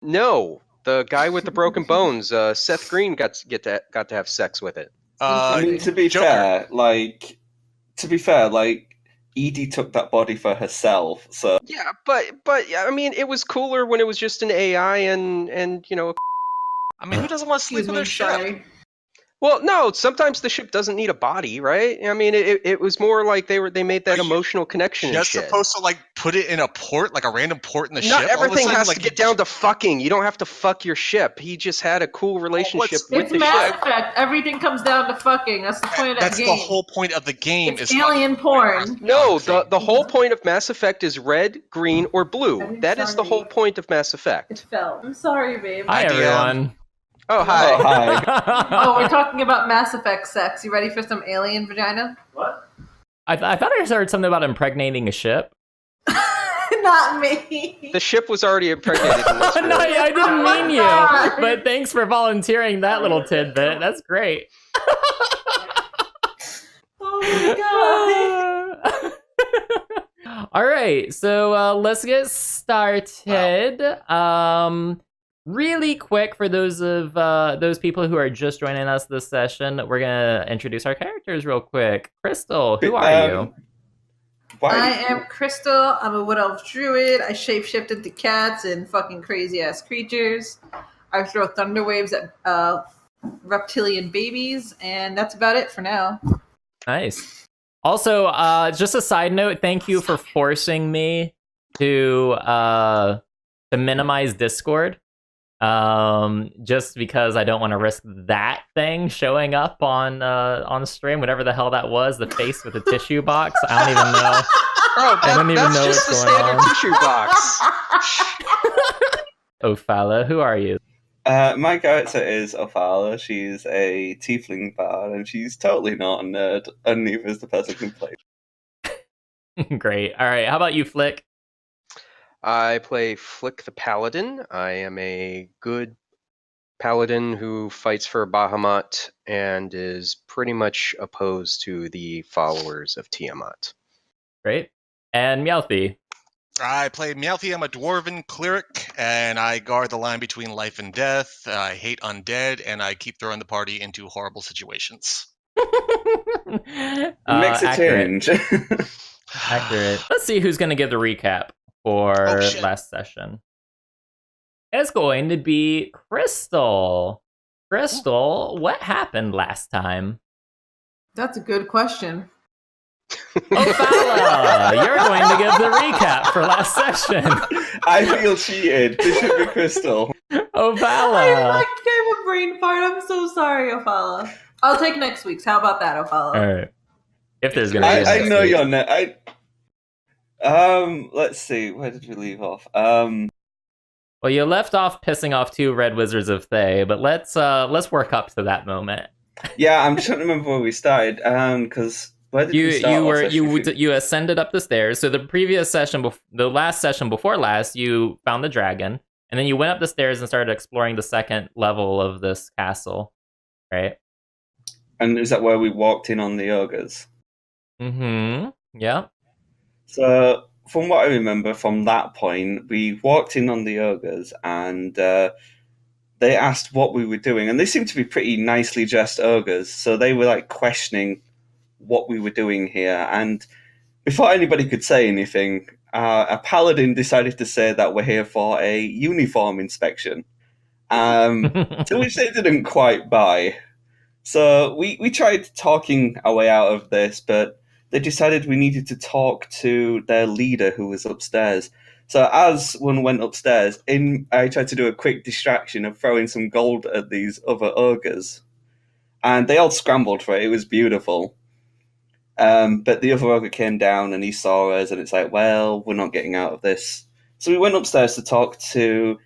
No, the guy with the broken bones, Seth Green, got to have sex with it. I mean, to be Joker. fair, like Edie took that body for herself, so Yeah, but I mean, it was cooler when it was just an AI and I mean, who doesn't want to sleep with their ship? Sorry. Well, no, sometimes the ship doesn't need a body, right? I mean, it was more like they made that Are you emotional connection and Just shit. supposed to like put it in a port, like a random port in the Not ship. All of a everything sudden, has like, to get down to fucking. You don't have to fuck your ship. He just had a cool relationship with It's the Mass ship. Effect. Everything comes down to fucking. That's the point of that That's game. the whole point of the game. It's is alien porn. No, the whole point of Mass Effect is red, green, or blue. That is the whole point of Mass It Effect. fell. I'm sorry, babe. Hi, everyone. Oh, hi. oh hi. Oh, we're talking about Mass Effect sex. You ready for some alien vagina? What? I thought I heard something about impregnating a ship. Not me. The ship was already impregnated in this No, world. I didn't mean you. God. But thanks for volunteering that little tidbit. That's great. Oh my god. All right, so let's get started. Really quick for those people who are just joining us this session, we're gonna introduce our characters real quick. Crystal, who are you? I am Crystal. I'm a wood elf druid. I shapeshift into cats and fucking crazy ass creatures. I throw thunder waves at reptilian babies, and that's about it for now. Nice. Also, just a side note, thank you for forcing me to minimize Discord. Just because I don't want to risk that thing showing up on stream, whatever the hell that was, the face with the tissue box. I don't even know. Oh, I don't even that's know just what's the going standard on. tissue box. Ophala, who are you? My character is Ophala. She's a tiefling bard, and she's totally not a nerd, and neither is the person who plays. Great. All right, how about you, Flick? I play Flick the Paladin. I am a good paladin who fights for Bahamut and is pretty much opposed to the followers of Tiamat. Great. And Mjothi. I play Mjothi. I'm a dwarven cleric, and I guard the line between life and death. I hate undead, and I keep throwing the party into horrible situations. It makes a Accurate. change. Accurate. Let's see who's going to give the recap for last session. It's going to be Crystal. Crystal, what happened last time? That's a good question. Ophala, you're going to give the recap for last session. I feel cheated. This should be Crystal. Ophala. I gave a brain fart. I'm so sorry, Ophala. I'll take next week's. How about that, Ophala? All right. If there's going to be a I next know week. you're net. Let's see. Where did we leave off? Well, you left off pissing off 2 red wizards of Thay, but let's work up to that moment. Yeah, I'm trying to remember where we started. Because where did we start? You ascended up the stairs. So the previous session, the last session before last, you found the dragon, and then you went up the stairs and started exploring the second level of this castle, right? And is that where we walked in on the ogres? Mm-hmm. Yeah. So, from what I remember from that point, we walked in on the ogres and they asked what we were doing. And they seemed to be pretty nicely dressed ogres. So they were like questioning what we were doing here. And before anybody could say anything, a paladin decided to say that we're here for a uniform inspection. To which they didn't quite buy. So we tried talking our way out of this, but they decided we needed to talk to their leader who was upstairs. So as one went upstairs, I tried to do a quick distraction of throwing some gold at these other ogres. And they all scrambled for it. It was beautiful. But the other ogre came down and he saw us, and it's like, well, we're not getting out of this. So we went upstairs to talk to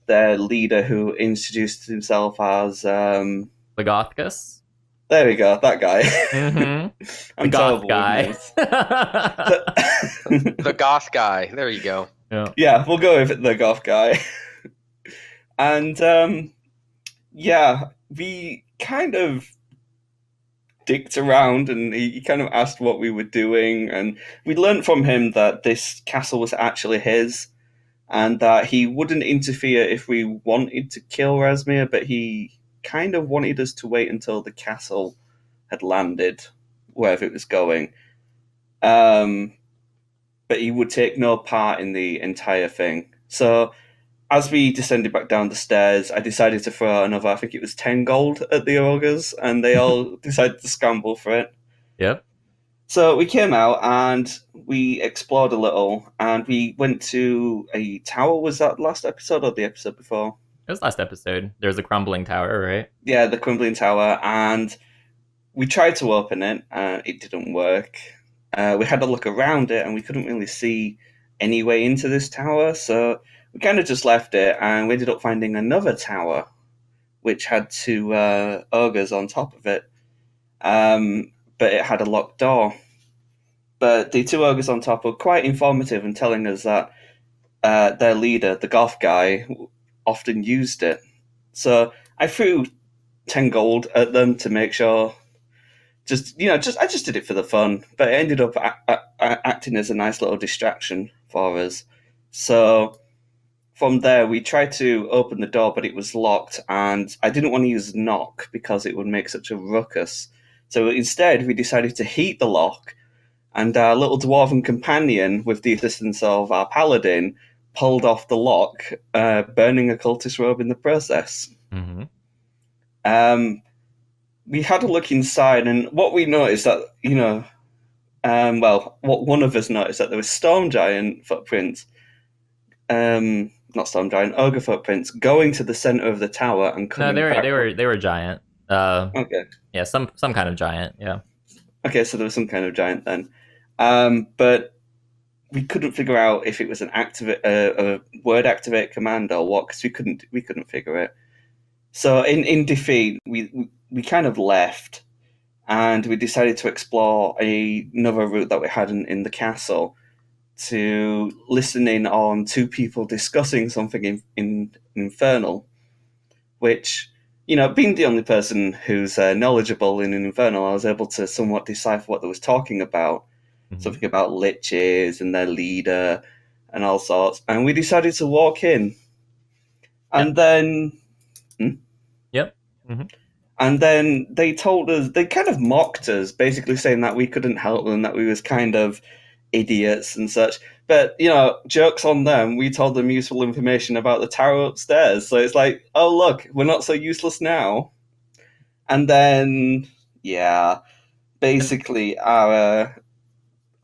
their leader who introduced himself as... Legothicus? There we go, that guy. Mm-hmm. I'm The goth terrible guy. with names. The goth guy. There you go. Yeah, we'll go with the goth guy. And we kind of dicked around, and he kind of asked what we were doing, and we learned from him that this castle was actually his. and that he wouldn't interfere if we wanted to kill Rasmir, but he kind of wanted us to wait until the castle had landed, wherever it was going. But he would take no part in the entire thing. So as we descended back down the stairs, I decided to throw another, I think it was 10 gold at the ogres, and they all decided to scramble for it. Yep. So we came out and we explored a little, and we went to a tower. Was that last episode or the episode before? It was last episode. There's a crumbling tower, right? Yeah, the crumbling tower, and we tried to open it, and it didn't work. We had a look around it, and we couldn't really see any way into this tower, so we kind of just left it, and we ended up finding another tower, which had 2 ogres on top of it, but it had a locked door. But the 2 ogres on top were quite informative in telling us that their leader, the goth guy, often used it. So I threw 10 gold at them to make sure. I just did it for the fun, but it ended up acting as a nice little distraction for us. So from there, we tried to open the door, but it was locked, and I didn't want to use knock because it would make such a ruckus. So instead, we decided to heat the lock, and our little dwarven companion, with the assistance of our paladin, pulled off the lock, burning a cultist robe in the process. Mm-hmm. We had a look inside, and what we noticed that, what one of us noticed that there were storm giant footprints, not storm giant, ogre footprints going to the center of the tower and coming back. No, they were giant. Okay. Yeah, some kind of giant. Yeah. Okay, so there was some kind of giant then, but we couldn't figure out if it was a word activate command or what, because we couldn't figure it. So in defeat, we kind of left, and we decided to explore another route that we had in the castle, to listen in on 2 people discussing something in Infernal, which, being the only person who's knowledgeable in Infernal, I was able to somewhat decipher what they was talking about. Mm-hmm. Something about liches and their leader and all sorts. And we decided to walk in. And then... Yep. Mm-hmm. And then they told us, they kind of mocked us, basically saying that we couldn't help them, that we was kind of idiots and such. But, joke's on them. We told them useful information about the tower upstairs. So it's like, oh, look, we're not so useless now. And then, basically our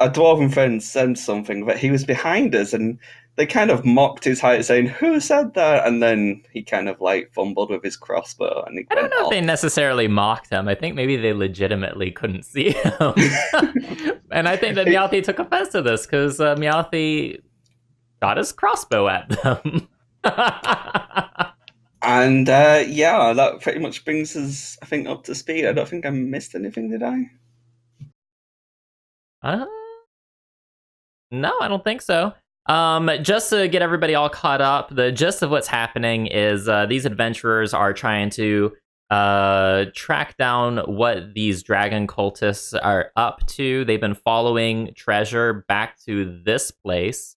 dwarven friend said something, but he was behind us, and they kind of mocked his height, saying, "Who said that?" And then he kind of fumbled with his crossbow, and I don't know if they necessarily mocked him. I think maybe they legitimately couldn't see him. And I think that Mjothi took offense to this, because Mjothi got his crossbow at them. And that pretty much brings us, I think, up to speed. I don't think I missed anything, did I? No, I don't think so. Just to get everybody all caught up, the gist of what's happening is these adventurers are trying to track down what these dragon cultists are up to. They've been following treasure back to this place.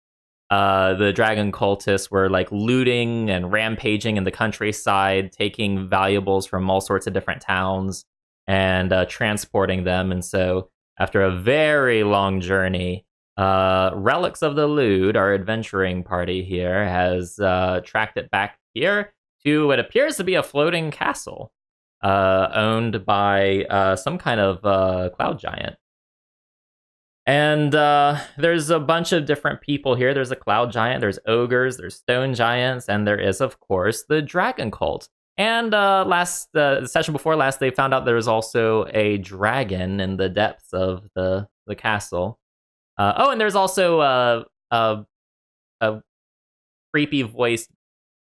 The dragon cultists were looting and rampaging in the countryside, taking valuables from all sorts of different towns and transporting them. And so after a very long journey, Relics of the Lewd, our adventuring party here, has tracked it back here to what appears to be a floating castle owned by some kind of cloud giant. And there's a bunch of different people here. There's a cloud giant, there's ogres, there's stone giants, and there is, of course, the dragon cult. And the session before last, they found out there was also a dragon in the depths of the castle. And there's also a creepy voiced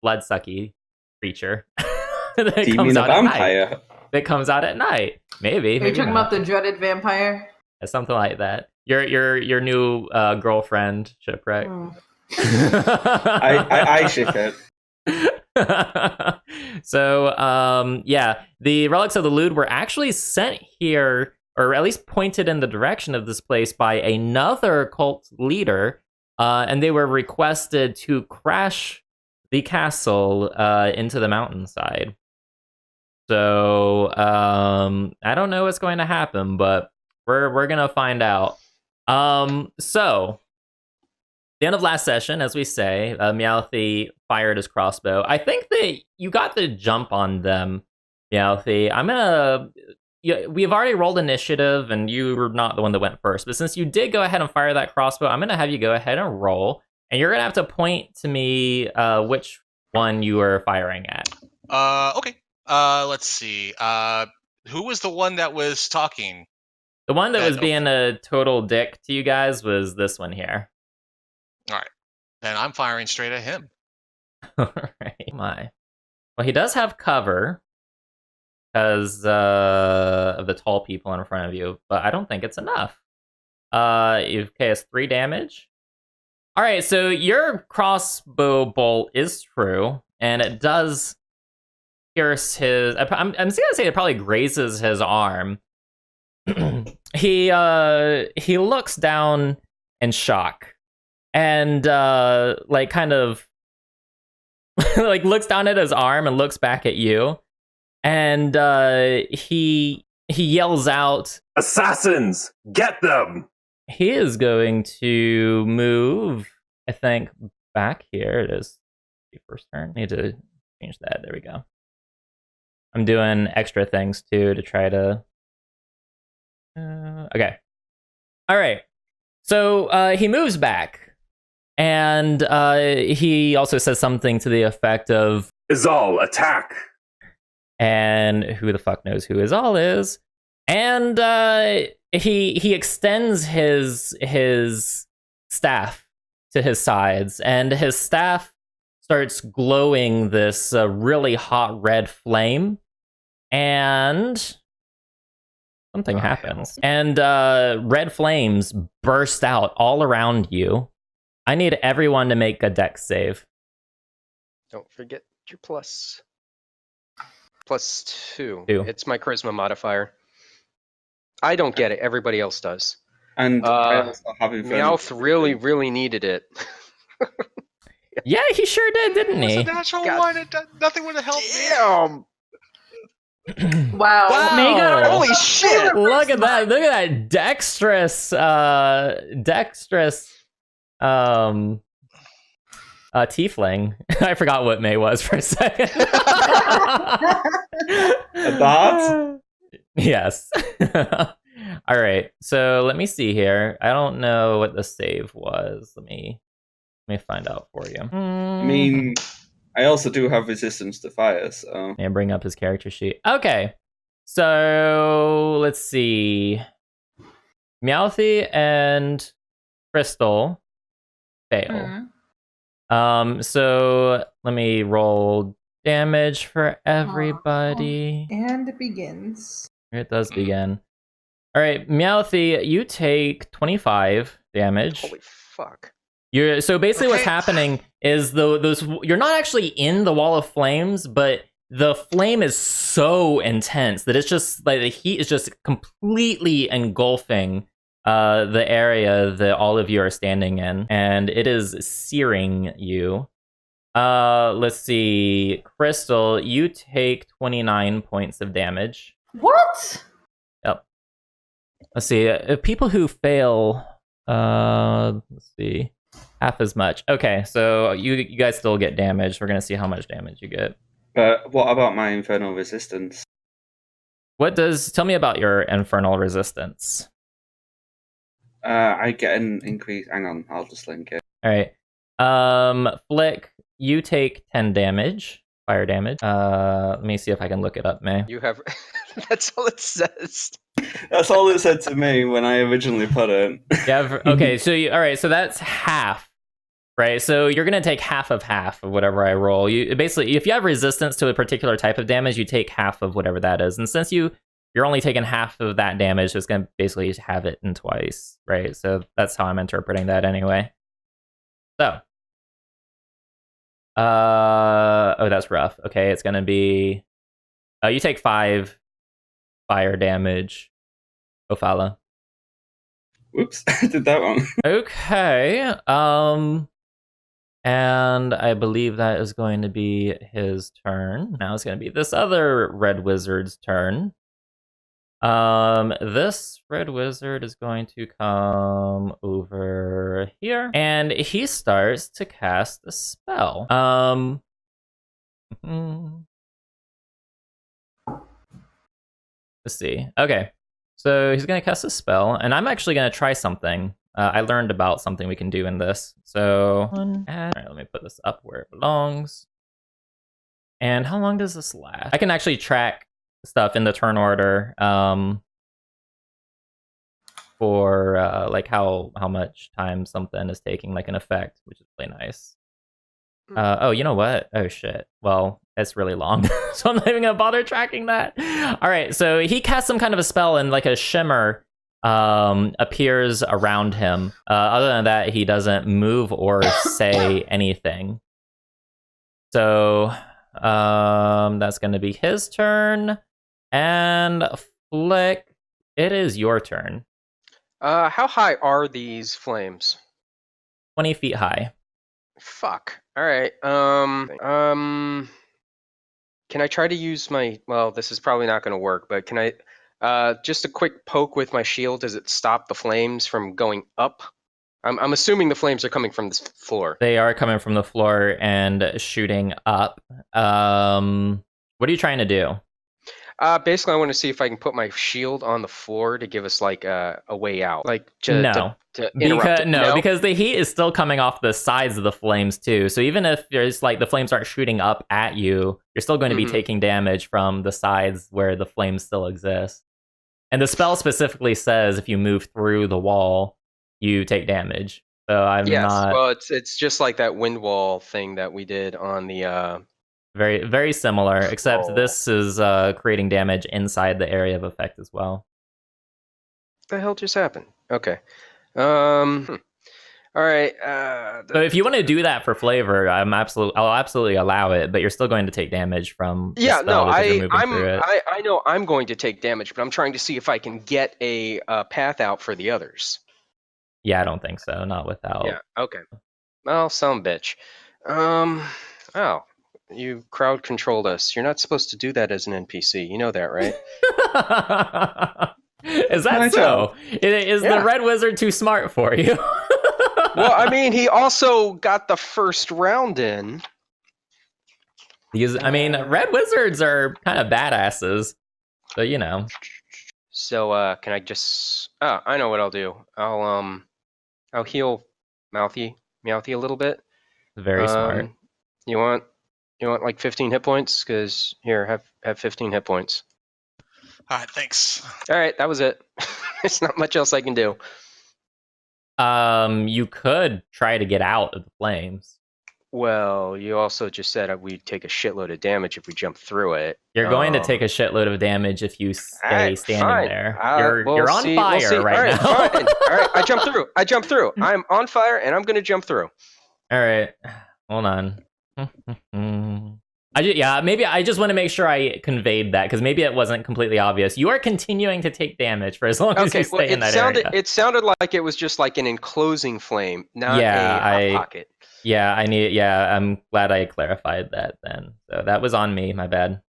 bloodsucky creature that comes out vampire. At night. That comes out at night. Maybe. Are you talking about the dreaded vampire? Something like that. Your new girlfriend, Shipwreck. I ship it. So, the Relics of the Lewd were actually sent here, or at least pointed in the direction of this place by another cult leader and they were requested to crash the castle into the mountainside. So I don't know what's going to happen, but we're gonna find out. So the end of last session, as we say, Mjothi fired his crossbow. I think that you got the jump on them, Mjothi. We've already rolled initiative, and you were not the one that went first. But since you did go ahead and fire that crossbow, I'm gonna have you go ahead and roll, and you're gonna have to point to me which one you were firing at. Okay. Let's see. Who was the one that was talking? The one that was being a total dick to you guys was this one here. All right. Then I'm firing straight at him. All right. My. Well, he does have cover because of the tall people in front of you, but I don't think it's enough. Okay, it's 3 damage. All right, so your crossbow bolt is true, and it does pierce his. I'm gonna say it probably grazes his arm. He looks down in shock, and like kind of like looks down at his arm and looks back at you, and he yells out, "Assassins, get them!" He is going to move, I think, back here. It is the first turn. Need to change that. There we go. I'm doing extra things too to try to. Okay. All right. So he moves back, and he also says something to the effect of "Izal, attack!" And who the fuck knows who Izal is? And he extends his staff to his sides, and his staff starts glowing this really hot red flame, and something happens. And red flames burst out all around you. I need everyone to make a dex save. Don't forget your plus. Plus 2. 2. It's my charisma modifier. I don't get it. Everybody else does. And I also have Meowth really needed it. Yeah, he sure did, didn't he? It was a natural one. Nothing would have helped Damn! me. Wow. Wow. Holy shit! Look at that dexterous tiefling. I forgot what May was for a second. That? Yes. All right. So let me see here. I don't know what the save was. Let me find out for you. I mean, I also do have resistance to fire, so. Yeah, bring up his character sheet. Okay. So let's see. Mjothi and Crystal fail. So let me roll damage for everybody. And it begins. It does begin. All right, Mjothi, you take 25 damage. Holy fuck. So basically what's happening is those you're not actually in the wall of flames, but the flame is so intense that it's just like the heat is just completely engulfing the area that all of you are standing in, and it is searing you. Let's see, Crystal, you take 29 points of damage. What? Yep. Let's see, people who fail, let's see, half as much. Okay, so you guys still get damage. We're gonna see how much damage you get. But what about my infernal resistance? Tell me about your infernal resistance. I get an increase. Hang on, I'll just link it. All right. Flick, you take 10 damage, fire damage. Let me see if I can look it up, May. You have. That's all it says. That's all it said to me when I originally put it. Okay, so all right, so that's half, right? So you're gonna take half of whatever I roll. You basically, if you have resistance to a particular type of damage, you take half of whatever that is, and since you're only taking half of that damage, it's going to basically have it in twice, right? So that's how I'm interpreting that anyway. So. Oh, that's rough. Okay, it's going to be... you take 5 fire damage, Ophala. Whoops, I did that wrong. Okay. And I believe that is going to be his turn. Now it's going to be this other red wizard's turn. This red wizard is going to come over here, and he starts to cast a spell. Let's see. Okay, so he's going to cast a spell, and I'm actually going to try something. I learned about something we can do in this. So, all right, let me put this up where it belongs. And how long does this last? I can actually track stuff in the turn order for like how much time something is taking, like an effect, which is really nice. Oh, you know what? Oh shit. Well, it's really long, so I'm not even gonna bother tracking that. All right, so he casts some kind of a spell, and like a shimmer appears around him. Other than that, he doesn't move or say anything. So that's going to be his turn. And Flick, it is your turn. How high are these flames? 20 feet high. Fuck. All right. Can I try to use my? Well, this is probably not going to work, but can I? Just a quick poke with my shield. Does it stop the flames from going up? I'm assuming the flames are coming from this floor. They are coming from the floor and shooting up. What are you trying to do? Basically, I want to see if I can put my shield on the floor to give us like a way out, like to interrupt it. No, because the heat is still coming off the sides of the flames too. So even if there's like the flames aren't shooting up at you, you're still going to be taking damage from the sides where the flames still exist. And the spell specifically says if you move through the wall, you take damage. So I'm not. Well, it's just like that wind wall thing that we did on the. Very, very similar, except this is creating damage inside the area of effect as well. What the hell just happened? Okay. All right. So if you want to do that for flavor, I'll absolutely allow it, but you're still going to take damage from the spell because you're moving through it. I know I'm going to take damage, but I'm trying to see if I can get a path out for the others. Yeah, I don't think so. Not without. Yeah. Okay. Well, some bitch. Oh. You crowd controlled us. You're not supposed to do that as an NPC. You know that, right? Is that so? Is the red wizard too smart for you? Well, I mean, he also got the first round in. Because, I mean, red wizards are kind of badasses. So, you know. So, can I just... Oh, I know what I'll do. I'll heal Mjothi a little bit. Very smart. You want like 15 hit points? Because here, have 15 hit points. All right, thanks. All right, that was it. There's not much else I can do. You could try to get out of the flames. Well, you also just said we'd take a shitload of damage if we jump through it. You're going to take a shitload of damage if you stay standing there. You're on fire right now. Fine. All right, I jump through. I'm on fire, and I'm going to jump through. All right, hold on. Maybe I just want to make sure I conveyed that because maybe it wasn't completely obvious. You are continuing to take damage for as long as you stay in that area. It sounded like it was just like an enclosing flame, not a pocket. Yeah, I'm glad I clarified that then. So that was on me, my bad.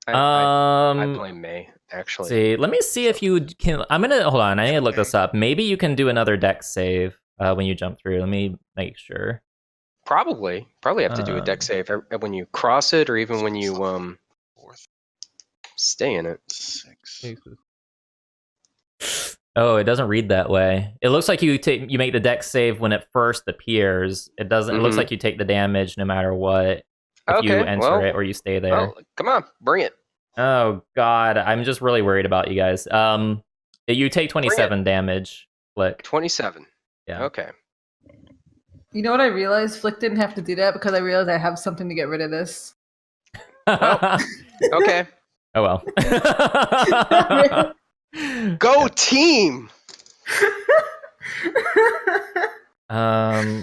I blame May, actually. See, let me see if you can. Hold on. I need to look this up. Maybe you can do another dex save when you jump through. Let me make sure. Probably have to do a dex save when you cross it, or even when you stay in it. 6. Oh, it doesn't read that way. It looks like you make the dex save when it first appears. It doesn't. It looks like you take the damage no matter what if you enter it or you stay there. Well, come on, bring it. Oh God, I'm just really worried about you guys. You take 27 damage. Flick. 27. Yeah. Okay. You know what I realized? Flick didn't have to do that because I realized I have something to get rid of this. Okay. Oh well. Go team! Why?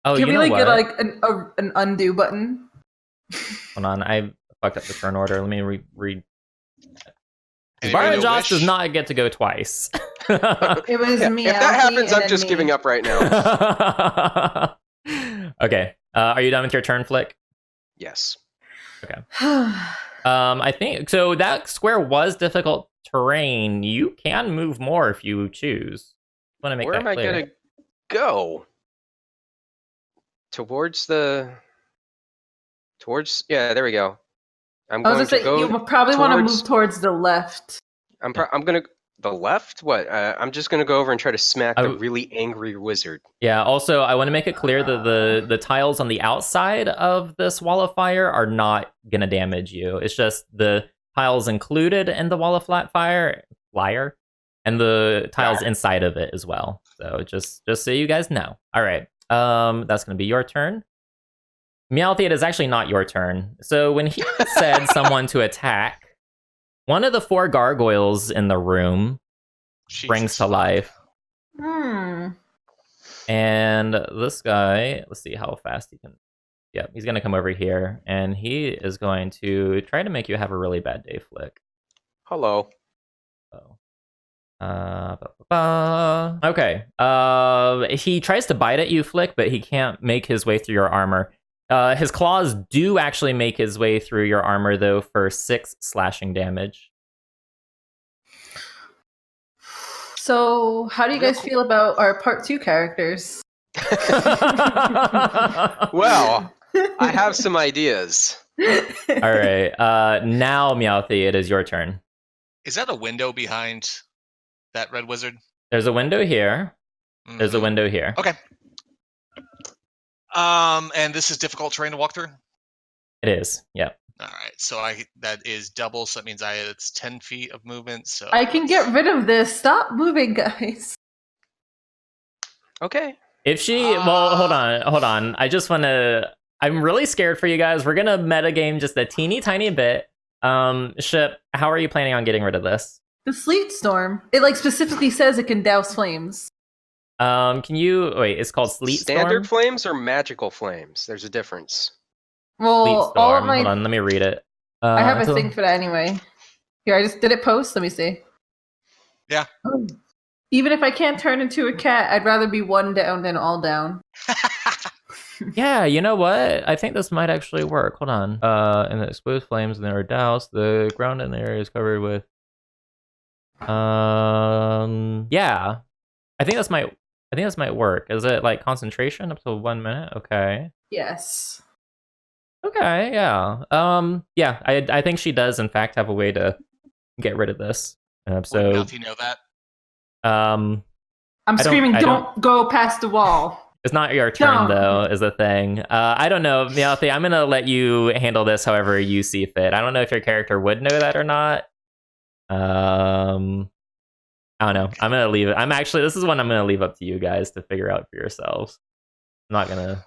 Oh, Can you we know what? get like an undo button? Hold on, I fucked up the turn order. Let me read. Anybody Barra wish? does not get to go twice. It was me. If that happens, I'm just giving up right now. Okay. Are you done with your turn, Flick? Yes. I think so. That square was difficult terrain. You can move more if you choose. Want to make Where that am I clear. gonna go? Towards yeah, there we go. I'm I was going gonna to say go. you probably want to towards- move towards the left. I'm gonna the left. What? I'm just gonna go over and try to smack the w- really angry wizard. Yeah. Also, I want to make it clear that the tiles on the outside of this wall of fire are not gonna damage you. It's just the tiles included in the wall of flyer, and the tiles inside of it as well. So just so you guys know. All right. That's gonna be your turn. Mjothi, it is actually not your turn. So when he said someone to attack, one of the 4 gargoyles in the room springs to life. And this guy, let's see how fast he can. Yeah, he's going to come over here, and he is going to try to make you have a really bad day, Flick. Hello. Okay. He tries to bite at you, Flick, but he can't make his way through your armor. His claws do actually make his way through your armor, though, for 6 slashing damage. So, how do you guys feel about our part 2 characters? Well, I have some ideas. All right. Now, Mjothi, it is your turn. Is that a window behind that red wizard? There's a window here. There's a window here. Okay. And this is difficult terrain to walk through? It is. Yep. All right. So that is double, so that means it's 10 feet of movement. So I can get rid of this. Stop moving, guys. Okay. If she, well, hold on. I just want to. I'm really scared for you guys. We're gonna metagame just a teeny tiny bit. Ship, how are you planning on getting rid of this? The sleet storm. It specifically says it can douse flames. Can you wait? It's called sleet Standard storm. flames or magical flames? There's a difference. Well, Sleet all storm. of my. Hold on, let me read it. I have a thing for that anyway. Here, I just did it post. Let me see. Yeah. Oh. Even if I can't turn into a cat, I'd rather be one down than all down. Yeah, you know what? I think this might actually work. Hold on. In the exposed flames, and there are doused. The ground in the area is covered with. Yeah, I think this might work. Is it like concentration up to 1 minute? Okay. Yes. Okay. Yeah. Yeah. I think she does in fact have a way to get rid of this. So. Well, you know that. I'm screaming, don't go past the wall. It's not your turn, though, is the thing. I don't know, Mjothi, I'm going to let you handle this however you see fit. I don't know if your character would know that or not. I don't know. I'm going to leave it. This is one I'm going to leave up to you guys to figure out for yourselves. I'm not going to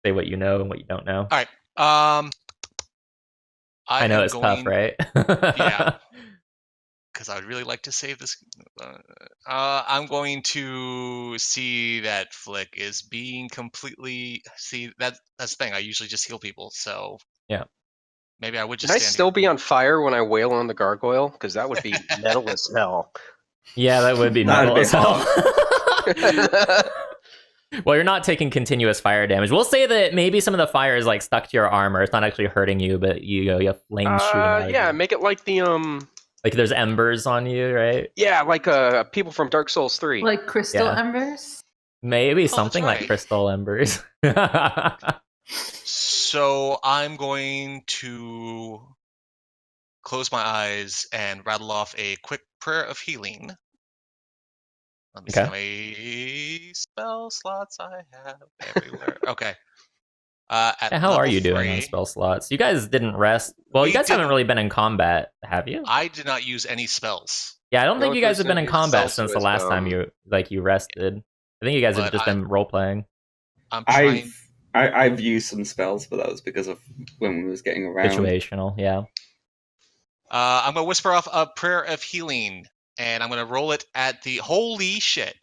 say what you know and what you don't know. All right. I know it's tough, right? Yeah. Because I would really like to save this. I'm going to see that Flick is being completely. See, that's the thing. I usually just heal people, so yeah. Maybe I would just. Can I still be on fire when I wail on the gargoyle? Because that would be metal as hell. Yeah, that would be metal as hell. Well, you're not taking continuous fire damage. We'll say that maybe some of the fire is stuck to your armor. It's not actually hurting you, but you have flames shooting out. Yeah, make it like the Like there's embers on you, right? Yeah, like people from Dark Souls 3. Like crystal embers? Maybe something like crystal embers. So I'm going to close my eyes and rattle off a quick prayer of healing. Let me see how many spell slots I have everywhere. Okay. How are you doing on spell slots? You guys didn't rest. Well, you guys haven't really been in combat, have you? I did not use any spells. Yeah, I don't think you guys have been in combat since the last time you rested. I think you guys have just been role playing. I've used some spells, but that was because of when we was getting around. Situational, yeah. I'm gonna whisper off a prayer of healing, and I'm gonna roll it at the holy shit.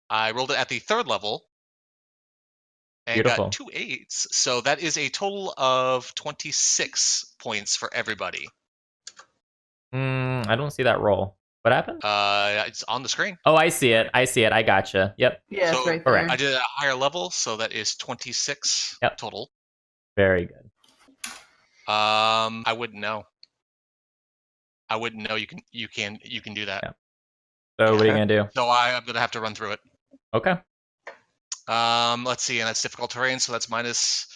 I rolled it at the 3rd level. And Beautiful. got 2 8s, so that is a total of 26 points for everybody. I don't see that roll. What happened? It's on the screen. Oh, I see it. I gotcha. Yep. Yeah, it's So, right there. correct. I did it at a higher level, so that is 26 Yep. total. Very good. I wouldn't know. I wouldn't know you can do that. Yeah. So what are you gonna do? So I'm gonna have to run through it. Okay. Let's see, and that's difficult terrain, so that's minus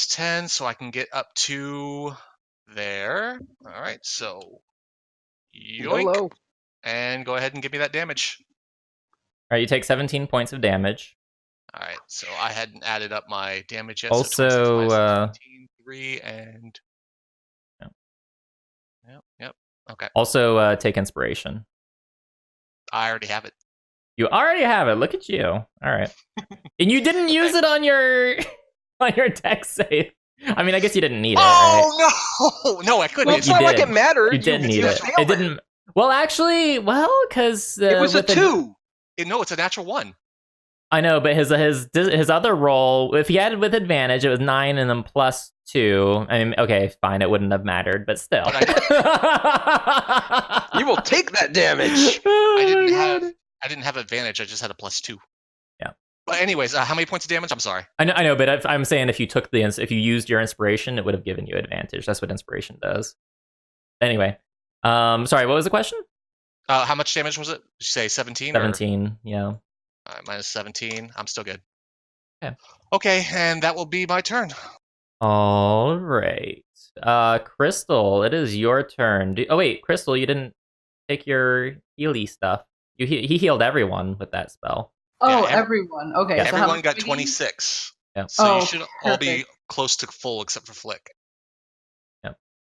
10, so I can get up to there. All right, so yoink, YOLO. and go ahead and give me that damage. All right, you take 17 points of damage. All right, so I hadn't added up my damage yet. Also, so 26 minus 17, 3, and yep. Okay, Also, take inspiration. I already have it. You already have it. Look at you. All right. And you didn't use it on your on your deck save. I mean, I guess you didn't need it, right? Oh no, I couldn't. Well, It's it's not like did. it mattered. You didn't need it. failed It didn't. Well, actually, because It was a 2. No, it's a natural 1. I know, but his other roll, if he added with advantage, it was 9 and then plus 2. I mean, okay, fine, it wouldn't have mattered, but still. You will take that damage. I didn't have advantage. I just had a +2. Yeah. But anyways, how many points of damage? I'm sorry. I know, but I'm saying if you used your inspiration, it would have given you advantage. That's what inspiration does. Anyway, sorry, what was the question? How much damage was it? Did you say 17? 17. Yeah. All right, minus 17. I'm still good. Okay. Okay, and that will be my turn. All right. Crystal, it is your turn. Oh wait, Crystal, you didn't take your healy stuff. He healed everyone with that spell. Oh, Yeah, everyone. Okay. Yeah. so how Everyone much got do we 26. Yeah. So Oh, you should all be perfect. close to full except for Flick.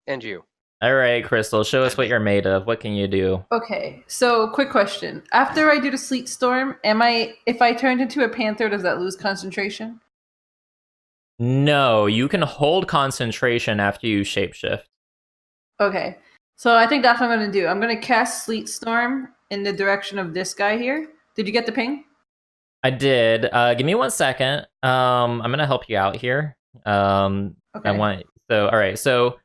And you. All right, Crystal, show us what you're made of. What can you do? need? Okay. So, quick question. After I do the sleet storm, if I turned into a panther, does that lose concentration? No, you can hold concentration after you shapeshift. Okay. So I think that's what I'm going to do. I'm going to cast sleet storm in the direction of this guy here. Did you get the ping? I did. Give me 1 second. I'm gonna help you out here. Okay. All right. So,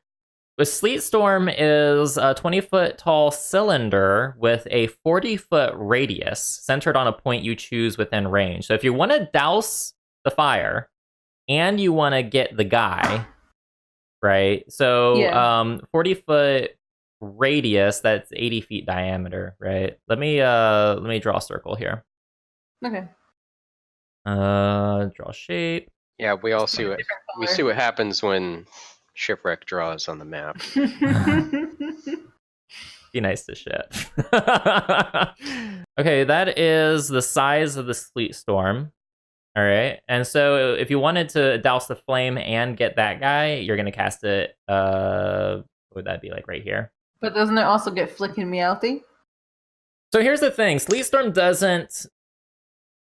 the Sleet Storm is a 20-foot tall cylinder with a 40-foot radius centered on a point you choose within range. So, if you want to douse the fire and you want to get the guy, right? So, Yeah. 40-foot radius, that's 80 feet diameter, right? Let me draw a circle here. Okay. Draw shape. Yeah, we all see what Different we color. see what happens when shipwreck draws on the map. Be nice to ship. Okay, that is the size of the sleet storm. All right, and so if you wanted to douse the flame and get that guy, you're gonna cast it. What would that be like right here? But doesn't it also get Flick and Mjothi? So here's the thing: Sleet Storm doesn't.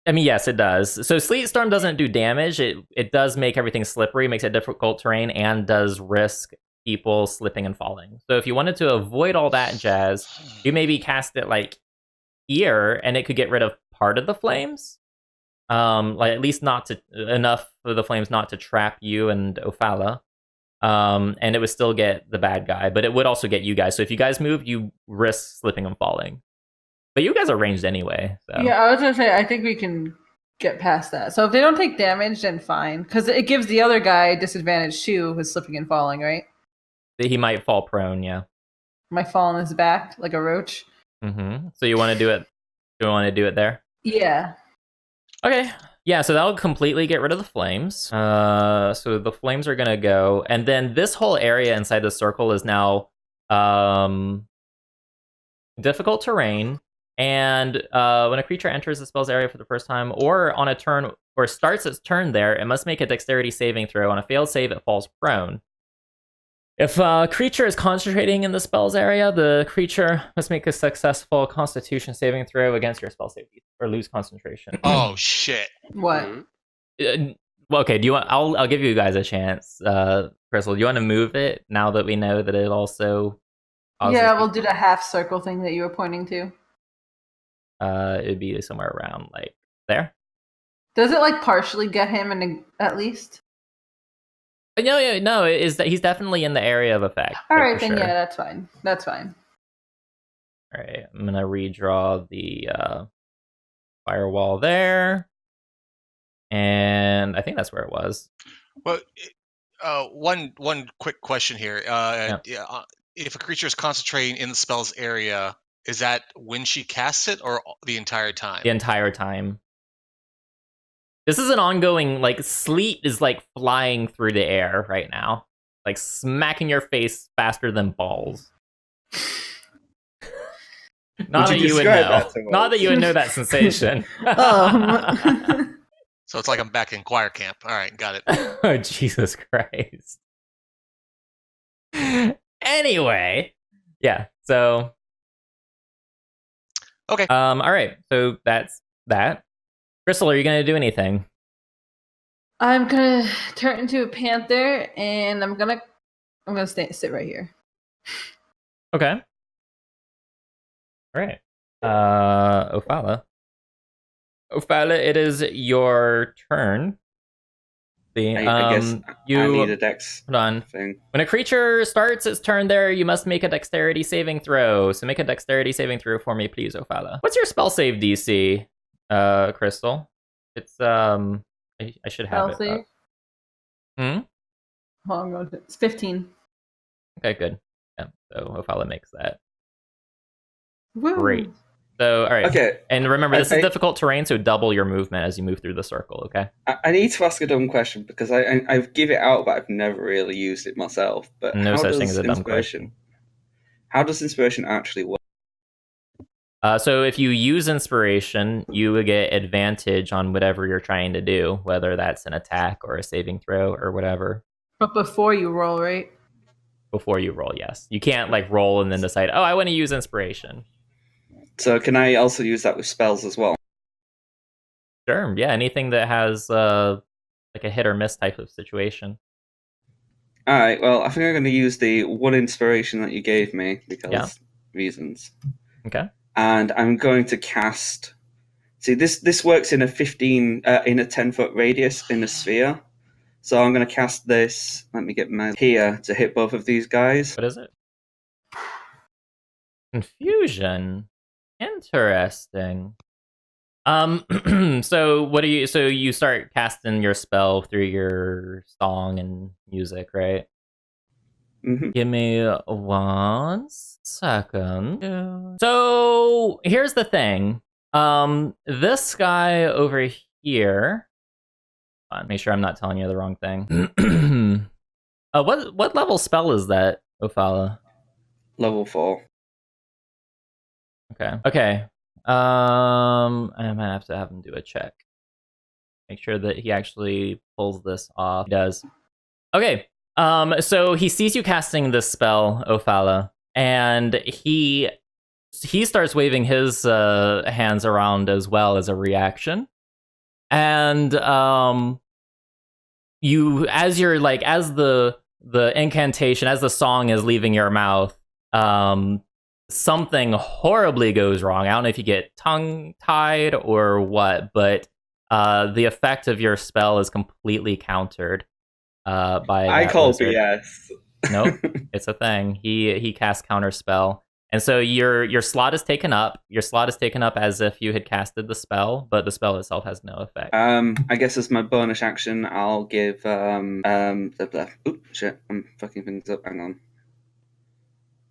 I mean, yes, it does. So Sleet Storm doesn't do damage. It does make everything slippery, makes it difficult terrain, and does risk people slipping and falling. So if you wanted to avoid all that jazz, you maybe cast it like here, and it could get rid of part of the flames. Like at least not to enough for the flames not to trap you and Ophala. And it would still get the bad guy, but it would also get you guys. So if you guys move, you risk slipping and falling. But you guys are ranged anyway. So. Yeah, I was gonna say I think we can get past that. So if they don't take damage, then fine, because it gives the other guy disadvantage too with slipping and falling, right? He might fall prone. Yeah. Might fall on his back like a roach. Mm-hmm. So you want to do it? You want to do it there? Yeah. Okay. Yeah. So that'll completely get rid of the flames. So the flames are gonna go, and then this whole area inside the circle is now difficult terrain. And when a creature enters the spell's area for the first time, or on a turn, or starts its turn there, it must make a dexterity saving throw. On a failed save, it falls prone. If a creature is concentrating in the spell's area, the creature must make a successful Constitution saving throw against your spell save or lose concentration. Oh shit! What? Mhm. Well, okay. Do you want? I'll give you guys a chance. Crystal, do you want to move it now that we know that it also? Yeah, we'll do the half circle thing that you were pointing to. It'd be somewhere around like there. Does it like partially get him at least? No. Is that he's definitely in the area of effect? All like, right, for then sure. yeah, that's fine. That's fine. All right, I'm gonna redraw the firewall there, and I think that's where it was. Well, one quick question here. If a creature is concentrating in the spell's area, is that when she casts it or the entire time? The entire time. This is an ongoing, like, sleet is like flying through the air right now, like smacking your face faster than balls. Not that you would know. Not that you would know that sensation. So it's like I'm back in choir camp. All right, got it. Oh, Jesus Christ. Anyway, yeah. So, okay. All right. So that's that. Crystal, are you gonna do anything? I'm gonna turn into a panther, and I'm gonna sit right here. Okay. All right. Ophala. Ophala, it is your turn. I guess I need a dex hold on. thing. When a creature starts its turn there, you must make a dexterity saving throw. So make a dexterity saving throw for me, please, Ophala. What's your spell save DC, Crystal? It's I should have Spell it. save? Hold on, it's 15. Okay, good. Yeah, so Ophala makes that. Woo. Great. So, all right. Okay. And remember, this is difficult terrain, so double your movement as you move through the circle, okay? I need to ask a dumb question because I've give it out, but I've never really used it myself. But no such thing as a dumb question. How does inspiration actually work? So if you use inspiration, you would get advantage on whatever you're trying to do, whether that's an attack or a saving throw or whatever. But before you roll, right? Before you roll, yes. You can't like roll and then decide, oh, I want to use inspiration. So can I also use that with spells as well? Sure, yeah, anything that has like a hit or miss type of situation. All right, well, I think I'm going to use the one inspiration that you gave me because reasons. Okay. And I'm going to cast. See, this works in a 10-foot radius in a sphere. So I'm going to cast this. Let me get my here to hit both of these guys. What is it? Confusion. Interesting. So what do you? So you start casting your spell through your song and music, right? Mm-hmm. Give me 1 second. So here's the thing. This guy over here. Make sure I'm not telling you the wrong thing. What level spell is that, Ophala? Level 4. Okay. I might have to have him do a check. Make sure that he actually pulls this off. He does. Okay. So he sees you casting this spell, Ophala, and he starts waving his hands around as well as a reaction. And you, as the incantation, as the song is leaving your mouth, something horribly goes wrong. I don't know if you get tongue-tied or what, but the effect of your spell is completely countered by I call wizard. BS. Nope, it's a thing. He casts counter spell, and so your slot is taken up. Your slot is taken up as if you had casted the spell, but the spell itself has no effect. I guess as my bonus action, I'll give Oops, shit! I'm fucking things up. Hang on.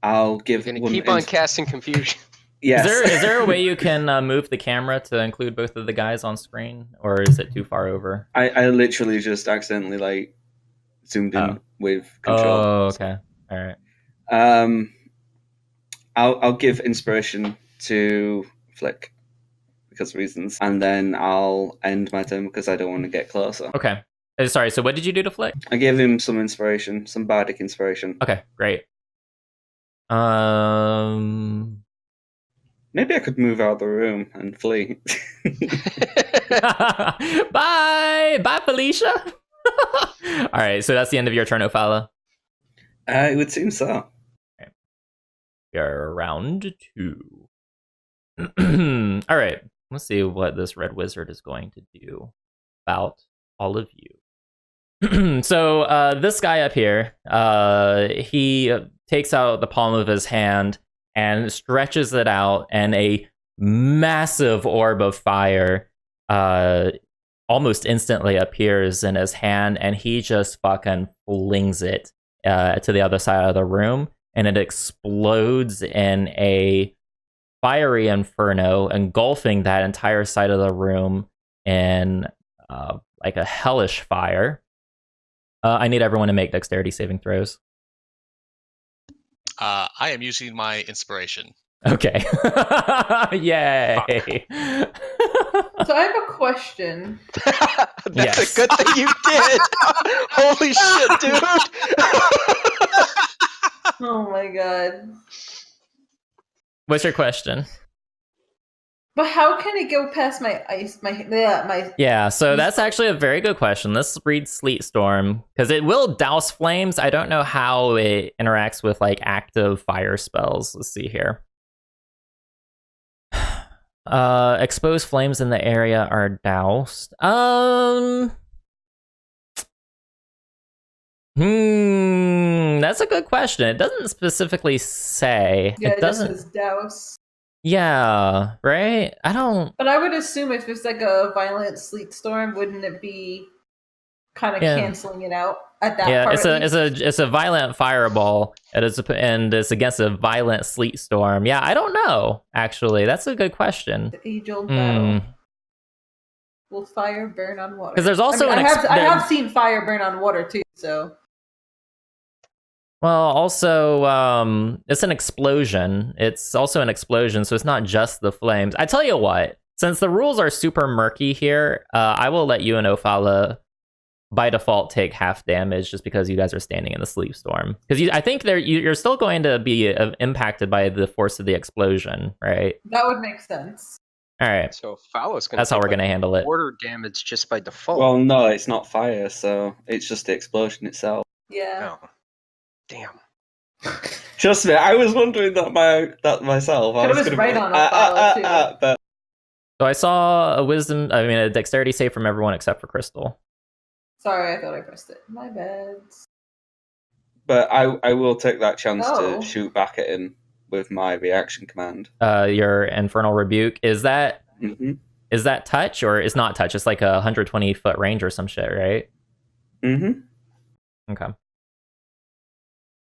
I'll give. You're gonna keep on casting confusion. Yes. Is there a way you can move the camera to include both of the guys on screen, or is it too far over? I literally just accidentally zoomed in with control. Oh, okay. All right. I'll give inspiration to Flick because of reasons, and then I'll end my turn because I don't want to get closer. Okay. Sorry. So what did you do to Flick? I gave him some inspiration, some bardic inspiration. Okay, great. Maybe I could move out of the room and flee. Bye, Felicia. All right, so that's the end of your turn, Ophala. It would seem so. Okay. We are round 2. All right, let's see what this red wizard is going to do about all of you. So this guy up here, he takes out the palm of his hand and stretches it out, and a massive orb of fire almost instantly appears in his hand, and he just fucking flings it to the other side of the room, and it explodes in a fiery inferno, engulfing that entire side of the room in like a hellish fire. I need everyone to make dexterity saving throws. I am using my inspiration. Okay. Yay. So I have a question. That's Yes. a good thing you did. Holy shit, dude. Oh my god. What's your question? But how can it go past my ice? My Yeah, so that's actually a very good question. Let's read Sleet Storm, because it will douse flames. I don't know how it interacts with like active fire spells. Let's see here. Exposed flames in the area are doused. That's a good question. It doesn't specifically say. yeah, It doesn't. Just douse. Yeah, right? I don't. But I would assume if it's like a violent sleet storm, wouldn't it be kind of Yeah. canceling it out at that Yeah, part? it's a violent fireball, and it's against a violent sleet storm. Yeah, I don't know. Actually, that's a good question. The age-old battle. Hmm. Will fire burn on water? 'Cause there's also I an I have seen fire burn on water too. So Well, also, it's an explosion. It's also an explosion, so it's not just the flames. I tell you what, since the rules are super murky here, I will let you and Ophala by default take half damage just because you guys are standing in the sleep storm. Because I think you're still going to be impacted by the force of the explosion, right? that would make sense. All right, So Fallow's gonna. that's how we're going to handle it. Order damage just by default. Well, no, it's not fire, so it's just the explosion itself. Yeah. Oh. Damn. Trust me, I was wondering that myself. I But it was gonna right be on Ophala, too. but So I saw a dexterity save from everyone except for Crystal. Sorry, I thought I pressed it. My bad. But I will take that chance Oh. to shoot back at him with my reaction command. Your Infernal Rebuke. Is that touch or is not touch? It's like a 120-foot range or some shit, right? Okay.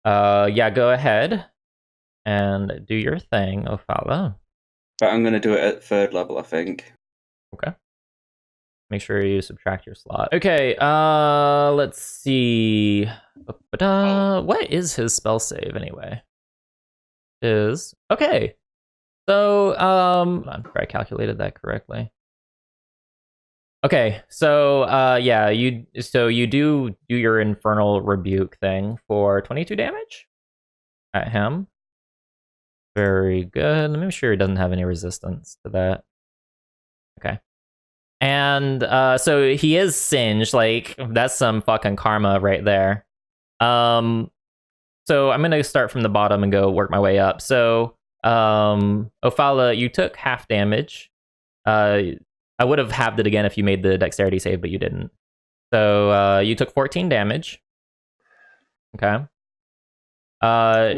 Yeah, go ahead and do your thing, Ophala. But I'm going to do it at 3rd level, I think. Okay. Make sure you subtract your slot. Okay, let's see. What is his spell save anyway? Okay. So, hold on, I calculated that correctly. Okay, so yeah, you do your Infernal Rebuke thing for 22 damage at him. Very good. Let me make sure he doesn't have any resistance to that. Okay. And so he is singed, like that's some fucking karma right there. So I'm gonna start from the bottom and go work my way up. So Ophala, you took half damage. I would have halved it again if you made the dexterity save, but you didn't. So you took 14 damage. Okay.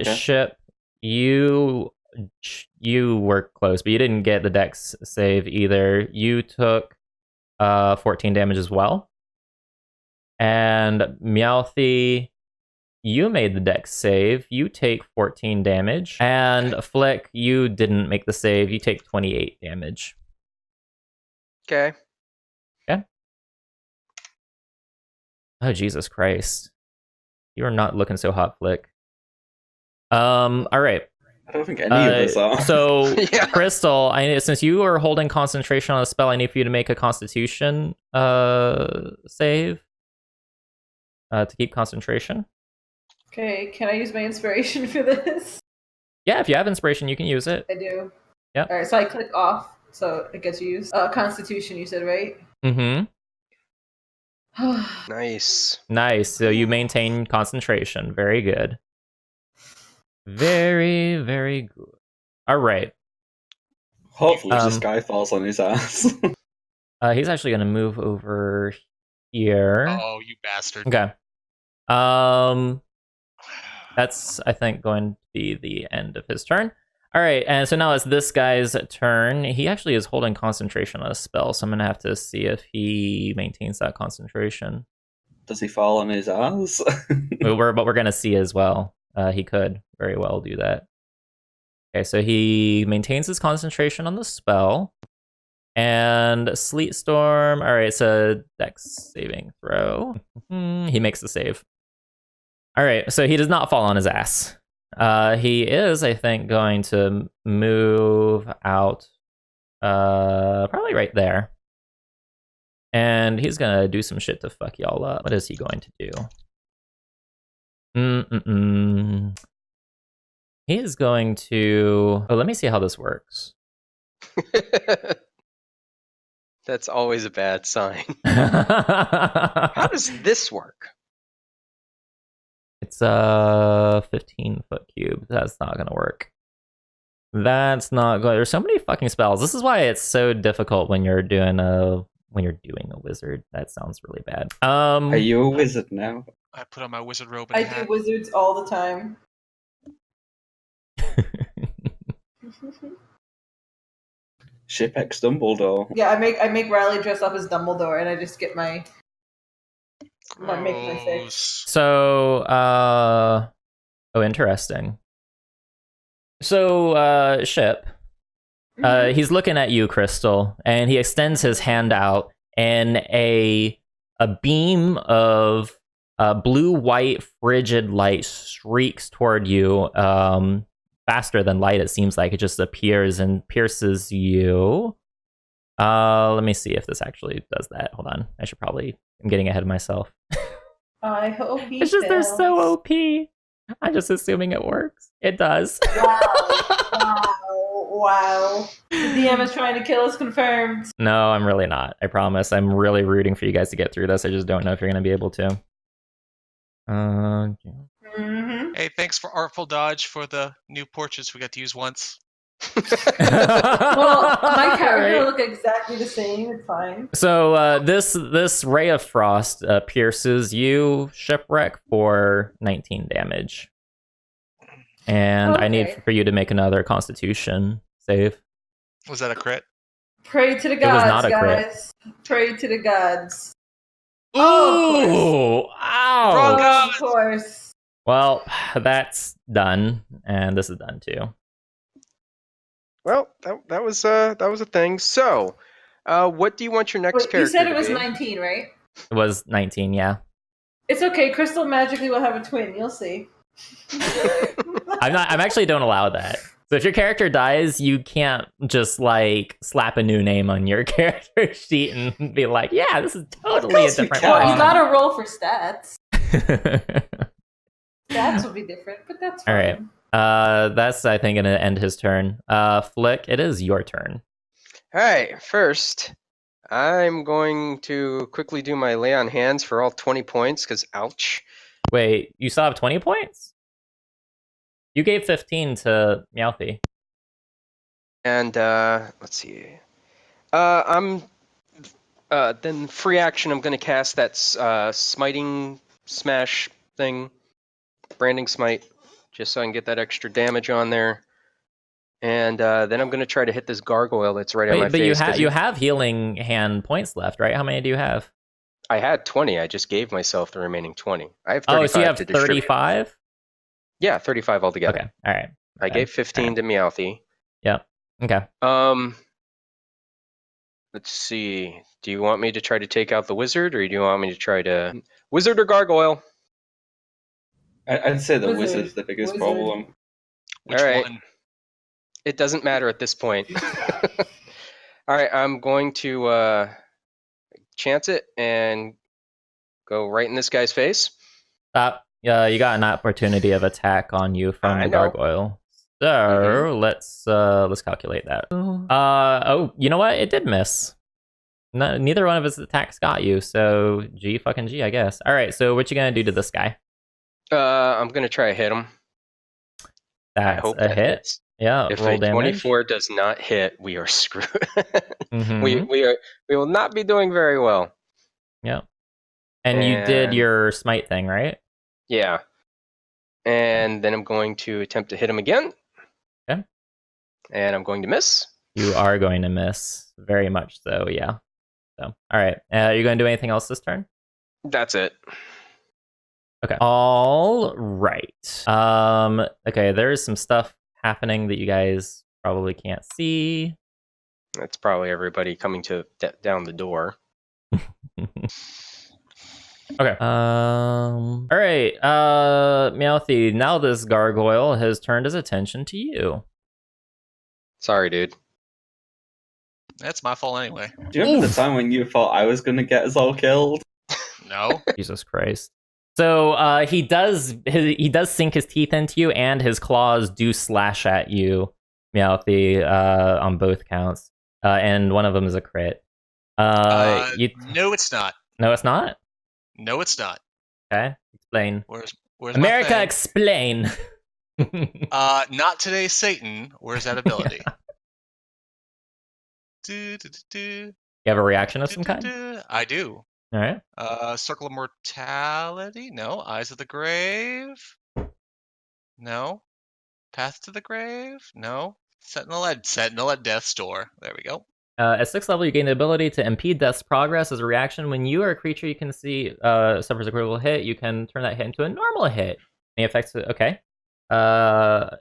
Ship, you were close, but you didn't get the dex save either. You took 14 damage as well. And Mjothi, you made the dex save. You take 14 damage. And Flick, you didn't make the save. You take 28 damage. Okay. Oh, Jesus Christ. You are not looking so hot, Flick. All right. I don't think any of us are. So, Yeah. Crystal, since you are holding concentration on a spell, I need for you to make a Constitution save to keep concentration. Okay, can I use my inspiration for this? Yeah, if you have inspiration, you can use it. I do. Yep. Alright, so I click off, so it gets used. Constitution, you said, right? Mm-hmm. Nice. Nice. So you maintain concentration. Very good. Very, very good. All right. Hopefully this guy falls on his ass. He's actually going to move over here. Oh, you bastard. Okay. That's, I think, going to be the end of his turn. All right, and so now it's this guy's turn. He actually is holding concentration on a spell, so I'm going to have to see if he maintains that concentration. Does he fall on his ass? But we're going to see as well. He could very well do that. Okay, so he maintains his concentration on the spell. And Sleet Storm, all right, it's a dex saving throw. He makes the save. All right, so he does not fall on his ass. He is, I think, going to move out probably right there. And he's going to do some shit to fuck y'all up. What is he going to do? He is going to... Oh, let me see how this works. That's always a bad sign. How does this work? It's a 15-foot cube. That's not gonna work. That's not going. There's so many fucking spells. This is why it's so difficult when you're doing a wizard. That sounds really bad. Are you a wizard now? I put on my wizard robe and I hat. do wizards all the time. Shipex Dumbledore. Yeah, I make Riley dress up as Dumbledore, and I just get my make my fix. Gross. So, oh, interesting. So, Ship, he's looking at you, Crystal, and he extends his hand out, and a beam of blue-white frigid light streaks toward you, faster than light, it seems like. It just appears and pierces you. Let me see if this actually does that. Hold on. I'm getting ahead of myself. I hope he It's just they're fails. so OP. I'm just assuming it works. It does. Wow. The DM is trying to kill us, confirmed. No, I'm really not. I promise. I'm really rooting for you guys to get through this. I just don't know if you're going to be able to. Hey, thanks for Artful Dodge for the new portraits we got to use once. Well, my character Right. look exactly the same. It's fine. So this ray of frost pierces you, Shipwreck, for 19 damage. And I need Okay. for you to make another Constitution save. Was that a crit? Pray to the was gods, not a crit. guys. Pray to the gods. Ooh! Oh, Ow! Wrong Oh, God. of course. Well, that's done, and this is done too. Well, that was a thing. So, what do you want your next Wait, character you said it to was be? 19, right? It was 19, yeah. It's okay. Crystal magically will have a twin. You'll see. I'm actually don't allow that. So if your character dies, you can't just like slap a new name on your character sheet and be like, yeah, this is totally a course you different can. Well, you one. gotta roll for stats. All Stats will be different, but that's fine. right. That's, I think, gonna end his turn. Flick, it is your turn. All right. First, I'm going to quickly do my lay on hands for all 20 points because ouch. Wait, you still have 20 points? You gave 15 to Mjothi. And let's see. I'm then free action. I'm going to cast that smiting smash thing, branding smite, just so I can get that extra damage on there. And then I'm going to try to hit this gargoyle that's right on my But face. 'cause you have healing hand points left, right? How many do you have? I had 20. I just gave myself the remaining 20. I have 35 Oh, so you have to distribute. 35? Yeah, 35 altogether. Okay, all right. I gave 15 to Mjothi. Okay. Let's see. Do you want me to try to take out the wizard, or do you want me to try to wizard or gargoyle? I'd say the Wizard. wizard's the biggest Wizard. problem. Which All right. one? It doesn't matter at this point. All right, I'm going to chance it and go right in this guy's face. You got an opportunity of attack on you from I the know. gargoyle. So let's calculate that. Oh, you know what? It did miss. Neither one of his attacks got you, so G fucking G, I guess. All right, so what you gonna do to this guy? I'm gonna try to hit him. That's I hope a that hit. hits. Yeah, If roll a damage. 24 does not hit, we are screwed. Mhm. We will not be doing very well. Yeah. And you did your smite thing, right? Yeah. And then I'm going to attempt to hit him again. Okay. And I'm going to miss. You are going to miss. Very much so, yeah. So, all right. Are you going to do anything else this turn? That's it. Okay. All right. Okay, there's some stuff happening that you guys probably can't see. That's probably everybody coming to down the door. Okay. All right. Mjothi, now this gargoyle has turned his attention to you. Sorry, dude. That's my fault anyway. Do you remember the time when you thought I was going to get us all killed? No. Jesus Christ. So he does sink his teeth into you, and his claws do slash at you, Mjothi, on both counts. And one of them is a crit. No, it's not. No, it's not? No, it's not. Okay, explain. Where's America, my thing? explain. Not today, Satan. Where's that ability? You have a reaction of some kind? I do. All right. Circle of Mortality? No. Eyes of the Grave? No. Path to the Grave? No. Sentinel at Death's Door. There we go. At 6th level, you gain the ability to impede death's progress as a reaction. When you or a creature you can see suffers a critical hit, you can turn that hit into a normal hit. Any effects? Okay. An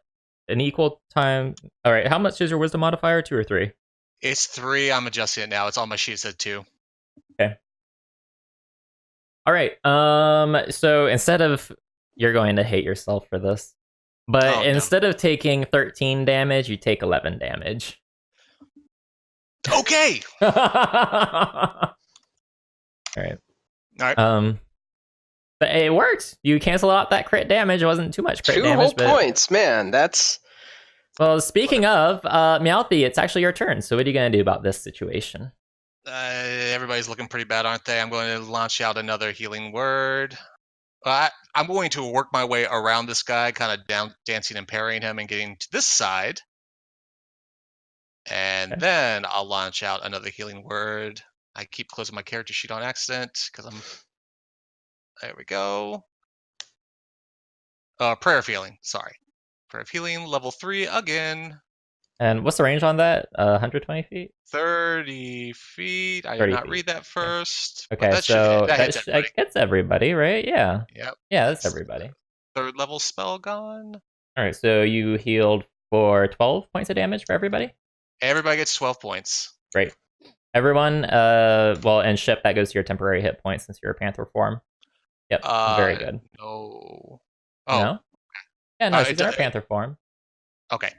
equal time. All right. How much is your wisdom modifier? 2 or 3? It's 3. I'm adjusting it now. It's on my sheet. It said 2. Okay. All right. So instead of, you're going to hate yourself for this, but instead of taking 13 damage, you take 11 damage. Okay. All right. But it worked. You cancel out that crit damage. It wasn't too much crit 2 damage. whole points, man. That's... Well, speaking of, Mjothi, it's actually your turn. So what are you going to do about this situation? Everybody's looking pretty bad, aren't they? I'm going to launch out another healing word. I'm going to work my way around this guy, kind of dancing and parrying him and getting to this side. And then I'll launch out another healing word. I keep closing my character sheet on accident because I'm... There we go. Prayer of Healing. Sorry. Prayer of Healing, level 3 again. And what's the range on that? 120 feet? 30 feet. I did not read that first. Okay, that so that gets everybody, right? Yeah. Yep. Yeah, that's everybody. 3rd level spell gone. All right, so you healed for 12 points of damage for everybody? Everybody gets 12 points. Great. Everyone, well, and Ship, that goes to your temporary hit points since you're a Panther form. Yep, very good. No. Oh. No? Yeah, no, she's in her Panther form. Okay.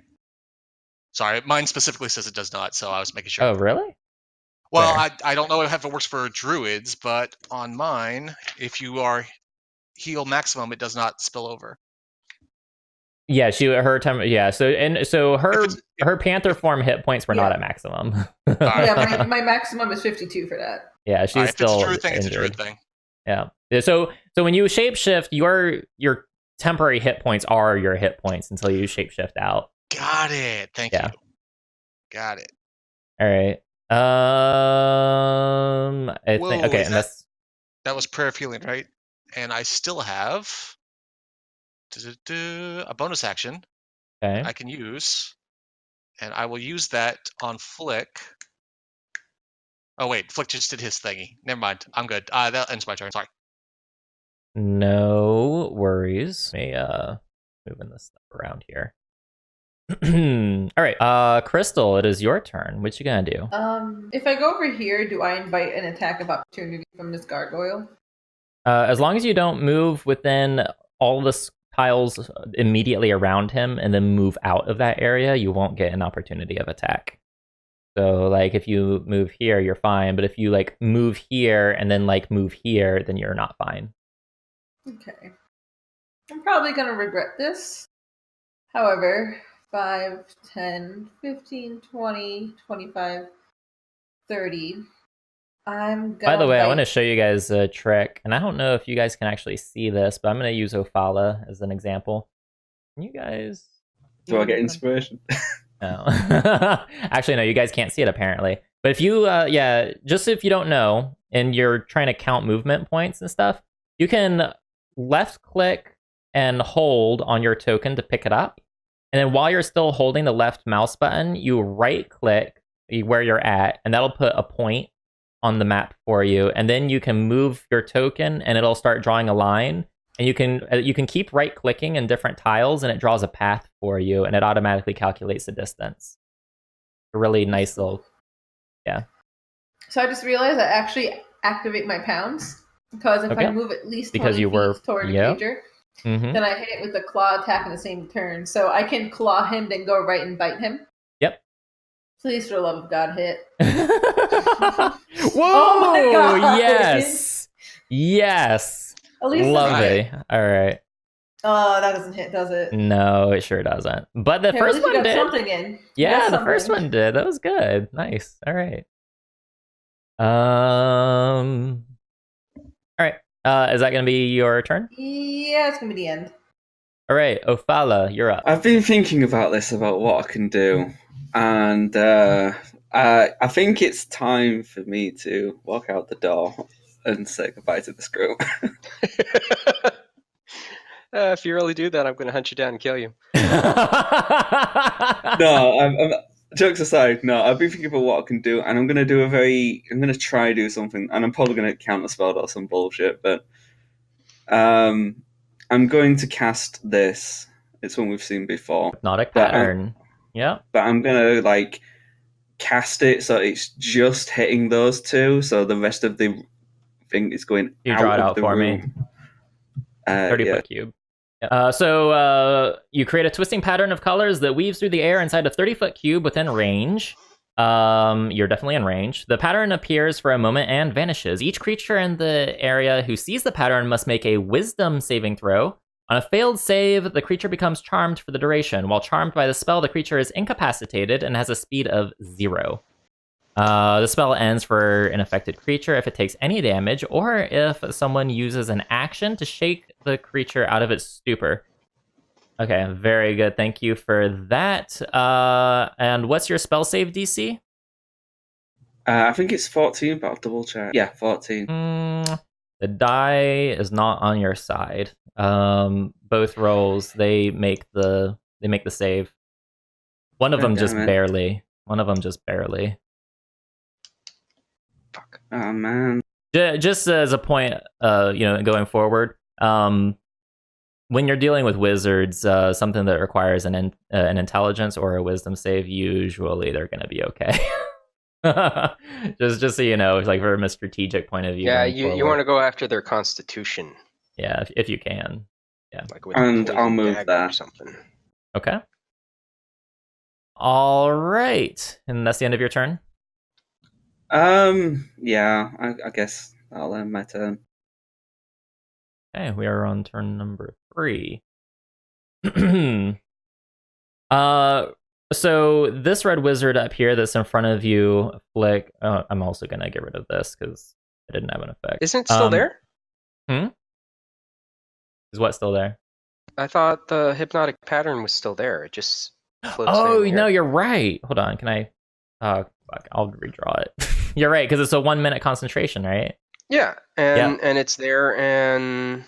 Sorry, mine specifically says it does not, so I was making sure. Oh, really? Well, I don't know if it works for druids, but on mine, if you are heal maximum, it does not spill over. Yeah, her Panther form hit points were not at maximum. Yeah, my maximum is 52 for that. Yeah, she's still if it's a druid thing, injured. it's a druid thing. Yeah. So when you shapeshift, your temporary hit points are your hit points until you shapeshift out. Got it. Thank you. Got it. All right. I think okay, and that was Prayer of Healing, right? And I still have a bonus action I can use, and I will use that on Flick. Oh wait, Flick just did his thingy. Never mind. I'm good. That ends my turn. Sorry. No worries. Let me moving this stuff around here. All right, Crystal, it is your turn. What you gonna do? If I go over here, do I invite an attack of opportunity from this gargoyle? As long as you don't move within all the tiles immediately around him and then move out of that area, you won't get an opportunity of attack. So, like, if you move here, you're fine. But if you, like, move here and then, like, move here, then you're not fine. Okay. I'm probably going to regret this. However, 5, 10, 15, 20, 25, 30. By the way, I want to show you guys a trick. And I don't know if you guys can actually see this, but I'm going to use Ophala as an example. Can you guys... Do I get inspiration? No. Actually, no, you guys can't see it, apparently. But if you, just if you don't know, and you're trying to count movement points and stuff, you can left click and hold on your token to pick it up. And then while you're still holding the left mouse button, you right click where you're at, and that'll put a point on the map for you. And then you can move your token and it'll start drawing a line. And you can keep right clicking in different tiles and it draws a path for you and it automatically calculates the distance. A really nice little, yeah. So I just realized I actually activate my pounds because if I move at least 20 feet toward a creature, then I hit it with a claw attack in the same turn. So I can claw him, then go right and bite him. Yep. Please, for the love of God, hit. Whoa! Oh my God. Yes! Yes! At least lovely. All right. Oh, that doesn't hit, does it? No, it sure doesn't. But the first one did. Something in. Yeah, the first one did. That was good. Nice. All right. All right. Is that going to be your turn? Yeah, it's going to be the end. All right, Ophala, you're up. I've been thinking about this, about what I can do, and I think it's time for me to walk out the door and say goodbye to this group. If you really do that, I'm going to hunt you down and kill you. No, I'm jokes aside, no, I've been thinking about what I can do, and I'm going to try to do something, and I'm probably going to counterspell or some bullshit, but I'm going to cast this. It's one we've seen before. Hypnotic pattern. Yeah. But I'm going to, cast it so it's just hitting those two, so the rest of the thing is going you draw it out for room. Me. 30-foot cube. So you create a twisting pattern of colors that weaves through the air inside a 30-foot cube within range. You're definitely in range. The pattern appears for a moment and vanishes. Each creature in the area who sees the pattern must make a wisdom saving throw. On a failed save, the creature becomes charmed for the duration. While charmed by the spell, the creature is incapacitated and has a speed of 0. The spell ends for an affected creature if it takes any damage, or if someone uses an action to shake the creature out of its stupor. Okay, very good. Thank you for that. And what's your spell save DC? I think it's 14, but I'll double check. Yeah, 14. The die is not on your side. Both rolls, they make the save. One of them just barely. One of them just barely. Fuck. Oh man. Just as a point, going forward, when you're dealing with wizards, something that requires an intelligence or a wisdom save, usually they're going to be okay. just so you know, like from a strategic point of view. Yeah, you want to go after their constitution. Yeah, if you can. Yeah. And I'll move that. Or something. Okay. All right, and that's the end of your turn. Yeah, I guess that'll end my turn. Okay, we are on turn number 3. So this red wizard up here that's in front of you, Flick. I'm also gonna get rid of this because it didn't have an effect. Isn't it still there? Is what still there? I thought the hypnotic pattern was still there. It just floats Oh in no, here. you're right. Hold on, can I? Fuck, I'll redraw it. You're right, because it's a 1-minute concentration, right? Yeah, and it's there, and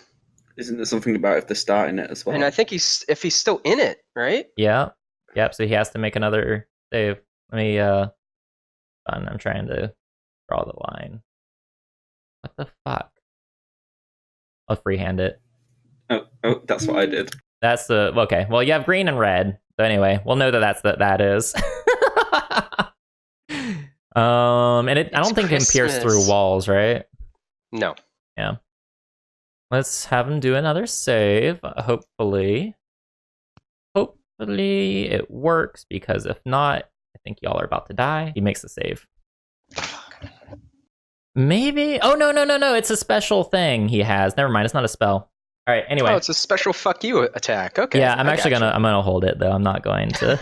isn't there something about if they're starting it as well? And I think if he's still in it, right? Yeah. Yep. So he has to make another save. Let me. I'm trying to draw the line. What the fuck? I'll freehand it. Oh, that's what I did. That's the okay. Well, you have green and red. So anyway, we'll know that is. And I don't think it can pierce through walls, right? No. Yeah. Let's have him do another save. Hopefully it works, because if not, I think y'all are about to die. He makes the save. Maybe. Oh no! It's a special thing he has. Never mind. It's not a spell. All right. Anyway. Oh, it's a special fuck you attack. Okay. Yeah, I'm gonna hold it though. I'm not going to.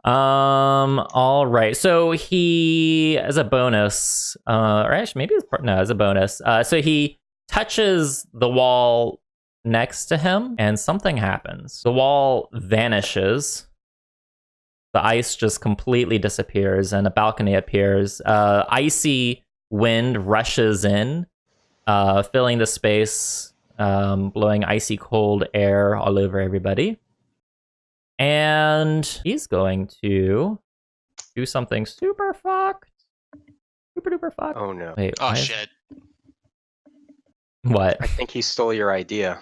All right. So he, as a bonus, or actually maybe as a bonus. So he touches the wall next to him, and something happens. The wall vanishes. the ice just completely disappears and a balcony appears. Icy wind rushes in, filling the space, blowing icy cold air all over everybody. And he's going to do something super fucked. Super duper fucked. Oh no. Wait, Oh shit. What? I think he stole your idea.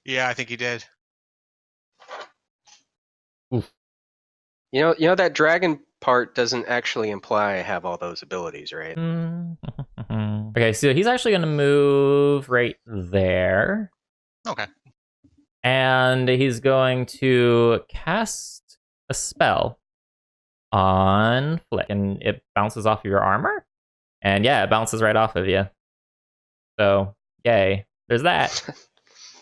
Yeah, I think he did. Oof. You know that dragon part doesn't actually imply I have all those abilities, right? Okay, so he's actually going to move right there. Okay. And he's going to cast a spell on Flick. And it bounces off of your armor. And yeah, it bounces right off of you. So, yay. There's that.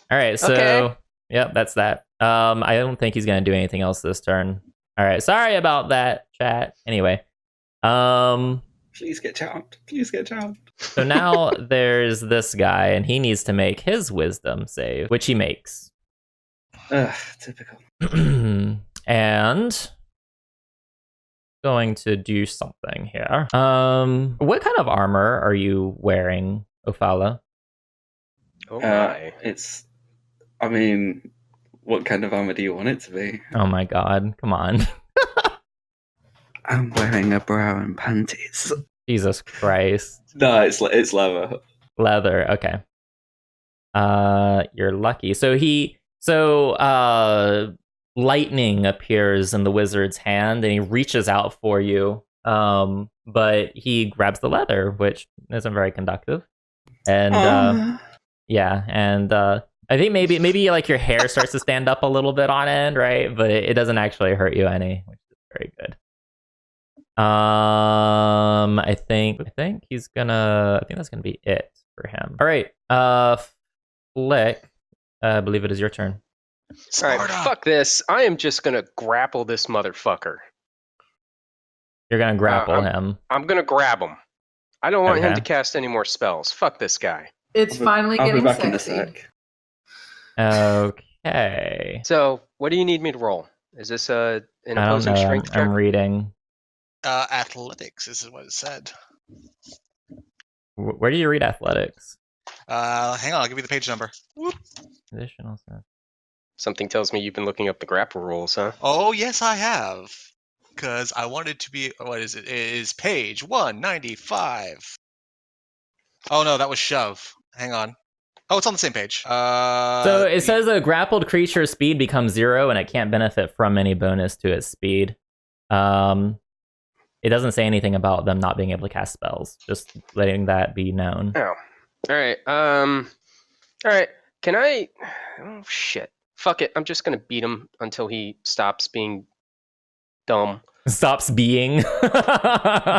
All right, so, Okay. Yep, that's that. I don't think he's going to do anything else this turn. All right, sorry about that, chat. Anyway. Please get charmed. Please get charmed. So now there's this guy, and he needs to make his wisdom save, which he makes. Ugh, typical. And going to do something here. What kind of armor are you wearing, Ophala? Oh my. I mean, what kind of armor do you want it to be? Oh my god, come on. I'm wearing a bra and panties. Jesus Christ. No, it's leather. Leather, okay. You're lucky. Lightning appears in the wizard's hand and he reaches out for you. But he grabs the leather, which isn't very conductive. And I think maybe like your hair starts to stand up a little bit on end, right? But it doesn't actually hurt you any, which is very good. I think that's gonna be it for him. All right, Flick, I believe it is your turn. All right, fuck this. I am just gonna grapple this motherfucker. You're gonna grapple him. I'm gonna grab him. I don't want him Okay. to cast any more spells. Fuck this guy. It's finally I'll be getting back in a sexy. sec. Okay. So, what do you need me to roll? Is this an I don't opposing know. strength check? I'm reading. Athletics. This is what it said. Where do you read athletics? Hang on, I'll give you the page number. Whoop. Additional stuff. Something tells me you've been looking up the grapple rules, huh? Oh yes, I have. Because I wanted to be. What is it? It is page 195. Oh no, that was shove. Hang on. Oh, it's on the same page. So it says a grappled creature's speed becomes 0 and it can't benefit from any bonus to its speed. It doesn't say anything about them not being able to cast spells. Just letting that be known. Oh. Alright, alright. Can I... Oh, shit. Fuck it. I'm just gonna beat him until he stops being dumb. Stops being.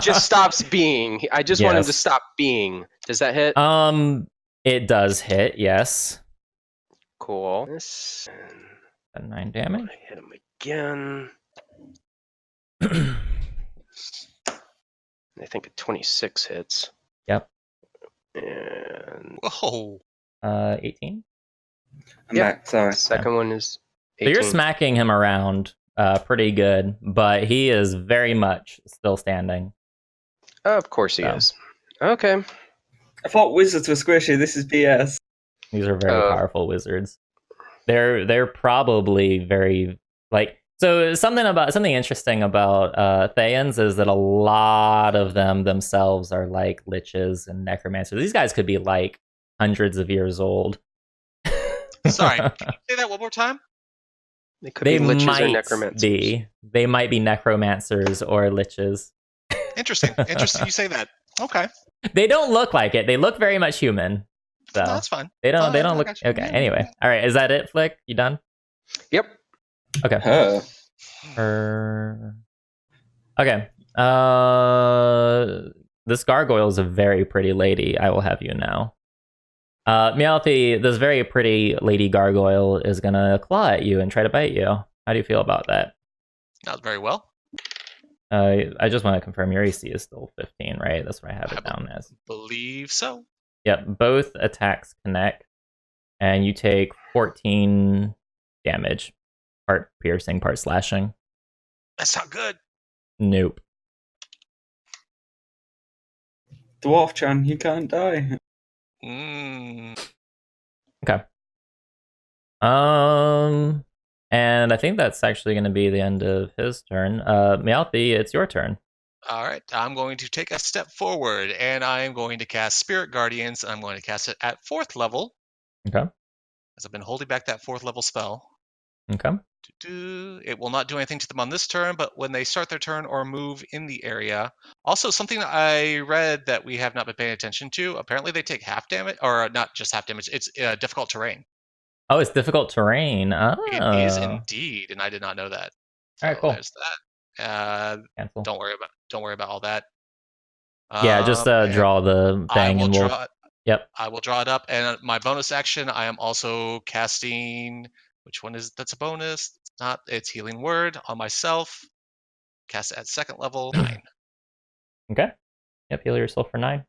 Just stops being. I just want him to Yes. stop being. Does that hit? It does hit, yes. Cool. This... 9 damage. Hit him again. I think a 26 hits. Yep. And... Whoa. 18. I'm Yeah. back. Sorry. Second one is So 18. you're smacking him around pretty good, but he is very much still standing. Of course he So. is. Okay. I thought wizards were squishy. This is BS. These are very powerful wizards. They're probably very so something interesting about Thayans is that a lot of them themselves are like liches and necromancers. These guys could be like hundreds of years old. Sorry, can you say that one more time? They could be liches or necromancers. They might be necromancers or liches. Interesting. Interesting you say that. Okay. They don't look like it. They look very much human. So No, that's fine. they don't I look got you. okay. Yeah, Anyway, yeah. all right. Is that it, Flick? You done? Yep. Okay. Her. Okay. This gargoyle is a very pretty lady. I will have you know. Mjothi, this very pretty lady gargoyle is gonna claw at you and try to bite you. How do you feel about that? Not very well. I just want to confirm your AC is still 15, right? That's what I have it down as. Believe so. Yep, both attacks connect, and you take 14 damage. Part piercing, part slashing. That's not good. Nope. Dwarf Chan, you can't die. Okay. And I think that's actually going to be the end of his turn. Mjothi, it's your turn. All right, I'm going to take a step forward, and I am going to cast Spirit Guardians. I'm going to cast it at 4th level. Okay. As I've been holding back that 4th level spell. Okay. It will not do anything to them on this turn, but when they start their turn or move in the area. Also, something that I read that we have not been paying attention to, apparently they take half damage, or not just half damage, it's difficult terrain. Oh, it's difficult terrain. Oh. It is indeed, and I did not know that. All right, cool. There's that. Cancel. Don't worry about all that. Yeah, just draw the thing and we'll... Yep. I will draw it up, and my bonus action, I am also casting... Which one is that's a bonus? It's not. It's Healing Word on myself. Cast it at 2nd level, 9. Okay. Yep, heal yourself for 9.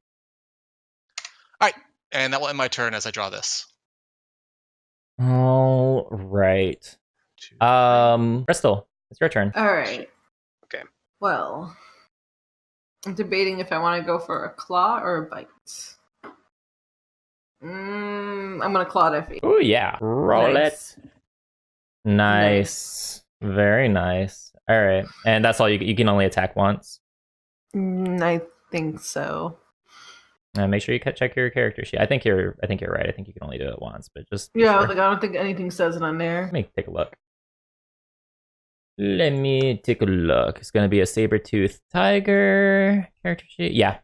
All right, and that will end my turn as I draw this. All right. Crystal, it's your turn. All right. Okay. Well, I'm debating if I want to go for a claw or a bite. I'm gonna claw their feet. Oh yeah, roll Nice. it. Nice. Very nice. All right, and that's all you can only attack once. I think so. Make sure you check your character sheet. I think you're right. I think you can only do it once, but just Yeah, sure. like I don't think anything says it on there. Let me take a look. Let me take a look. It's gonna be a saber-toothed tiger character sheet. Yeah.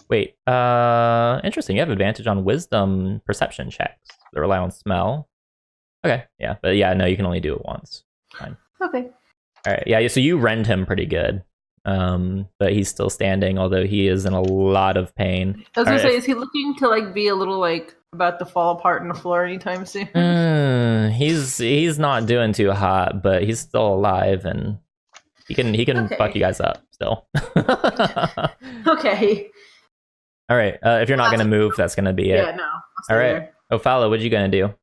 Wait. Interesting. You have advantage on wisdom perception checks that rely on smell. Okay. Yeah, but yeah, no, you can only do it once. Fine. Okay. All right. Yeah. So you rend him pretty good. But he's still standing, although he is in a lot of pain. I was gonna say, is he looking to like be a little like about to fall apart on the floor anytime soon? He's not doing too hot, but he's still alive, and he can fuck you guys up still. Okay. All right. If you're not gonna move, that's gonna be it. Yeah. No. All right. Ophala, what you gonna do?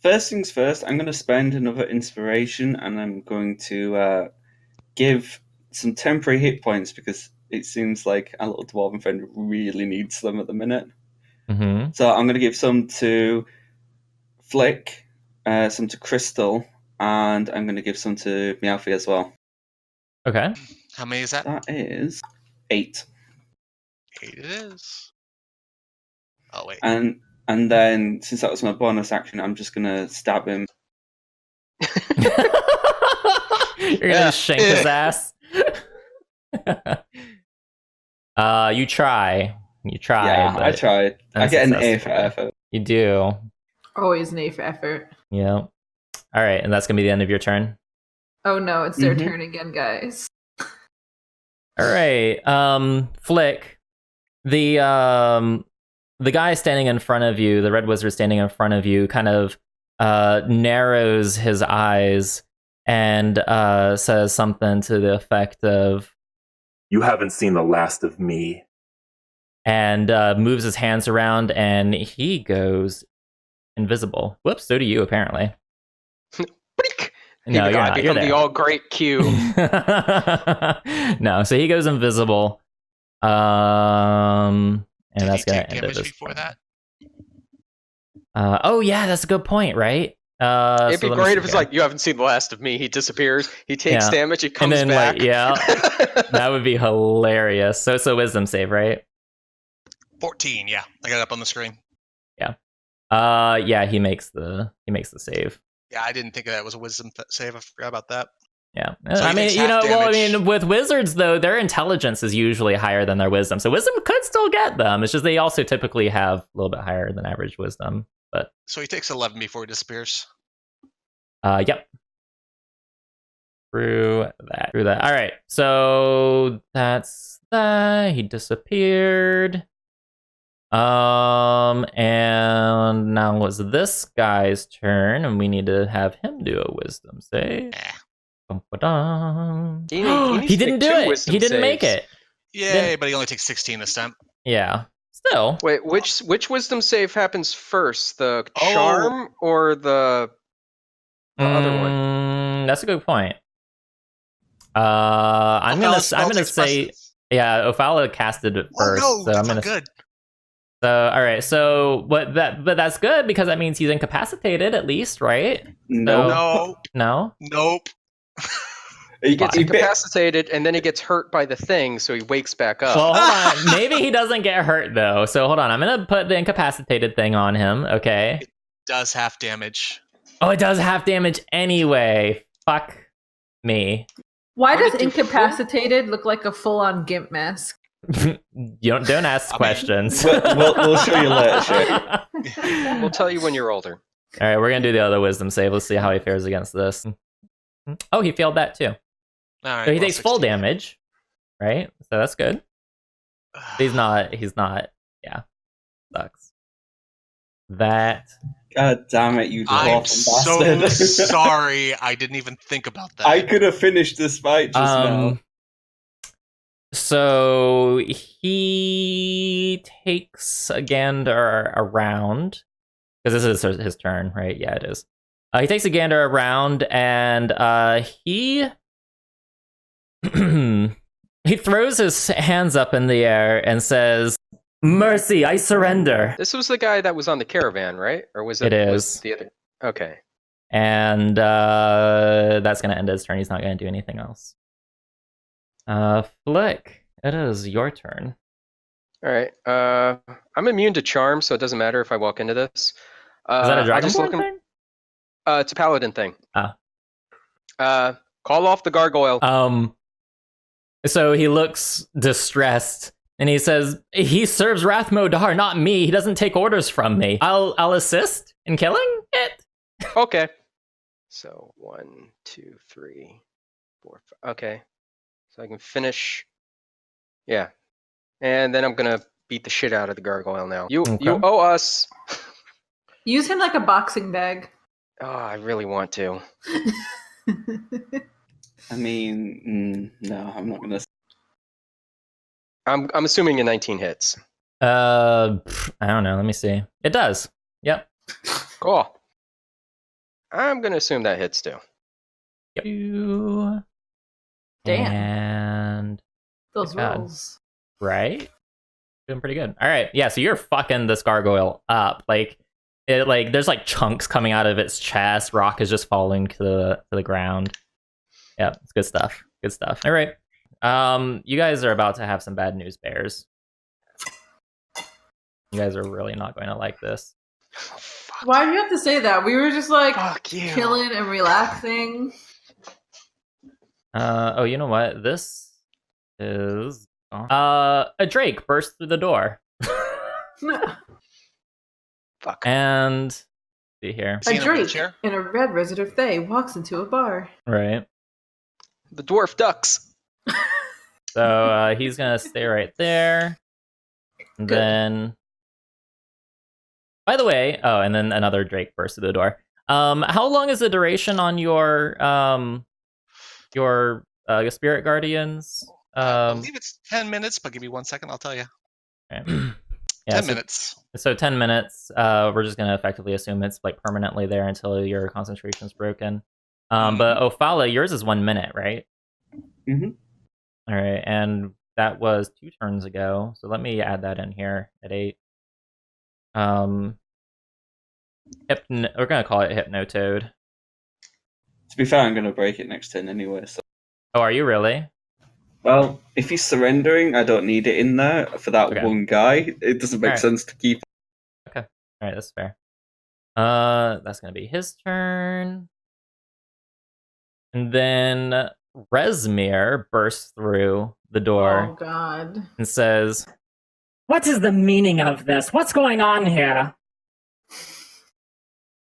First things first, I'm going to spend another inspiration, and I'm going to give some temporary hit points because it seems like our little dwarven friend really needs them at the minute. Mm-hmm. So I'm going to give some to Flick, some to Crystal, and I'm going to give some to Mjothi as well. Okay. How many is that? That is 8. 8 it is. Oh, wait. And then, since that was my bonus action, I'm just going to stab him. You're gonna shank his ass. You try. Yeah, I tried. I get an A for effort. You do. Always an A for effort. Yeah. All right, and that's gonna be the end of your turn. Oh no, it's their turn again, guys. All right, Flick, the guy standing in front of you, the red wizard standing in front of you, kind of narrows his eyes and says something to the effect of, "You haven't seen the last of me." And moves his hands around, and he goes invisible. Whoops, so do you, apparently. No, you're not. Become the all great Q. No, so he goes invisible. And that's going to end it. Before that? Oh, yeah, that's a good point, right? It'd be great if it's like, you haven't seen the last of me. He disappears. He takes damage. He comes back. Like, yeah, that would be hilarious. So it's a wisdom save, right? 14, yeah. I got it up on the screen. Yeah. Yeah, he makes the save. Yeah, I didn't think that was a wisdom save. I forgot about that. Yeah. So I mean, with wizards, though, their intelligence is usually higher than their wisdom. So wisdom could still get them. It's just they also typically have a little bit higher than average wisdom. But so he takes 11 before he disappears. Yep. Through that. All right. So that's that. He disappeared. And now it's this guy's turn, and we need to have him do a wisdom save. He didn't do it. He didn't make it. Yay, but he only takes 16 this time. Yeah. Still. Wait, which wisdom save happens first? The charm or the other one? That's a good point. I'm gonna say, yeah, Ophala casted it first. Oh no, so that's I'm gonna not good. So all right, so but that's good because that means he's incapacitated at least, right? No. No. Nope. He gets incapacitated, and then he gets hurt by the thing, so he wakes back up. Well, hold on. Maybe he doesn't get hurt though. So hold on. I'm gonna put the incapacitated thing on him. Okay. It does half damage. Oh, it does half damage anyway. Fuck me. Why What does did you incapacitated look like a full-on GIMP mask? You don't ask questions. We'll show you later. Sure. We'll tell you when you're older. All right, we're gonna do the other wisdom save. Let's see how he fares against this. Oh, he failed that too. All right, So he well, takes full 16. damage, right? So that's good. He's not. Yeah, sucks. That. God damn it, you I'm dwarf so bastard. sorry. I didn't even think about that. I could have finished this fight just now. So he takes a gander around because this is his turn, right? Yeah, it is. He takes a gander around and he he throws his hands up in the air and says, "Mercy, I surrender." This was the guy that was on the caravan, right? Or was It was is. the other? Okay. And that's gonna end his turn. He's not gonna do anything else. Flick, it is your turn. All right. I'm immune to charm, so it doesn't matter if I walk into this. Is that a I just Dragonborn look thing? It's a paladin thing. Ah. Call off the gargoyle. So he looks distressed and he says, "He serves Rathmodar, not me. He doesn't take orders from me. I'll assist in killing it." Okay. So 1, 2, 3, 4, 5. Okay. So I can finish. Yeah. And then I'm gonna beat the shit out of the gargoyle now. You owe us. Use him like a boxing bag. Oh, I really want to. I mean, no, I'm not gonna. I'm assuming a 19 hits. I don't know. Let me see. It does. Yep. Cool. I'm gonna assume that hits too. Yep. Damn. And Those God. rolls. right, doing pretty good. All right, yeah. So you're fucking this gargoyle up. Like it. Like there's like chunks coming out of its chest. Rock is just falling to the ground. Yeah, it's good stuff. Good stuff. All right. You guys are about to have some bad news, bears. You guys are really not going to like this. Oh, fuck. Why do you have to say that? We were just like Fuck you. chilling and relaxing. Oh, you know what? This is a drake burst through the door. Fuck. And see here. Is he A in drake wheelchair? in a red resident Thay walks into a bar. Right. The dwarf ducks. So he's gonna stay right there. And Good. then, by the way, oh, and then another drake burst through the door. How long is the duration on your spirit guardians? I believe it's 10 minutes, but give me 1 second, I'll tell you. Okay. 10 Yeah, so, minutes. so 10 minutes. We're just gonna effectively assume it's like permanently there until your concentration's broken. But Ophala, yours is 1 minute, right? Mhm. All right, and that was 2 turns ago. So let me add that in here at 8. We're gonna call it Hypnotoad. To be fair, I'm gonna break it next turn anyway. So, Oh, are you really? well, if he's surrendering, I don't need it in there for that Okay. one guy. It doesn't make Alright. sense to keep. All right, that's fair. That's gonna be his turn, and then Resmir bursts through the door Oh God. and says, What is the meaning of this? What's going on here?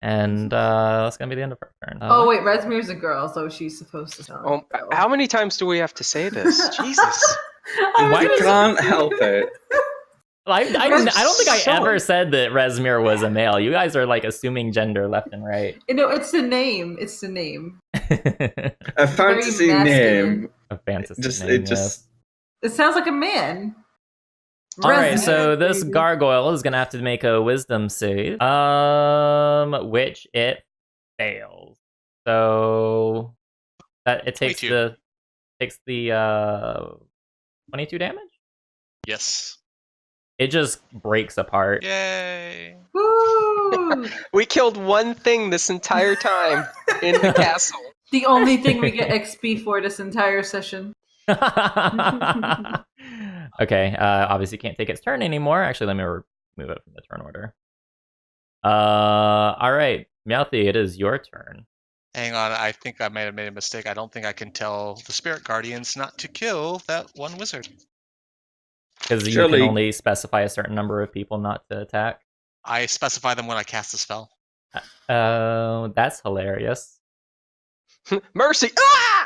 and that's gonna be the end of her turn. Oh wait, Resmir's a girl, so she's supposed to sound. Oh, like a girl. how many times do we have to say this? Jesus. I was Why You gonna say- can't help it. I don't think I So- ever said that Resmir was a male. You guys are like assuming gender left and right. You know, it's the name. It's the name. A fantasy masculine. name. A fantasy Just name, it just. It sounds like a man. All right, Resmir, so this baby. gargoyle is gonna have to make a wisdom save, which it fails. So That it takes 22. the 22 damage. Yes. It just breaks apart. Yay! Woo! We killed one thing this entire time in the castle. The only thing we get XP for this entire session. Okay, obviously can't take its turn anymore. Actually, let me move it from the turn order. All right, Mjothi, it is your turn. Hang on, I think I might have made a mistake. I don't think I can tell the spirit guardians not to kill that one wizard. Because you Surely- can only specify a certain number of people not to attack. I specify them when I cast the spell. That's hilarious. Mercy! Ah!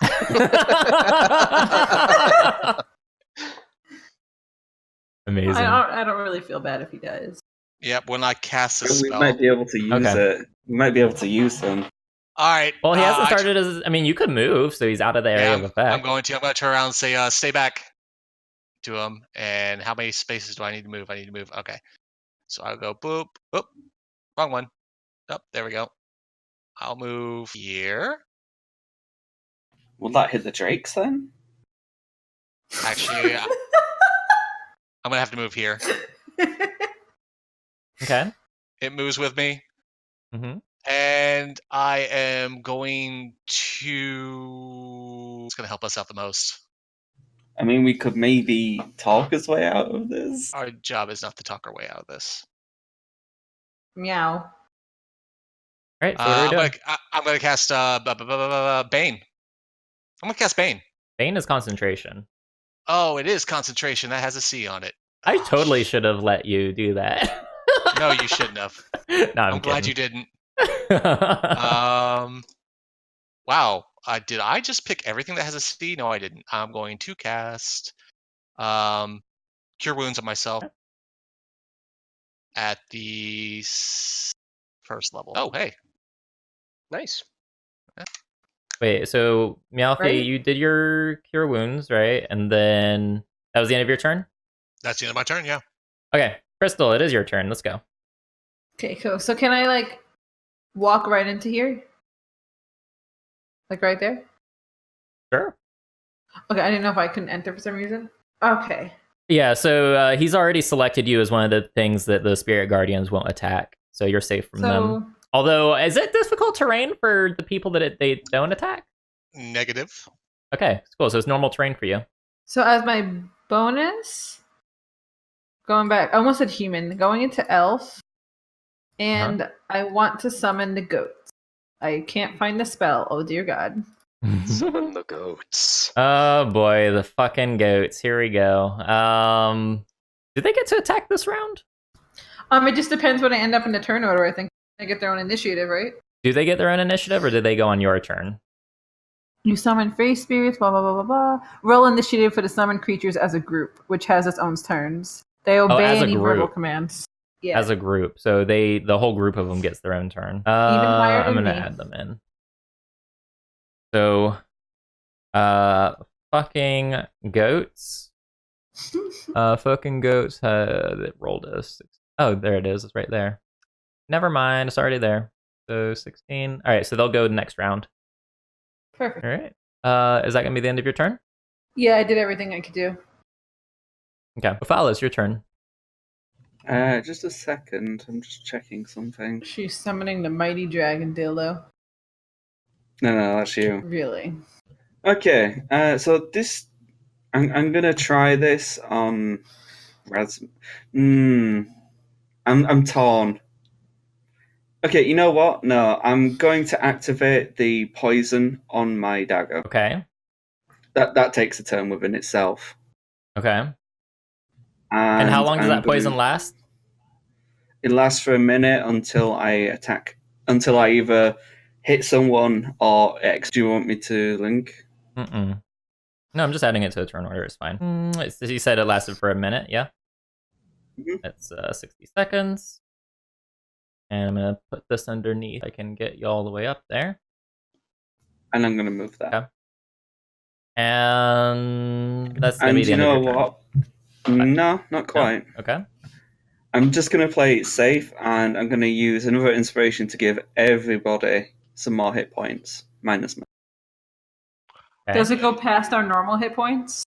Amazing. I don't really feel bad if he dies. Yep, when I cast the We spell. might be able to use Okay. it. We might be able to use them. All right. Well, he hasn't I tr- started as. I mean, you could move, so he's out of the area of effect. I'm going to turn around and say, stay back to him. And how many spaces do I need to move? I need to move. Okay. So I'll go boop. Oop. Wrong one. Oh, there we go. I'll move here. Will that hit the drakes then? Actually, I'm going to have to move here. Okay. It moves with me. Mm-hmm. And I am going to. It's going to help us out the most. I mean, we could maybe talk his way out of this. Our job is not to talk our way out of this. Meow. All right. So what are we doing? I'm going to cast Bane. I'm going to cast Bane. Bane is concentration. Oh, it is concentration. That has a C on it. I totally should have let you do that. No, you shouldn't have. No, I'm glad you didn't. didn't. Wow. Did I just pick everything that has a C? No, I didn't. I'm going to cast Cure Wounds on myself at the first level. Oh, hey. Nice. Wait, so Mjothi, Right? you did your cure wounds, right? And then that was the end of your turn? That's the end of my turn, yeah. Okay, Crystal, it is your turn. Let's go. Okay, cool. So can I walk right into here? Like right there? Sure. Okay, I didn't know if I couldn't enter for some reason. Okay. Yeah, so he's already selected you as one of the things that the Spirit Guardians won't attack. So you're safe from them. Although, is it difficult terrain for the people that they don't attack? Negative. Okay, cool. So it's normal terrain for you. So as my bonus, going back, I almost said human, going into elf, and I want to summon the goats. I can't find the spell. Oh dear God. Summon the goats. Oh boy, the fucking goats. Here we go. Did they get to attack this round? It just depends when I end up in the turn order. I think they get their own initiative, right? Do they get their own initiative, or did they go on your turn? You summon fey spirits, blah blah blah blah blah. Roll initiative for the summoned creatures as a group, which has its own turns. They obey as a any verbal group. commands. Yeah. As a group, so the whole group of them gets their own turn. higher I'm than gonna me. add them in. So, fucking goats. Fucking goats. That rolled a 6. Oh, there it is. It's right there. Never mind. It's already there. So 16. All right. So they'll go next round. Perfect. All right. Is that gonna be the end of your turn? Yeah, I did everything I could do. Okay. Ophala, it's your turn. Just a second. I'm just checking something. She's summoning the mighty dragon dildo. No, that's you. Really? Okay. So this, I'm gonna try this on Raz. I'm torn. Okay, you know what? No, I'm going to activate the poison on my dagger. Okay. That takes a turn within itself. Okay. And how long does that poison last? It lasts for a minute until I attack. Until I either hit someone or X. Do you want me to link? Mm-mm. No, I'm just adding it to the turn order. It's fine. You said it lasted for a minute, yeah? Mhm. It's 60 seconds. And I'm going to put this underneath. I can get you all the way up there. And I'm going to move that. Okay. And that's going to And be the you end of know your turn. what? No, not quite. Okay. I'm just going to play it safe, and I'm going to use another inspiration to give everybody some more hit points. Minus me. Okay. Does it go past our normal hit points?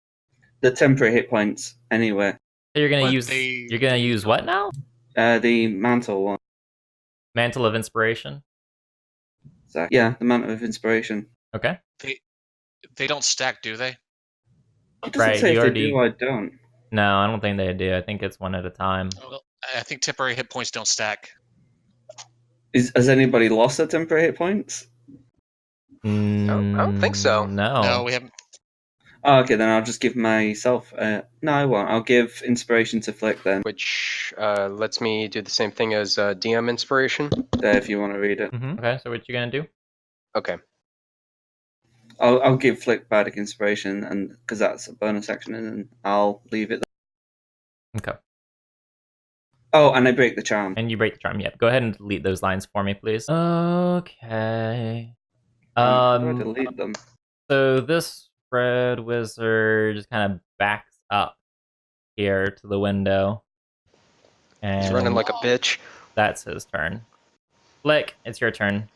The temporary hit points, anyway. So you're gonna But use. they- You're gonna use what now? The mantle one. Mantle of Inspiration. So, yeah, the mantle of inspiration. Okay. They don't stack, do they? It doesn't Right, say you if already- they do or don't. No, I don't think they do. I think it's one at a time. Well, I think temporary hit points don't stack. Has anybody lost their temporary hit points? I don't think so. No. No, we haven't. Oh, okay, then I'll just give myself. No, I won't. I'll give inspiration to Flick then, Which lets me do the same thing as DM inspiration. if you want to read it. Okay, so what you gonna do? Okay. I'll give Flick bardic inspiration, and because that's a bonus action, and then I'll leave it. Okay. Oh, and I break the charm. And you break the charm. Yep. Go ahead and delete those lines for me, please. Okay. How do I delete them? So this red wizard just kind of backs up here to the window. And He's running like a bitch. that's his turn. Flick, it's your turn.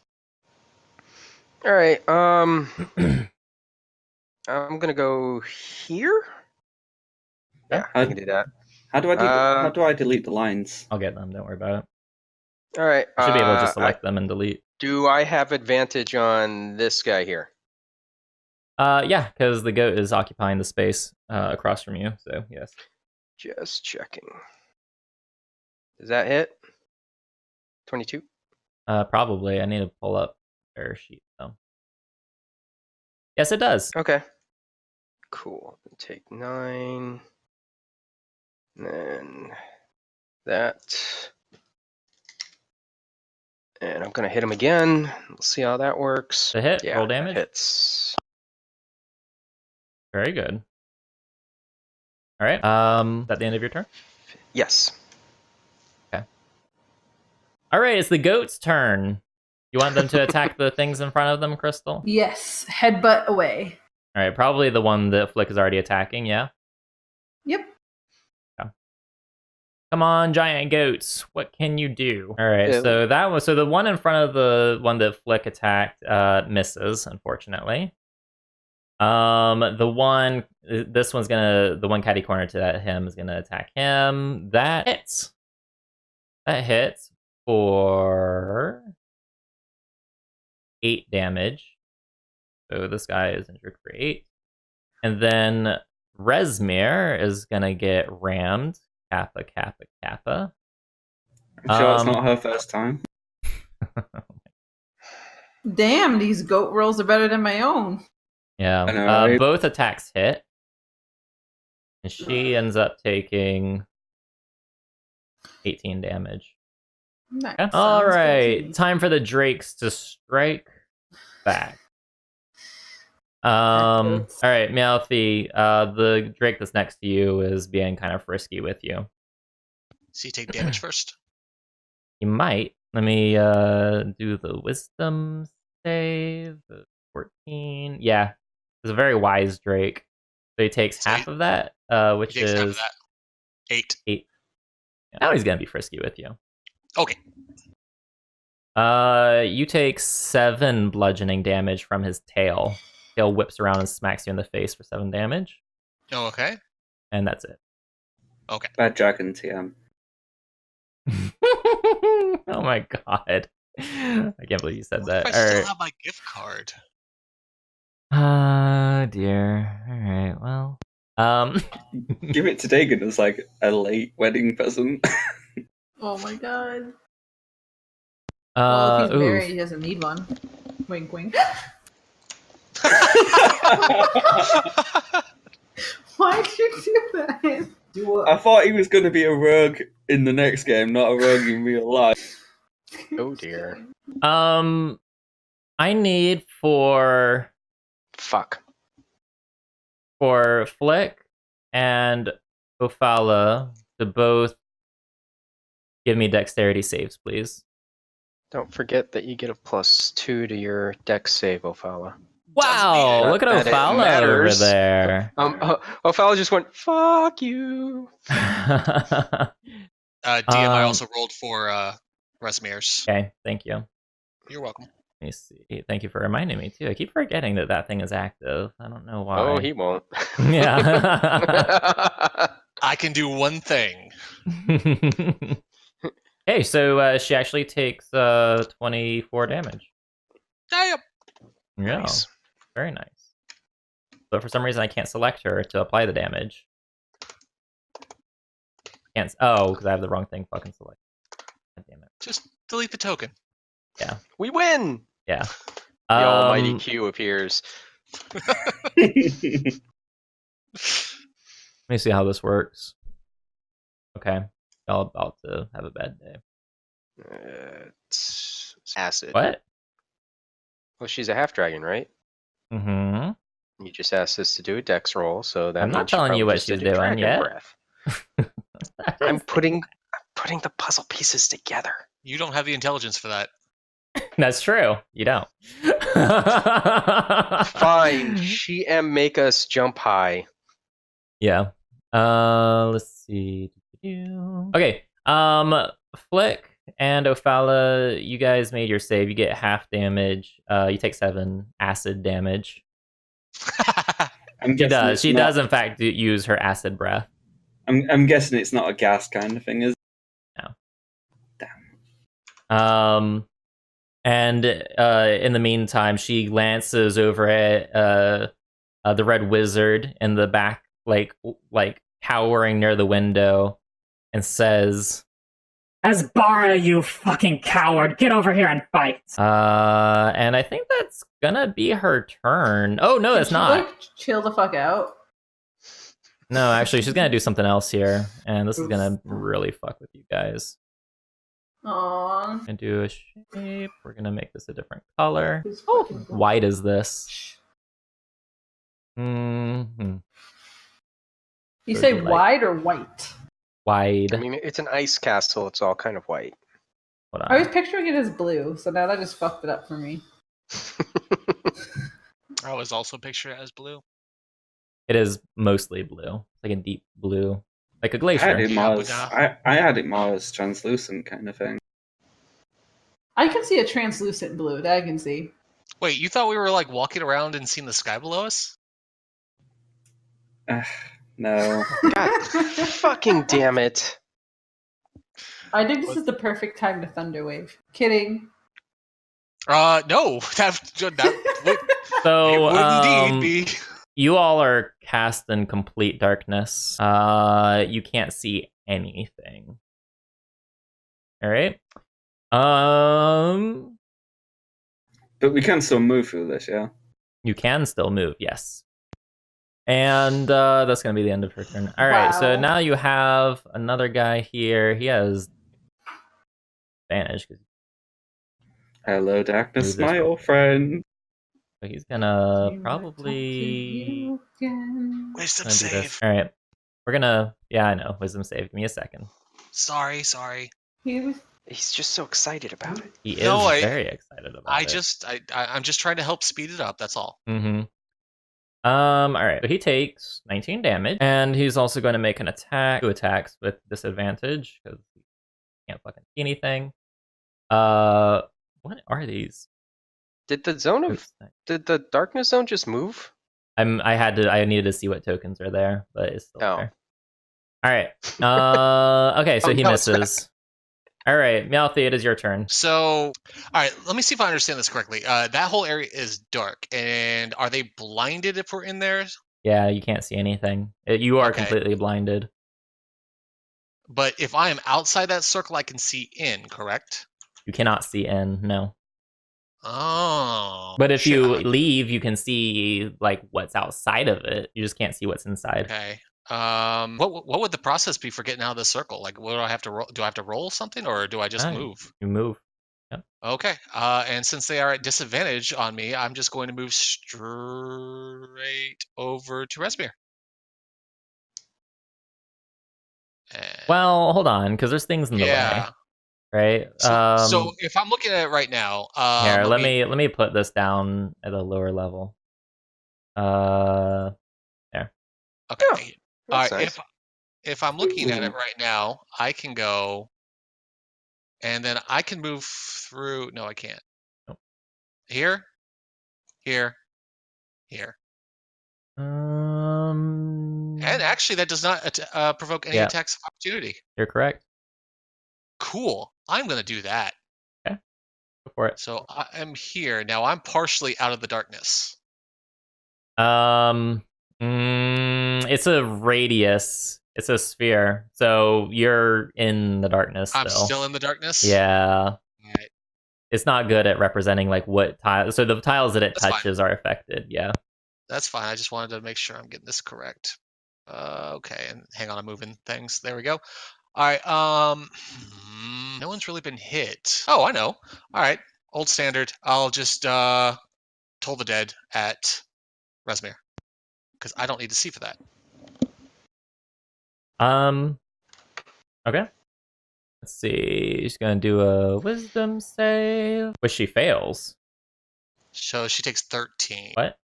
All right. I'm gonna go here. Yeah, I can do that. How do I delete the lines? I'll get them. Don't worry about it. All right. You should be able to just select them and delete. Do I have advantage on this guy here? Yeah, because the goat is occupying the space across from you. So yes. Just checking. Does that hit? 22. Probably. I need to pull up their sheet though. Yes, it does. Okay. Cool. Take 9. And then that. And I'm gonna hit him again. Let's see how that works. The hit. Yeah, Roll that damage. hits. Very good. All right. Is that the end of your turn? Yes. All right. It's the goat's turn. You want them to attack the things in front of them, Crystal? Yes. Headbutt away. All right. Probably the one that Flick is already attacking. Yeah. Yep. Come on, giant goats. What can you do? All right. Yeah. So the one in front of the one that Flick attacked misses, unfortunately. The one catty corner to him is gonna attack him. That hits. That hits for 8 damage. So this guy is injured for 8. And then Resmir is gonna get rammed. Kappa, Kappa, Kappa. I'm sure it's not her first time. Damn, these goat rolls are better than my own. Yeah. I know, right? Both attacks hit. And she ends up taking 18 damage. That Okay. sounds All good to right. me. Time for the drakes to strike back. All right, Mjothi, the drake that's next to you is being kind of frisky with you. So you take damage first. You might. Let me do the wisdom save. 14. Yeah. It's a very wise drake. So he takes half of that, which He takes is half of that. 8. 8. Now he's gonna be frisky with you. Okay. You take 7 bludgeoning damage from his tail. Tail whips around and smacks you in the face for 7 damage. Oh, okay. And that's it. Okay. Bad dragon TM. Oh my god. I can't believe you said that. I still Alright. have my gift card. Oh dear. Alright, well. Give it to Dagon as like a late wedding present. Oh my god. Well, if he's oof. married, he doesn't need one. Wink, wink. Why'd you do that? I thought he was going to be a rogue in the next game, not a rogue in real life. Oh dear. I need for Fuck. Flick and Ophala to both give me dexterity saves, please. Don't forget that you get a +2 to your dex save, Ophala. Wow, look at That it Ophala over matters. there. Ophala just went, fuck you. DM, I Um, also rolled for Resmir's. Okay, thank you. You're welcome. Let me see. Thank you for reminding me too. I keep forgetting that thing is active. I don't know why. Oh, he won't. Yeah. I can do one thing. Hey, so she actually takes 24 damage. Damn. Yeah, Nice. very nice. But for some reason, I can't select her to apply the damage. Can't. Oh, because I have the wrong thing. Fucking select. God damn it. Just delete the token. Yeah. We win. Yeah. The almighty Q appears. Let me see how this works. Okay. Y'all about to have a bad day. It's acid. What? Well, she's a half dragon, right? Mm-hmm. You just asked us to do a dex roll, so that I'm not means she telling you probably what just she's did a doing dragon yet. breath. I'm putting the puzzle pieces together. You don't have the intelligence for that. That's true. You don't. Fine. She make us jump high. Yeah. Let's see. Okay. Flick and Ophala, you guys made your save. You get half damage. You take 7 acid damage. She does. She does, in fact, use her acid breath. I'm guessing it's not a gas kind of thing, is it? No. Damn. And in the meantime, she glances over at the Red Wizard in the back, like cowering near the window, and says, Asbara, you fucking coward! Get over here and fight! and I think that's gonna be her turn. Oh no, it's not. Like, chill the fuck out. No, actually, she's gonna do something else here, and this is gonna really fuck with you guys. Aww. And do a shape. We're gonna make this a different color. Oh, White is this? Mm-hmm. You So say it'd be wide or white? Wide. I mean, it's an ice castle. It's all kind of white. Hold I was on. picturing it as blue, so now that just fucked it up for me. I was also pictured as blue. It is mostly blue, like a deep blue, like a I glacier. had it more as, Yeah, I had it more as translucent kind of thing. I can see a translucent blue. That I can see. Wait, you thought we were like walking around and seeing the sky below us? No. God fucking damn it. I think this is the perfect time to thunderwave. Kidding. No, that would, So, it would indeed be. you all are cast in complete darkness. You can't see anything. All right. But we can still move through this, yeah? You can still move, yes. And that's gonna be the end of her turn. All right. So Wow. now you have another guy here. He has advantage because Hello, darkness, Move this my one. old friend. so he's gonna Can I probably talk to you again? Wisdom gonna do this. save. All right. We're gonna. Yeah, I know. Wisdom save. Give me a second. Sorry. He was He's just so excited about it. He No, is very excited about it. I'm just trying to help speed it up. That's all. Mm-hmm. All right. So he takes 19 damage, and he's also going to make an attack. 2 attacks with disadvantage because he can't fucking see anything. What are these? Did the darkness zone just move? I needed to see what tokens are there, but it's still Oh. there. All right. Okay, so Oh, he no, it's misses. All right, Mjothi, it is your turn. So, all right, let me see if I understand this correctly. That whole area is dark, and are they blinded if we're in there? Yeah, you can't see anything. You are Okay. completely blinded. But if I am outside that circle, I can see in, correct? You cannot see in, no. Oh. But if shit, you leave, you can see like what's outside of it. You just can't see what's inside. Okay. What would the process be for getting out of the circle? Like, what do I have to roll? Do I have to roll something, or do I just Fine. move? You move. Okay. And since they are at disadvantage on me, I'm just going to move straight over to Resmir. Well, hold on, because there's things in the way, right? So if I'm looking at it right now, here, let me put this down at a lower level. There. Okay. All right. That's nice. If I'm looking at it right now, I can go, and then I can move through. No, I can't. Nope. Here. Here. And actually, that does not provoke any attacks of opportunity. You're correct. Cool. I'm going to do that. Okay. Go for it. So I am here. Now I'm partially out of the darkness. It's a radius. It's a sphere. So you're in the darkness still. I'm still in the darkness? Yeah. Right. It's not good at representing like what tiles. So the tiles that it touches are affected. Yeah. That's fine. I just wanted to make sure I'm getting this correct. Okay, and hang on, I'm moving things. There we go. All right. No one's really been hit. Oh, I know. All right. Old standard. I'll just toll the dead at Resmir because I don't need to see for that. Okay. Let's see. She's gonna do a wisdom save, which she fails. So she takes 13. What?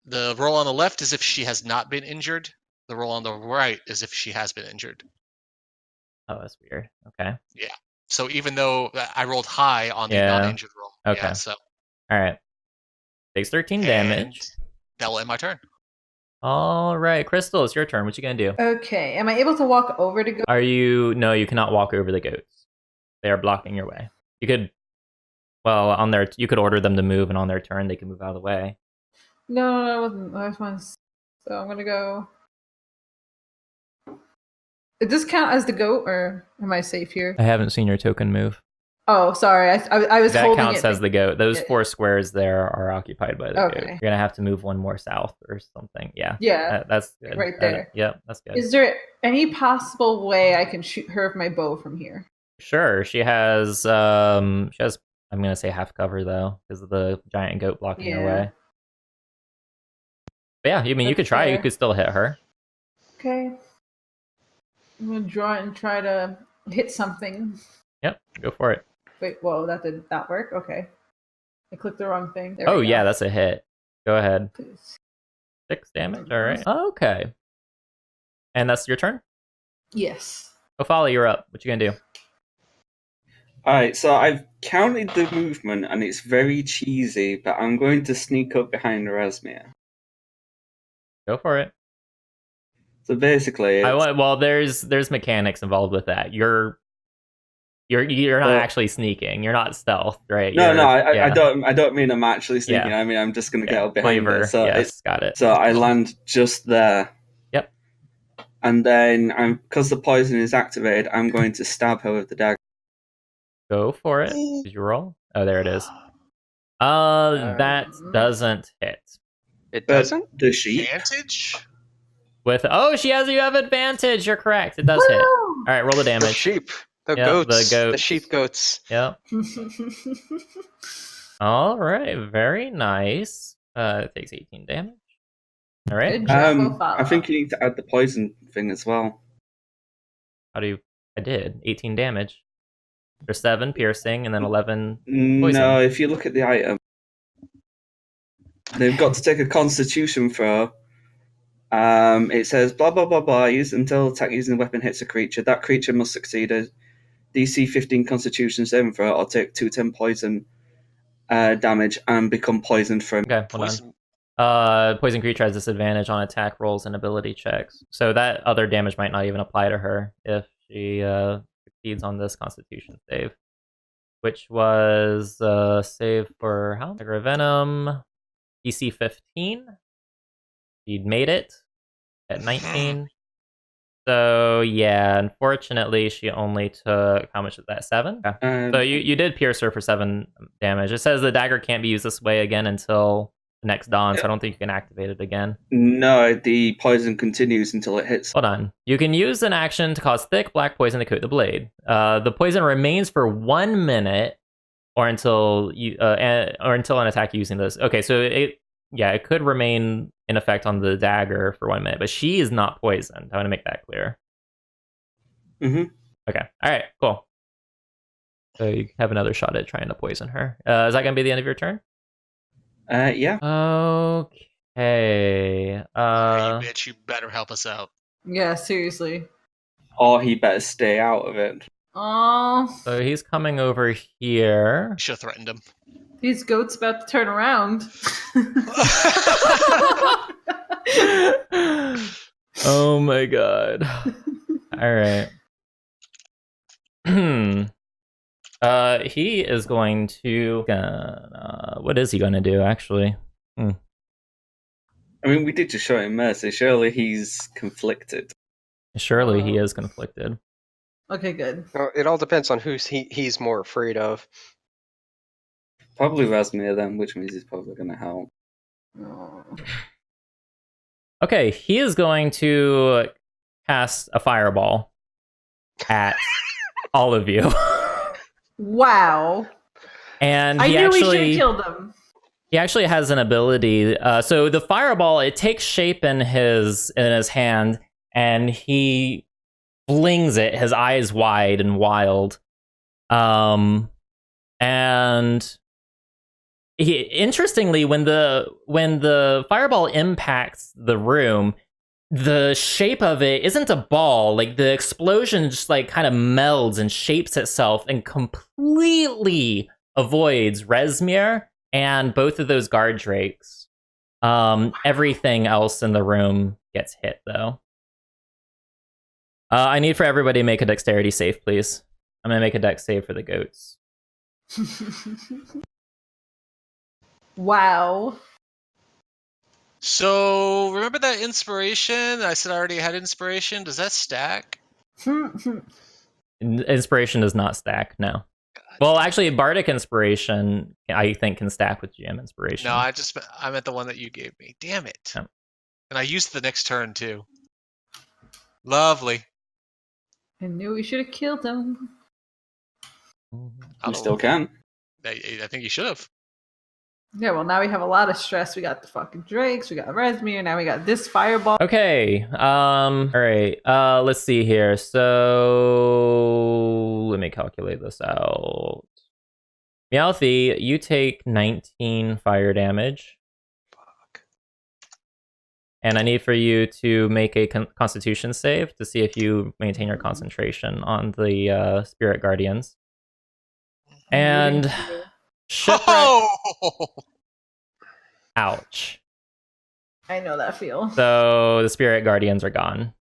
The roll on the left is if she has not been injured. The roll on the right is if she has been injured. Oh, that's weird. Okay. Yeah. So even though I rolled high on the non-injured roll. Okay. Yeah, so. All right. Takes 13 damage. That will end my turn. All right, Crystal, it's your turn. What you gonna do? Okay. Am I able to walk over to go? Are you? No, you cannot walk over the goats. They are blocking your way. You could, well, you could order them to move, and on their turn, they can move out of the way. No, that wasn't the last one. So I'm gonna go. Does this count as the goat, or am I safe here? I haven't seen your token move. Oh, sorry. I was that holding counts it. As the goat. Those 4 squares there are occupied by the goat. You're gonna have to move one more south or something. Yeah. Yeah. That's good. Right there. Yep, that's good. Is there any possible way I can shoot her with my bow from here? Sure. She has. I'm gonna say half cover though, because of the giant goat blocking her way. But yeah, I mean, you could try. You could still hit her. Okay. I'm gonna draw it and try to hit something. Yep. Go for it. Wait, whoa, that did not work? Okay. I clicked the wrong thing. There Oh, we go. yeah, that's a hit. Go ahead. Please. 6 damage, all right. Okay. And that's your turn? Yes. Ophala, you're up. What you gonna do? Alright, so I've counted the movement, and it's very cheesy, but I'm going to sneak up behind Rasmir. Go for it. So basically... well, there's mechanics involved with that. You're not actually sneaking. You're not stealth, right? No, I don't mean I'm actually sneaking. I mean I'm just going to get up behind her. So yes, got it. So I land just there. Yep. And then because the poison is activated, I'm going to stab her with the dagger. Go for it. Did you roll? Oh, there it is. That doesn't hit. It doesn't? Does she? Advantage? You have advantage. You're correct. It does hit. All right, roll the damage. The sheep. Goats. The goat. The sheep goats. Yep. All right, very nice. It takes 18 damage. All right. I think you need to add the poison thing as well. I did 18 damage. There's 7 piercing and then 11 poison. No, if you look at the item, they've got to take a Constitution throw. It says blah blah blah blah. Use until attack using the weapon hits a creature. That creature must succeed a DC 15 Constitution saving throw or take 2d10 poison damage and become poisoned from. Okay, hold on. Poison creature has disadvantage on attack rolls and ability checks. So that other damage might not even apply to her if she succeeds on this Constitution save, which was save for how? Dagger Venom, DC 15. She'd made it at 19. So yeah, unfortunately, she only took, how much is that? 7? Okay. So you did pierce her for 7 damage. It says the dagger can't be used this way again until the next dawn, so I don't think you can activate it again. No, the poison continues until it hits. Hold on. You can use an action to cause thick black poison to coat the blade. The poison remains for 1 minute or until an attack using this. Okay, so it could remain in effect on the dagger for 1 minute, but she is not poisoned. I want to make that clear. Mm-hmm. Okay. All right, cool. So you have another shot at trying to poison her. Is that going to be the end of your turn? Yeah. Okay. You bitch, you better help us out. Yeah, seriously. Or he better stay out of it. Oh. So he's coming over here. Should have threatened him. These goats about to turn around. Oh my god. All right. He is going to. What is he going to do? Actually, I mean, we did just show him mercy. Surely he's conflicted. surely he is conflicted. Okay, good. Well, it all depends on who he's more afraid of. Probably Rasmir then, which means he's probably going to help. Oh. Okay, he is going to cast a fireball at all of you. Wow. And I he knew we should actually have killed them. he actually has an ability. So the fireball, it takes shape in his hand, and he flings it, his eyes wide and wild. And interestingly, when the fireball impacts the room, the shape of it isn't a ball. Like, the explosion just like kind of melds and shapes itself and completely avoids Rezmir and both of those guard drakes. Everything else in the room gets hit, though. I need for everybody to make a dexterity save, please. I'm gonna make a dex save for the goats. Wow. So, remember that inspiration? I said I already had inspiration. Does that stack? Inspiration does not stack, no. Well, actually, Bardic Inspiration, I think, can stack with GM Inspiration. No, I meant the one that you gave me. Damn it. Oh. And I used the next turn, too. Lovely. I knew we should have killed them. We still can. I think you should have. Yeah, well, now we have a lot of stress. We got the fucking drakes, we got Rezmir, now we got this fireball. Okay, all right, let's see here. So, let me calculate this out. Mjothi, you take 19 fire damage. Fuck. And I need for you to make a constitution save to see if you maintain your concentration on the spirit guardians. And shipwreck. Oh! Ouch. I know that feel. So the spirit guardians are gone.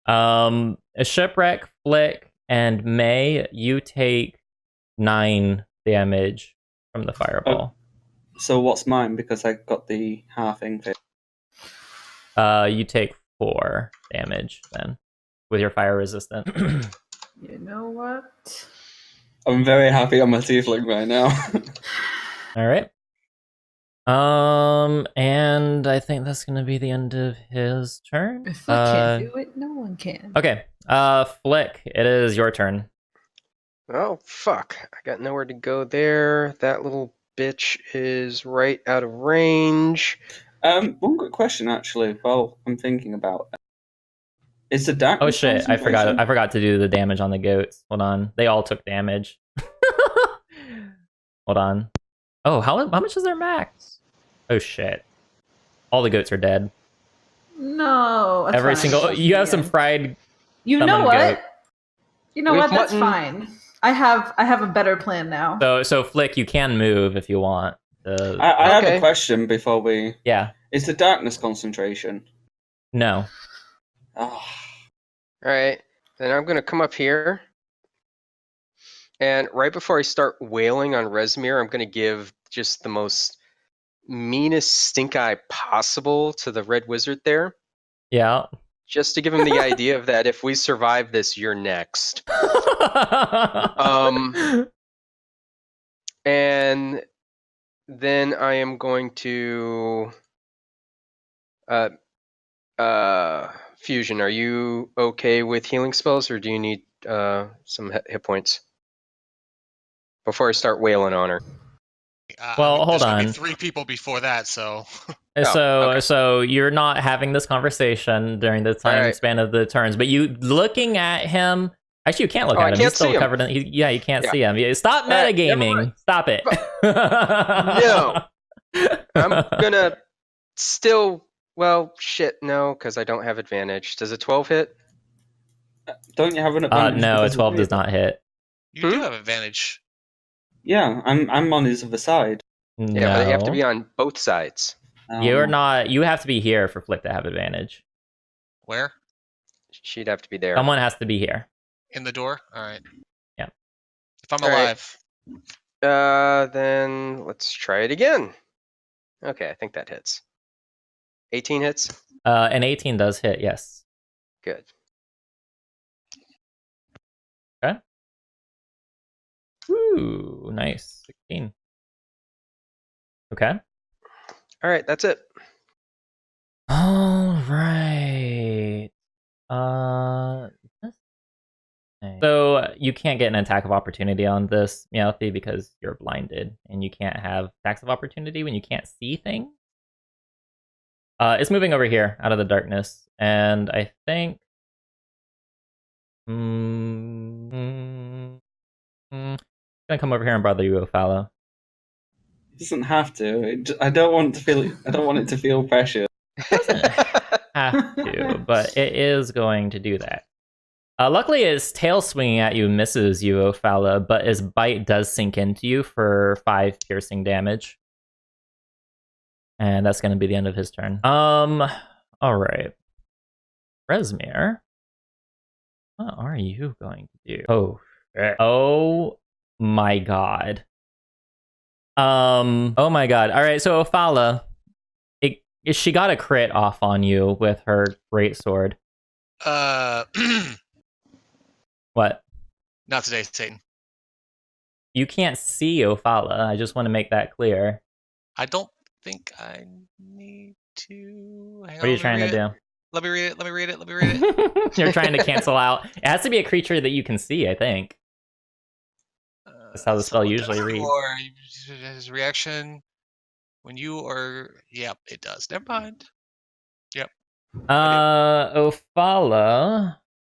A shipwreck, Flick, and May, you take 9 damage from the fireball. So what's mine? Because I got the halving. You take 4 damage then with your fire resistant. You know what? I'm very happy on my tiefling right now. All right. And I think that's gonna be the end of his turn. If I can't do it, no one can. Okay. Flick, it is your turn. Oh, fuck. I got nowhere to go there. That little bitch is right out of range. One quick question, actually, while I'm thinking about it. Is the darkness... Oh shit, I forgot to do the damage on the goats. Hold on. They all took damage. Hold on. Oh, how much is their max? Oh shit. All the goats are dead. No. that's Every fine. single... You have some fried... You know summon what? goat. You know We what? have That's mutton. fine. I have a better plan now. So Flick, you can move if you want. I have Okay. a question before we... Yeah. Is the darkness concentration? No. Oh. Alright, then I'm gonna come up here. And right before I start wailing on Rezmir, I'm gonna give just the most meanest stink eye possible to the red wizard there. Yeah. Just to give him the idea of that if we survive this, you're next. And then I am going to Fusion, are you okay with healing spells, or do you need some hit points before I start wailing on her? Well, hold there's gonna on. be 3 people before that, so... So you're not having this conversation during the time Alright. span of the turns, but you looking at him. Actually, you can't look Oh, at I him. can't He's still see him. covered in. You can't Yeah. see him. Stop Alright, never metagaming. mind. Stop it. No. I'm gonna still. Well, shit, no, because I don't have advantage. Does a 12 hit? Don't you have an advantage? No, a because of 12 me? does not hit. You do have advantage. Yeah, I'm on his other side. Yeah, but you have to No. be on both sides. You're not. You have to be here for Flick to have advantage. Where? She'd have to be there. Someone has to be here. In the door? Alright. Yeah. If I'm All right. alive. Then let's try it again. Okay, I think that hits. 18 hits? An 18 does hit, yes. Good. Okay. Ooh, nice. 16. Okay. All right, that's it. All right. This thing. So you can't get an attack of opportunity on this, Mjothi, because you're blinded, and you can't have attacks of opportunity when you can't see things. It's moving over here out of the darkness, and I think. Gonna come over here and bother you, Ophala. It doesn't have to. I don't want it to feel pressure. Have to, but it is going to do that. Luckily, its tail swinging at you misses you, Ophala, but its bite does sink into you for 5 piercing damage. And that's going to be the end of his turn. All right. Rezmir, what are you going to do? Oh, shit. Oh my god. Oh my god. All right, so Ophala, she got a crit off on you with her greatsword. What? Not today, Satan. You can't see Ophala. I just want to make that clear. I don't think I need to. What are you trying to do? Let me read it. Let me read it. Let me read it. You're trying to cancel out. It has to be a creature that you can see, I think. That's how the spell usually reads. Or his reaction when you are. Yep, it does. Never mind. Yep. Ophala,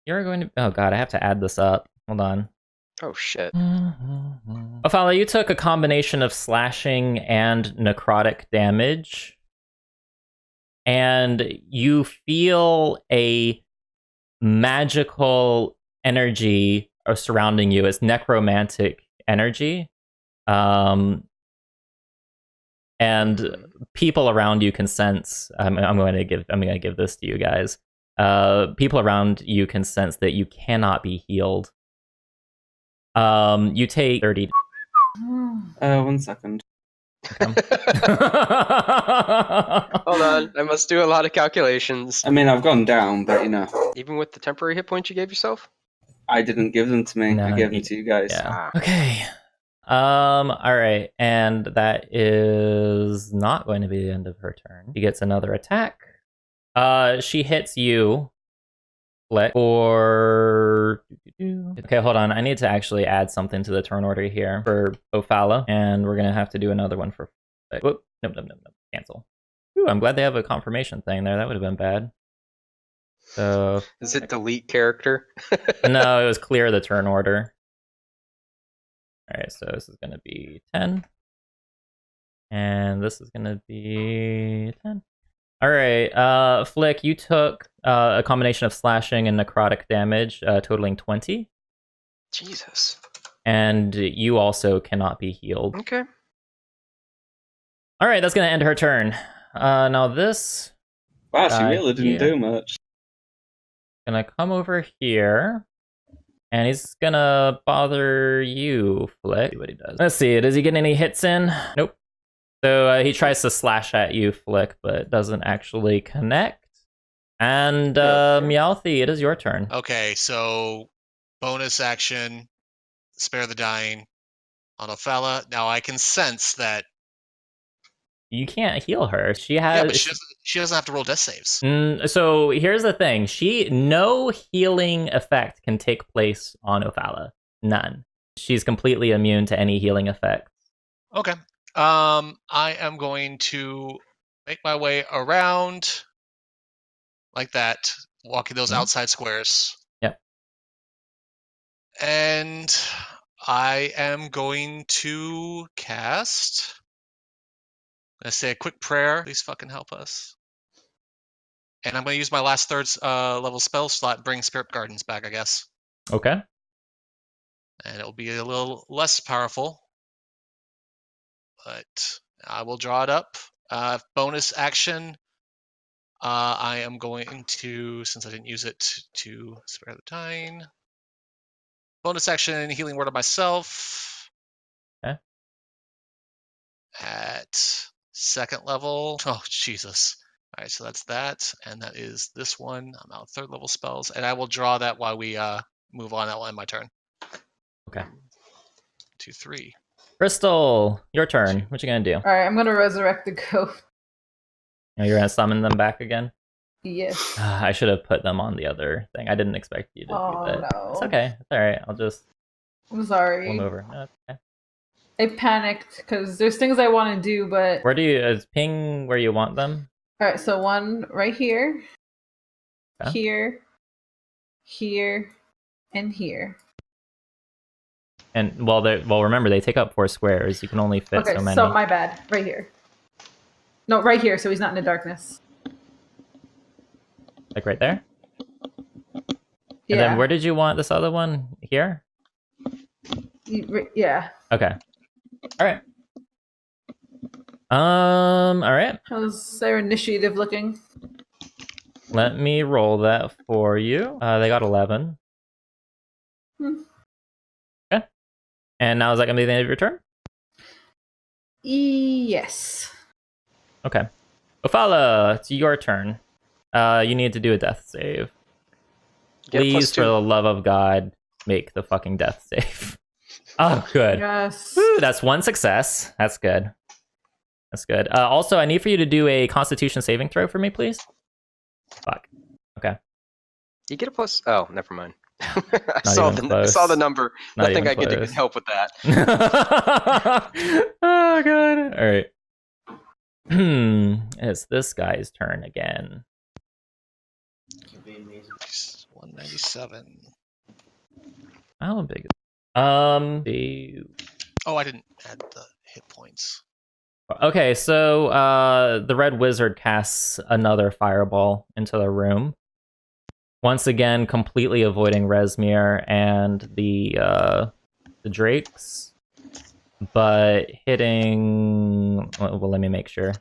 you're going to. Oh god, I have to add this up. Hold on. Oh shit. Ophala, you took a combination of slashing and necrotic damage, and you feel a magical energy surrounding you. It's necromantic energy, and people around you can sense. I'm going to give this to you guys. People around you can sense that you cannot be healed. You take 30. 1 second. Hold on, I must do a lot of calculations. I mean, I've gone down, but Even with the temporary hit points you gave yourself? I didn't give them to me. No, I gave them to you guys. Yeah. Okay. All right, and that is not going to be the end of her turn. She gets another attack. She hits you, Flick, for... Okay, hold on. I need to actually add something to the turn order here for Ophala, and we're gonna have to do another one for... Whoop. Nope. Cancel. Ooh, I'm glad they have a confirmation thing there. That would have been bad. So... Is it delete character? No, it was clear the turn order. Alright, so this is gonna be 10. And this is gonna be 10. Alright, Flick, you took a combination of slashing and necrotic damage, totaling 20. Jesus. And you also cannot be healed. Okay. Alright, that's gonna end her turn. Now this... Wow, she really didn't here. do much. Gonna come over here. And he's gonna bother you, Flick. See what he does. Let's see, does he get any hits in? Nope. So he tries to slash at you, Flick, but doesn't actually connect. And Mjothi, it is your turn. Okay, so bonus action, spare the dying on Ophala. Now I can sense that. You can't heal her. She has. Yeah, but she doesn't have to roll death saves. So here's the thing: no healing effect can take place on Ophala. None. She's completely immune to any healing effects. Okay. I am going to make my way around like that, walking those outside squares. Yep. And I am going to cast. I'm going to say a quick prayer. Please fucking help us. And I'm going to use my last third level spell slot and bring Spirit Gardens back, I guess. Okay. And it'll be a little less powerful. but I will draw it up. Bonus action. I am going to, since I didn't use it, to spare the time. Bonus action, healing word of myself. Okay. At second level. Oh, Jesus. All right, so that's that, and that is this one. I'm out third level spells, and I will draw that while we move on. That will end my turn. Okay. 2, 3. Crystal, your turn. What you gonna do? All right, I'm gonna resurrect the goat. Oh, you're gonna summon them back again? Yes. I should have put them on the other thing. I didn't expect you to do that. No. It's okay. It's all right. I'm sorry. We'll move over. No, it's okay. I panicked because there's things I want to do, but Where do you ping where you want them? all right. So one right here, Okay. here, here, and here. And remember they take up 4 squares. You can only fit Okay, so many. so my bad. Right here. No, right here. So he's not in the darkness. Like right there. Yeah. And then where did you want this other one? Here. Yeah. Okay. All right. All right. How's their initiative looking? Let me roll that for you. They got 11. Okay. And now is that gonna be the end of your turn? Yes. Okay. Ophala, it's your turn. You need to do a death save. Get Please, for +2. the love of God, make the fucking death save. Oh, good. Yes. Woo, that's 1 success. That's good. That's good. Also, I need for you to do a Constitution saving throw for me, please. Fuck. Okay. You get a plus. Oh, never mind. I even saw the number. Not Nothing even I could do close. to help with that. Oh, God. All right. It's this guy's turn again. 197. How big is Oh, I didn't add the hit points. Okay, so the red wizard casts another fireball into the room. Once again, completely avoiding Resmir and the drakes, but hitting. Well, let me make sure.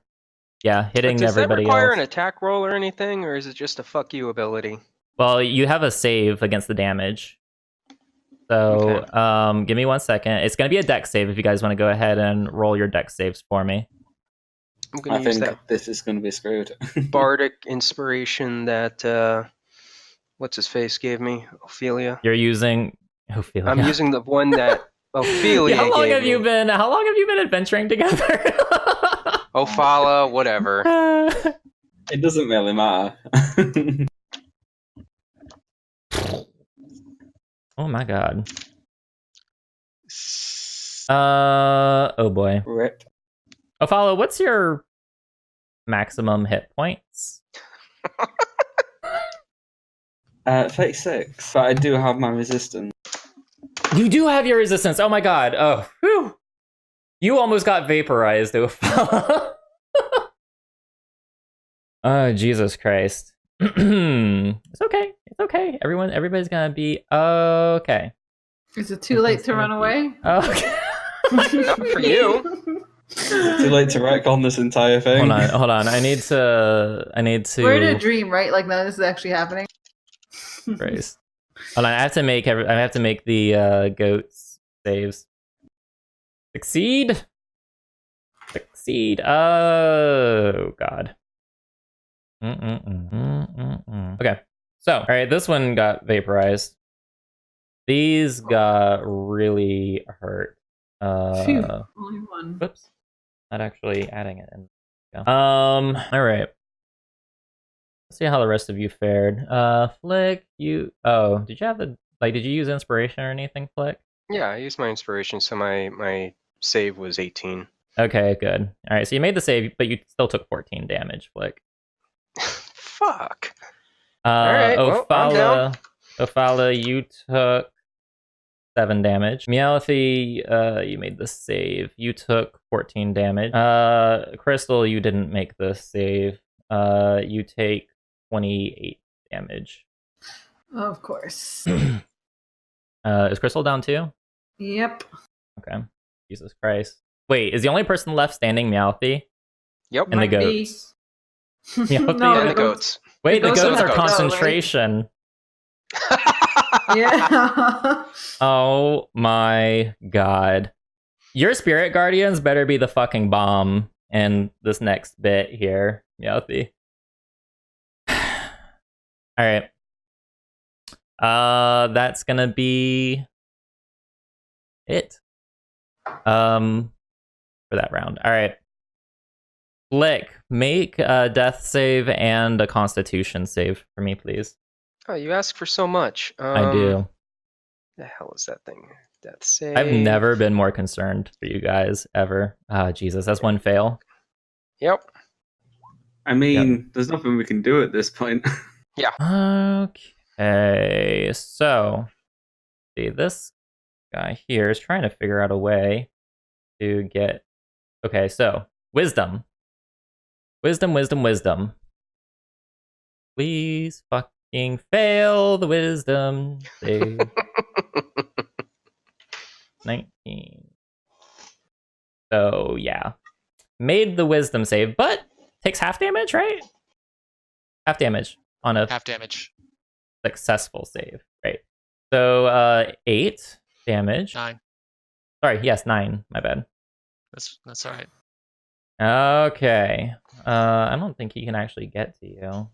Yeah, hitting Does that everybody require else. an attack roll or anything, or is it just a fuck you ability? Well, you have a save against the damage. So, Okay. give me 1 second. It's going to be a dex save if you guys want to go ahead and roll your dex saves for me. I'm I gonna use think that this is going to be screwed. bardic inspiration that what's his face gave me, Ophelia. You're using Ophelia. I'm using the one that Ophelia How long gave have you me. been? How long have you been adventuring together? Ophala, whatever. It doesn't really matter. Oh my god. Oh boy. Rip. Ophala, what's your maximum hit points? 36, but I do have my resistance. You do have your resistance. Oh my god. Oh, whew. You almost got vaporized, Ophala. Oh, Jesus Christ. It's okay. It's okay. Everybody's gonna be okay. Is it too late to run away? Okay. Not for you. Too late to wreck on this entire thing. Hold on. I need to. We're in a dream, right? Like none of this is actually happening. Christ. Hold on. I have to make the goats saves. Succeed. Oh god. Okay. So, all right, this one got vaporized. These got really hurt. Phew, only one. Whoops. Not actually adding it in. All right. Let's see how the rest of you fared. Flick, did you have did you use inspiration or anything, Flick? Yeah, I used my inspiration, so my save was 18. Okay, good. All right, so you made the save, but you still took 14 damage, Flick. Fuck. All right, well, I'm down. Ophala, you took 7 damage. Mjothi, you made the save. You took 14 damage. Crystal, you didn't make the save. You take 28 damage. Of course. Is Crystal down too? Yep. Okay. Jesus Christ. Wait, is the only person left standing Mjothi? Yep. And the Might be. goats. Mjothi No, And and the goats. Wait, the goats goats don't are have to go, right? concentration. Yeah. Oh my god. Your spirit guardians better be the fucking bomb in this next bit here, Mjothi. Alright. That's gonna be it. For that round. Alright. Flick, make a death save and a constitution save for me, please. Oh, you ask for so much. I do. The hell is that thing? Death save. I've never been more concerned for you guys ever. Ah, Jesus, that's one fail. Yep. I mean, there's nothing we can do at this point. Okay, so see, this guy here is trying to figure out a way to get. Okay, so wisdom. Please fucking fail the wisdom save. 19. So yeah, made the wisdom save, but takes half damage, right? Half damage on a Half damage. successful save, right? So 8 damage. 9. Sorry, yes, 9. My bad. That's all right. Okay. I don't think he can actually get to you.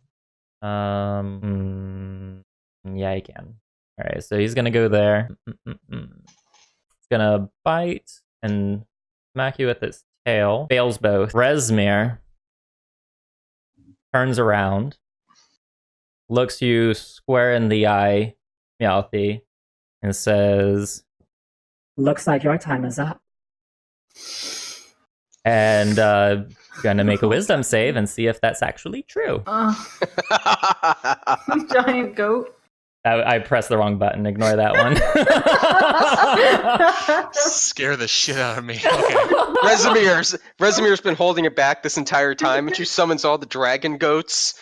Yeah, he can. All right, so he's gonna go there. He's gonna bite and smack you with his tail. Fails both. Resmir turns around, looks you square in the eye, Mjothi, and says, Looks like your time is up. and gonna make a wisdom save and see if that's actually true. Giant goat. I pressed the wrong button. Ignore that one. Scare the shit out of me. Okay. Resumir's been holding it back this entire time, and she summons all the dragon goats.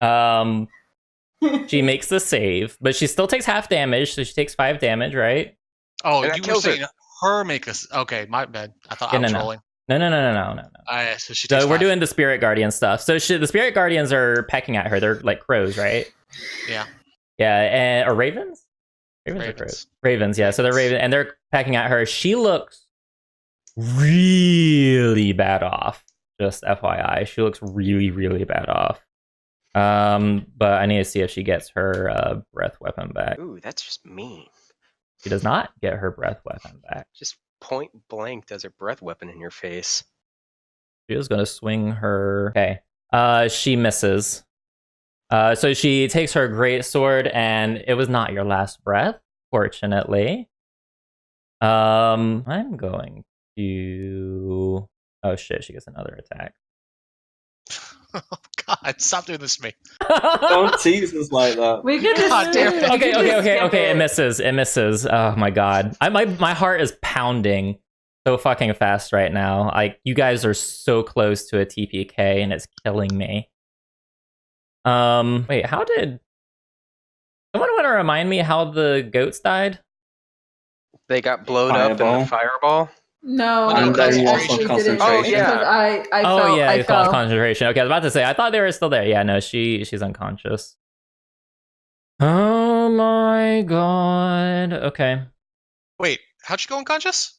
She makes the save, but she still takes half damage, so she takes 5 damage, right? Oh, And that you were kills her. saying her make us. Okay, my bad. I thought Yeah, I was no. rolling. No. So she takes So we're 5. doing the spirit guardian stuff. So the spirit guardians are pecking at her. They're like crows, right? Yeah. Yeah, and or ravens? Ravens or crows? Ravens, yeah. So they're raven, and they're pecking at her. She looks really bad off. Just FYI, she looks really, really bad off. But I need to see if she gets her breath weapon back. Ooh, that's just mean. She does not get her breath weapon back. Just point blank does a breath weapon in your face. She is going to swing her. Okay. She misses. So she takes her great sword, and it was not your last breath, fortunately. I'm going to. Oh shit! She gets another attack. Oh God! Stop doing this to me. Don't tease us like that. We could just. God damn it. Okay. It misses. It misses. Oh my god. My heart is pounding so fucking fast right now. Like, you guys are so close to a TPK, and it's killing me. Wait, how did someone want to remind me how the goats died? They got blown up in Fireball. the fireball. No, And I then actually also didn't. concentration. Oh, yeah. Because I Oh felt, yeah, I it's called fell. concentration. Okay, I was about to say, I thought they were still there. Yeah, no, she's unconscious. Oh my god. Okay. Wait, how'd she go unconscious?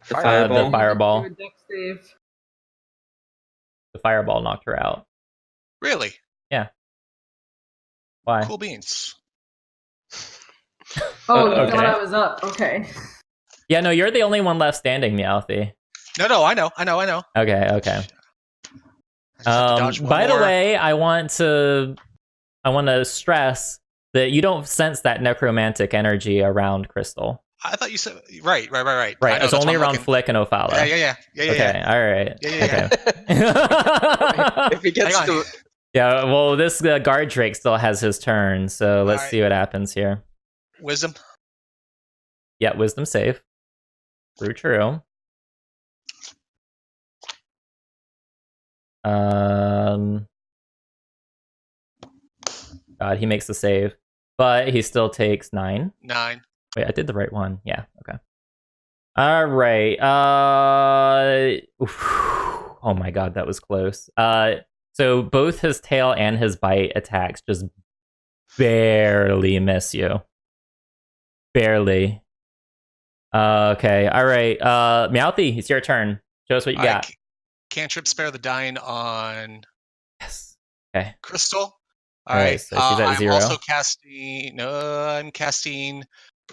The Fire- fireball. The fireball. Do a dex save. The fireball knocked her out. Really? Why? Cool beans. Oh, you Okay. thought I was up. Okay. Yeah, no, you're the only one left standing, Mjothi. No, I know. Okay. I just have to dodge one By the more. way, I want to stress that you don't sense that necromantic energy around Crystal. I thought you said right. I Right, know, it's that's only why I'm around looking. Flick and Ophala. Yeah. Okay, all right. Yeah. Okay. If he gets Hang on. to Yeah, well, this guard Drake still has his turn, so let's Alright. see what happens here. Wisdom. Yeah, wisdom save. True. God, he makes the save, but he still takes 9. 9. Wait, I did the right one. Yeah, okay. All right. Oh my god, that was close. So both his tail and his bite attacks just barely miss you. Barely. Okay. All right. Mjothi, it's your turn. Show us what you got. Cantrip spare the dying on Yes. Okay. Crystal. All right. So she's at 0. I'm also casting. No, I'm casting.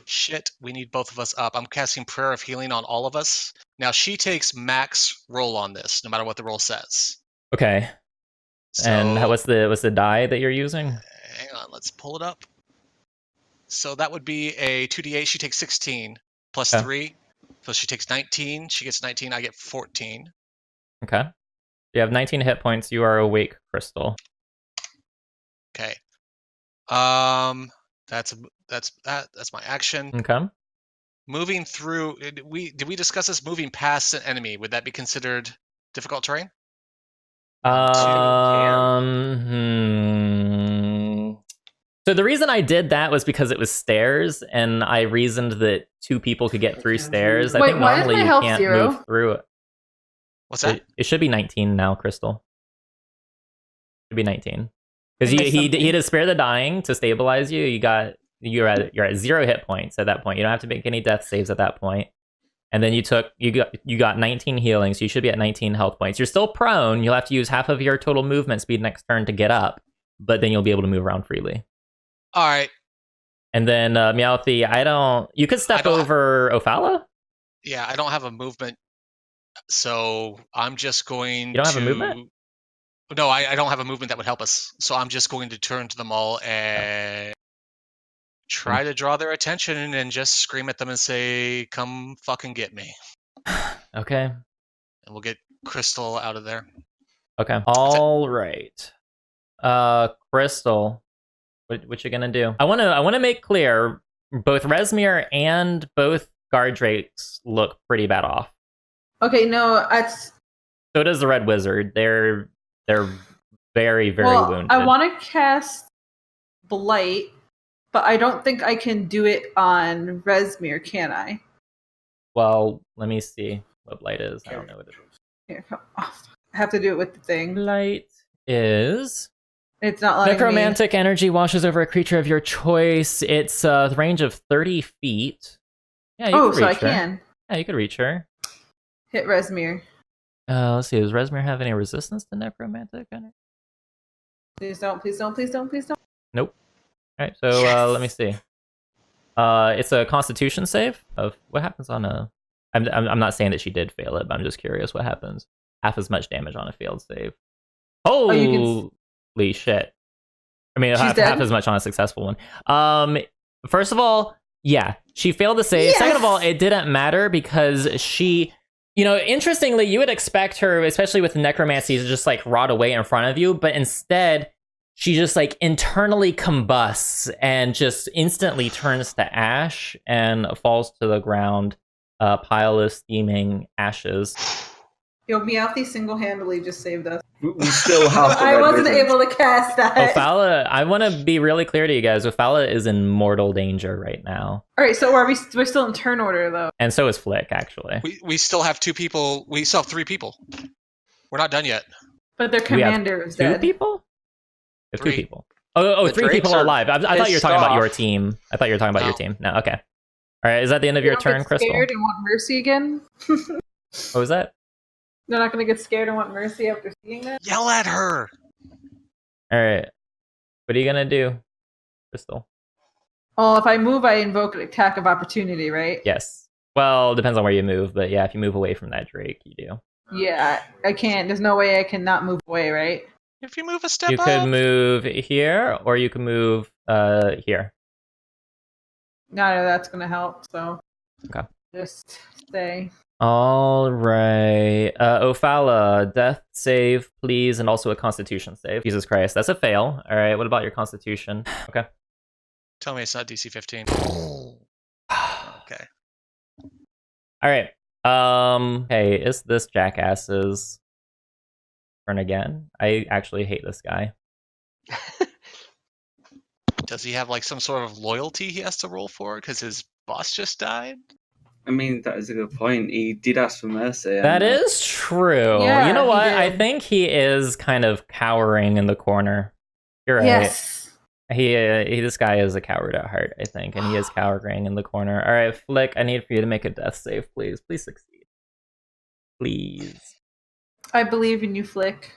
Shit, we need both of us up. I'm casting Prayer of Healing on all of us. Now she takes max roll on this, no matter what the roll says. Okay. So, and what's the die that you're using? Hang on, let's pull it up. So that would be a 2d8. She takes 16 plus 3. So she takes 19. She gets 19. I get 14. Okay. You have 19 hit points. You are awake, Crystal. Okay. That's my action. Okay. Moving through. Did we discuss this? Moving past an enemy, would that be considered difficult terrain? So the reason I did that was because it was stairs, and I reasoned that 2 people could get through stairs. I think normally you can't move through it. What's that? It should be 19 now, Crystal. It should be 19 because he had to spare the dying to stabilize you. You're at 0 hit points at that point. You don't have to make any death saves at that point. And then you got 19 healing, so you should be at 19 health points. You're still prone. You'll have to use half of your total movement speed next turn to get up, but then you'll be able to move around freely. All right. And then Mjothi, you could step over Ophala? Yeah, I don't have a movement, so I'm just going You don't have a movement? No, I don't have a movement that would help us. So I'm just going to turn to them all and try to draw their attention and just scream at them and say, "Come fucking get me." Okay. And we'll get Crystal out of there. Okay. All right. Crystal, what you gonna do? I wanna make clear, both Rezmir and both guard drakes look pretty bad off. Okay, no, so does the Red Wizard. They're very, very wounded. I want to cast Blight, but I don't think I can do it on Rezmir, can I? Well, let me see what Blight is. I don't know what it is. Here, I have to do it with the thing. Blight is... It's not letting necromantic energy washes over a creature of your choice. It's the range of 30 feet. Yeah, you can reach her. Can. Yeah, you could reach her. Hit Rezmir. Let's see. Does Rezmir have any resistance to necromantic energy? Please don't, please don't, please don't, please don't. Nope. All right, so let me see. It's a Constitution save. Of what happens on a... I'm not saying that she did fail it, but I'm just curious what happens. Half as much damage on a failed save. Holy shit. I mean, half as much on a successful one. First of all, yeah, she failed the save. Yes! Second of all, it didn't matter because she... You know, interestingly, you would expect her, especially with necromancy, to just like rot away in front of you, but instead, she just like internally combusts and just instantly turns to ash and falls to the ground, a pile of steaming ashes. Yo, Mjothi single-handedly just saved us. We still have. I wasn't able to cast that. Ophala, I want to be really clear to you guys. Ophala is in mortal danger right now. All right, so we're still in turn order though. And so is Flick, actually. We still have 2 people. We still have 3 people. We're not done yet. But their commander is dead. 2 people? 3 people. Oh, 3 people are alive. I thought you were talking about your team. I thought you were talking about your team. No, okay. All right, is that the end of your turn, Crystal? Scared and want mercy again? What was that? They're not going to get scared and want mercy after seeing that? Yell at her! Alright. What are you going to do, Crystal? Well, if I move, I invoke an attack of opportunity, right? Yes. Well, it depends on where you move, but yeah, if you move away from that Drake, you do. Yeah, I can't. There's no way I can not move away, right? If you move a step you could move here, or you can move here. None of that's going to help, so... Okay. Just stay. All right. Ophala, death save, please, and also a Constitution save. Jesus Christ, that's a fail. All right, what about your Constitution? Okay. Tell me it's not DC 15. Okay. All right. Hey, is this jackass's turn again? I actually hate this guy. Does he have like some sort of loyalty he has to roll for because his boss just died? I mean, that is a good point. He did ask for mercy. That is true. Yeah, you know he what? did. I think he is kind of cowering in the corner. You're right. Yes. This guy is a coward at heart, I think, and he is cowering in the corner. All right, Flick, I need for you to make a death save, please. Please succeed. Please. I believe in you, Flick.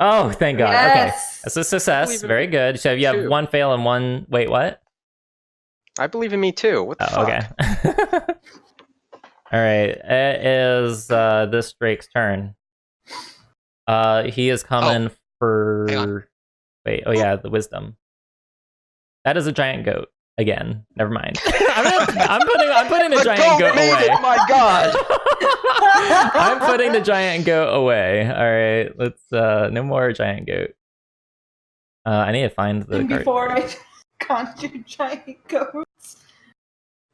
Oh, thank God. Yes. Okay. That's a success. Very good. So you have Two. one fail and one... Wait, what? I believe in me too. What the fuck? Okay. All right. It is this Drake's turn. He is coming Hang for... on. Wait, oh yeah, the wisdom. That is a giant goat. Again. Never mind. I'm putting the giant goat away. My God. I'm putting the giant goat away. All right, let's no more giant goat. I need to find the And card. before I conjure giant goats.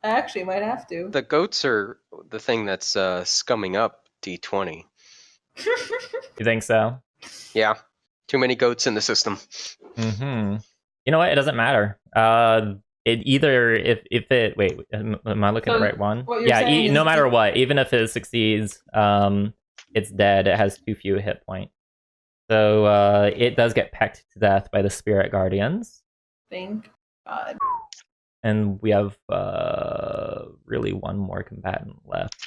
I actually might have to. The goats are the thing that's scumming up D20. You think so? Yeah. Too many goats in the system. Mm-hmm. You know what? It doesn't matter. It either if it wait, am I looking at the right one? what you're Yeah, saying is no matter what, even if it succeeds, it's dead. It has too few hit points. So it does get pecked to death by the spirit guardians. Thank God. And we have really one more combatant left.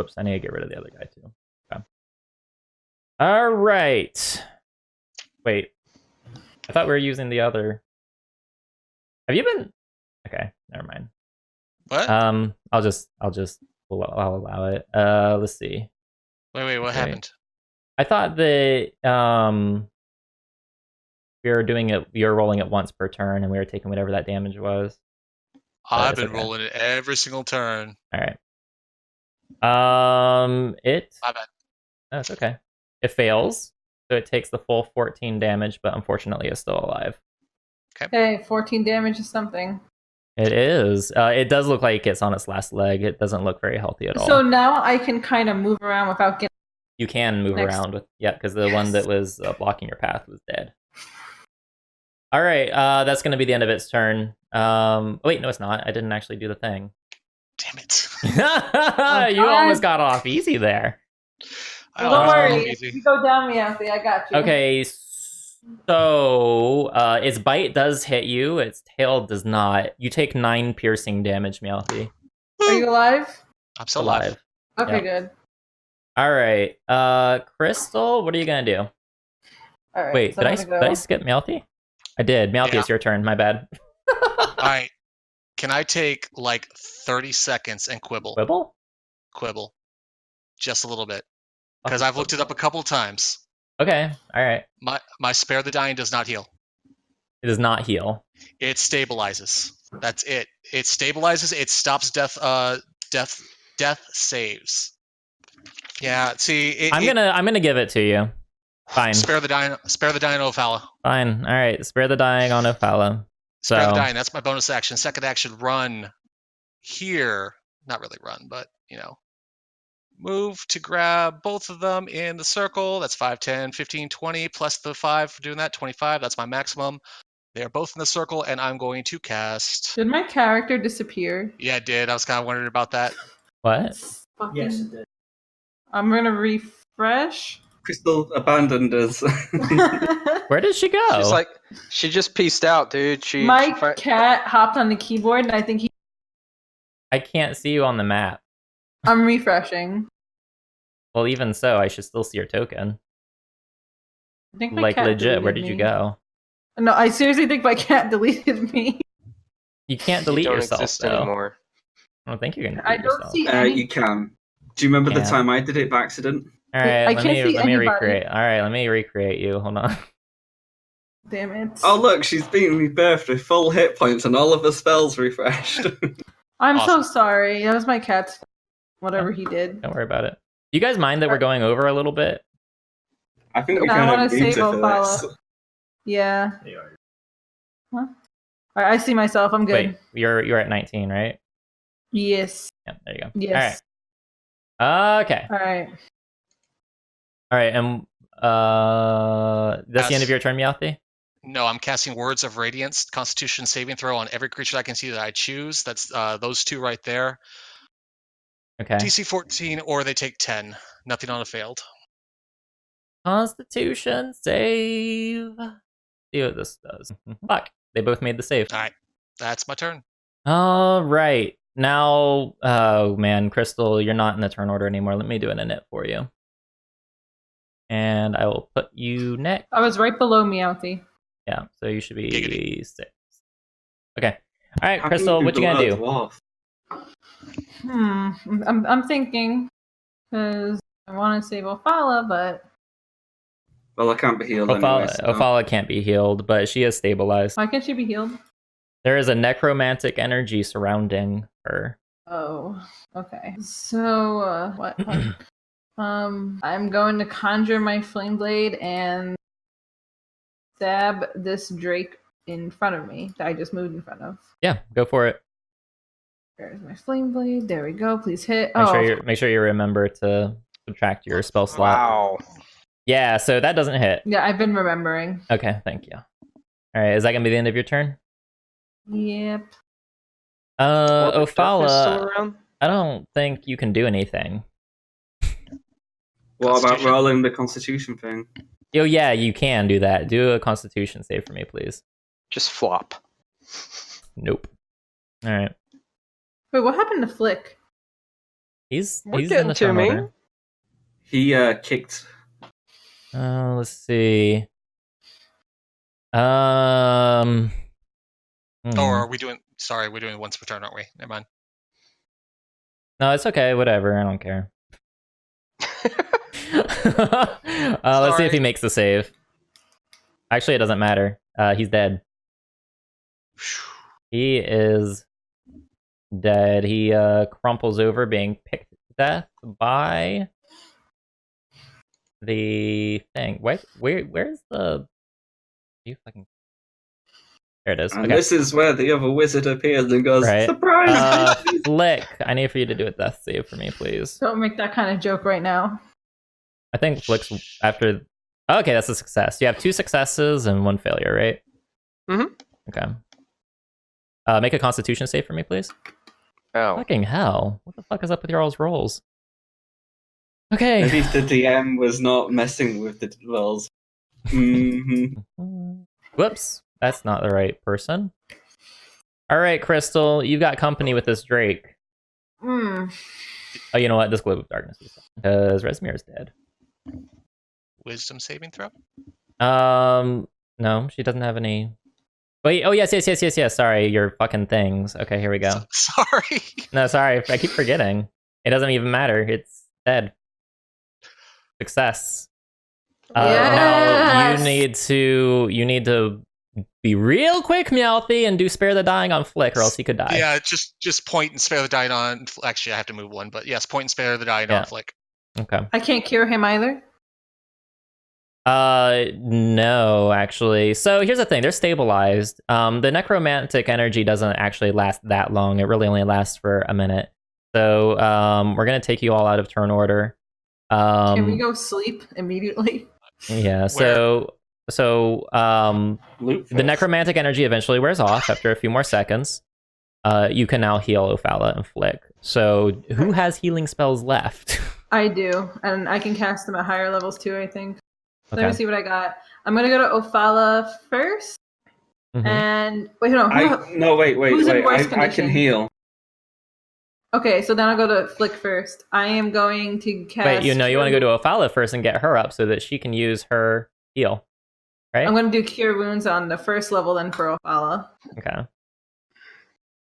Oops, I need to get rid of the other guy too. Okay. All right. Wait. I thought we were using the other. Have you been? Okay, never mind. What? I'll allow it. Let's see. Wait, what happened? I thought that we were doing it. We were rolling it once per turn, and we were taking whatever that damage was. I've it's been okay. rolling it every single turn. All right. It. My bad. That's okay. It fails, so it takes the full 14 damage, but unfortunately, is still alive. Hey, 14 damage is something. It is. It does look like it's on its last leg. It doesn't look very healthy at all. So now I can kind of move around without getting. You can move Next. around with because the one Yes. that was blocking your path was dead. All right, that's going to be the end of its turn. Wait, no, it's not. I didn't actually do the thing. Damn it. You God. almost got off easy there. I Don't always go worry. easy. You go down, Mjothi. I got you. Okay, so its bite does hit you. Its tail does not. You take 9 piercing damage, Mjothi. Are you alive? I'm still alive. Okay, Yep. good. All right, Crystal, what are you gonna do? All right. Wait, so did I'm I gonna skip Mjothi? I did. Mjothi, Yeah. it's your turn. My bad. Alright. Can I take like 30 seconds and quibble? Quibble? Just a little bit. Because I've looked it up a couple times. Okay, all right. My spare the dying does not heal. It does not heal. It stabilizes. That's it. It stabilizes. It stops death saves. Yeah. See, I'm gonna give it to you. Fine. spare the dying. Spare the dying, Ophala. Fine. All right. Spare the dying on Ophala. So Spare the dying. That's my bonus action. Second action, run here. Not really run, but move to grab both of them in the circle. That's 5, 10, 15, 20 plus the 5 for doing that. 25. That's my maximum. They are both in the circle, and I'm going to cast. Did my character disappear? Yeah, it did. I was kind of wondering about that. what? Fucking... Yes, it did. I'm gonna refresh. Crystal abandoned us. Where did she go? She's like, she just pieced out, dude. My cat hopped on the keyboard, and I think I can't see you on the map. I'm refreshing. Well, even so, I should still see your token. I think my Like cat legit, where deleted did you me. go? No, I seriously think my cat deleted me. You can't You delete don't yourself exist though. anymore. I don't think you can delete I don't yourself. see any. You can. Do you remember the Can. time I did it by accident? All right, I let can't me see let me anybody. recreate. All right, let me recreate you. Hold on. Damn it. Oh look, she's being rebirthed with full hit points and all of her spells refreshed. I'm Awesome. so sorry. That was my cat's whatever he did. Don't worry about it. You guys mind that we're going over a little bit? I think we I kind wanna of need save to for Ophala. this. Yeah. Huh? All right, I see myself. I'm good. Wait, you're at 19, right? Yes. Yeah, there you go. Yes. All right. Okay. All right. All right, and that's the end Yes. of your turn, Mjothi? No, I'm casting Words of Radiance, Constitution saving throw on every creature I can see that I choose. That's those two right there. Okay. DC 14, or they take 10. Nothing on a failed. Constitution save. See what this does. Fuck. They both made the save. All right, that's my turn. All right. Now, oh man, Crystal, you're not in the turn order anymore. Let me do an init for you. And I will put you next. I was right below Mjothi. Yeah, so you should be Giggity. 6. Okay. All right, How can Crystal, you what you gonna do? dwarf? I'm thinking because I want to save Ophala, but Well, I can't be healed anyway. So. Ophala can't be healed, but she is stabilized. why can't she be healed? There is a necromantic energy surrounding her. Oh, okay. So what? I'm going to conjure my flame blade and stab this Drake in front of me that I just moved in front of. Yeah, go for it. There's my flame blade. There we go. Please hit. Make sure you remember to subtract your spell slot. Wow. Yeah, so that doesn't hit. Yeah, I've been remembering. Okay, thank you. All right, is that gonna be the end of your turn? Yep. Orbit darkness still Ophala, around? I don't think you can do anything. What about Constitution. rolling the Constitution thing? Oh yeah, you can do that. Do a Constitution save for me, please. Just flop. Nope. All right. Wait, what happened to Flick? He's We're in getting the to turn me. order. He kicked. Let's see. Oh, hmm. are we doing? Sorry, we're doing once per turn, aren't we? Never mind. No, it's okay. Whatever. I don't care. Let's see if he makes the save. Actually, it doesn't matter. He's dead. He is dead. He crumples over, being picked to death by the thing. Where's the? You fucking. There it is. And Okay. this is where the other wizard appears and goes, Right. surprise! Flick, I need for you to do a death save for me, please. Don't make that kind of joke right now. I think Flick's after. Okay, that's a success. You have 2 successes and 1 failure, right? Mhm. Okay. Make a Constitution save for me, please. Oh. Fucking hell! What the fuck is up with your all's rolls? Okay. Maybe the DM was not messing with the rolls. Mm-hmm. Whoops, that's not the right person. All right, Crystal, you've got company with this Drake. Hmm. Oh, you know what? This globe of darkness is because Resmir's dead. Wisdom saving throw. No, she doesn't have any. Wait, oh yes. Sorry, your fucking things. Okay, here we go. Sorry. No, sorry, I keep forgetting. It doesn't even matter. It's dead. Success. Now Yes! you need to be real quick, Mjothi, and do spare the dying on Flick, or else he could die. Yeah, just point and spare the dying on. Actually, I have to move one, but yes, point and spare the dying Yeah. on Flick. Okay. I can't cure him either. No, actually. So here's the thing: they're stabilized. The necromantic energy doesn't actually last that long. It really only lasts for a minute. So we're gonna take you all out of turn order. Can we go sleep immediately? Yeah. So the necromantic energy eventually wears off after a few more seconds. You can now heal Ophala and Flick. So who has healing spells left? I do, and I can cast them at higher levels too, I think. Okay. Let me see what I got. I'm gonna go to Ophala first, Mhm. and wait, no, Wait. who's in worse I can condition? heal. Okay, so then I'll go to Flick first. I am going to cast. Wait, you want to go to Ophala first and get her up so that she can use her heal, right? I'm going to do Cure Wounds on the first level, then for Ophala. Okay.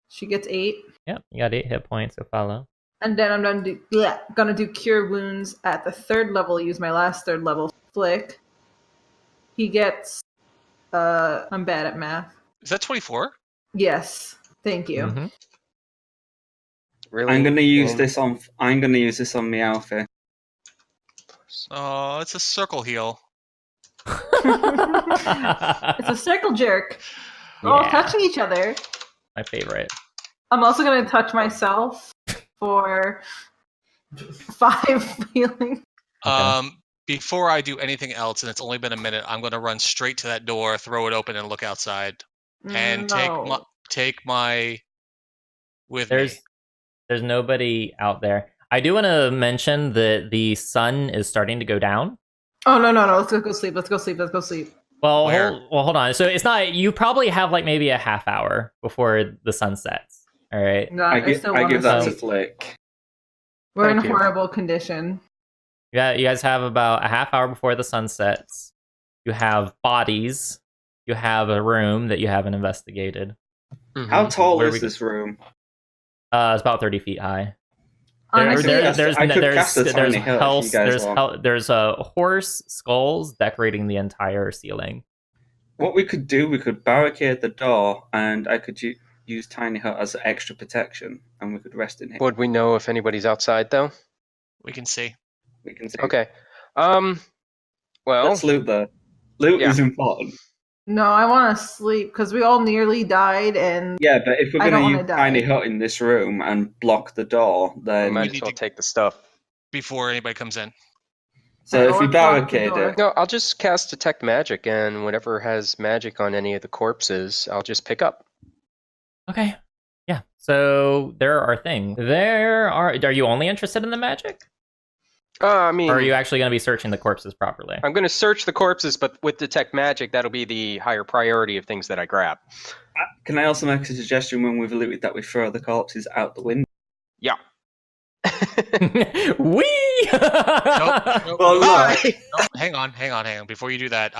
She gets 8. Yep, you got 8 hit points, Ophala. And then I'm gonna do Cure Wounds at the 3rd level. Use my last 3rd level Flick. He gets. I'm bad at math. Is that 24? Yes, thank you. Mhm. Really? I'm gonna use this on Mjothi. Oh, it's a circle heal. It's a circle jerk. We're all Yeah. touching each other. My favorite. I'm also going to touch myself for 5 healing. Okay. before I do anything else, and it's only been a minute, I'm going to run straight to that door, throw it open, and look outside, and No. take my with me. There's nobody out there. I do want to mention that the sun is starting to go down. Oh no. Let's go sleep. Let's go sleep. Well, Where? hold on. So it's not. You probably have like maybe a half hour before the sun sets. All right. No, I still give wanna that to sleep. Flick. We're in Thank you. horrible condition. Yeah, you guys have about a half hour before the sun sets. You have bodies. You have a room that you haven't investigated. Mhm. How tall Where is we- this room? It's about 30 feet high. Honestly, I could cast a tiny hut if you guys want. There's a horse skulls decorating the entire ceiling. What we could do, we could barricade the door, and I could use tiny hut as extra protection, and we could rest in here. Would we know if anybody's outside though? We can see. We can see. Okay. Well, Let's loot though. Loot Yeah. is important. no, I want to sleep because we all nearly died, and Yeah, but if we're I don't going to wanna use die. tiny hut in this room and block the door, we then might need as well to- take the stuff. Before anybody comes in. so I if we don't block the barricade door. it, No, I'll just cast detect magic, and whatever has magic on any of the corpses, I'll just pick up. Okay. Yeah. So there are things. Are you only interested in the magic? I mean, Or are you actually going to be searching the corpses properly? I'm going to search the corpses, but with detect magic, that'll be the higher priority of things that I grab. can I also make a suggestion when we've looted that we throw the corpses out the window? Yeah. Wee! Nope. Well, nope, look. nope, hang on. Before you do that,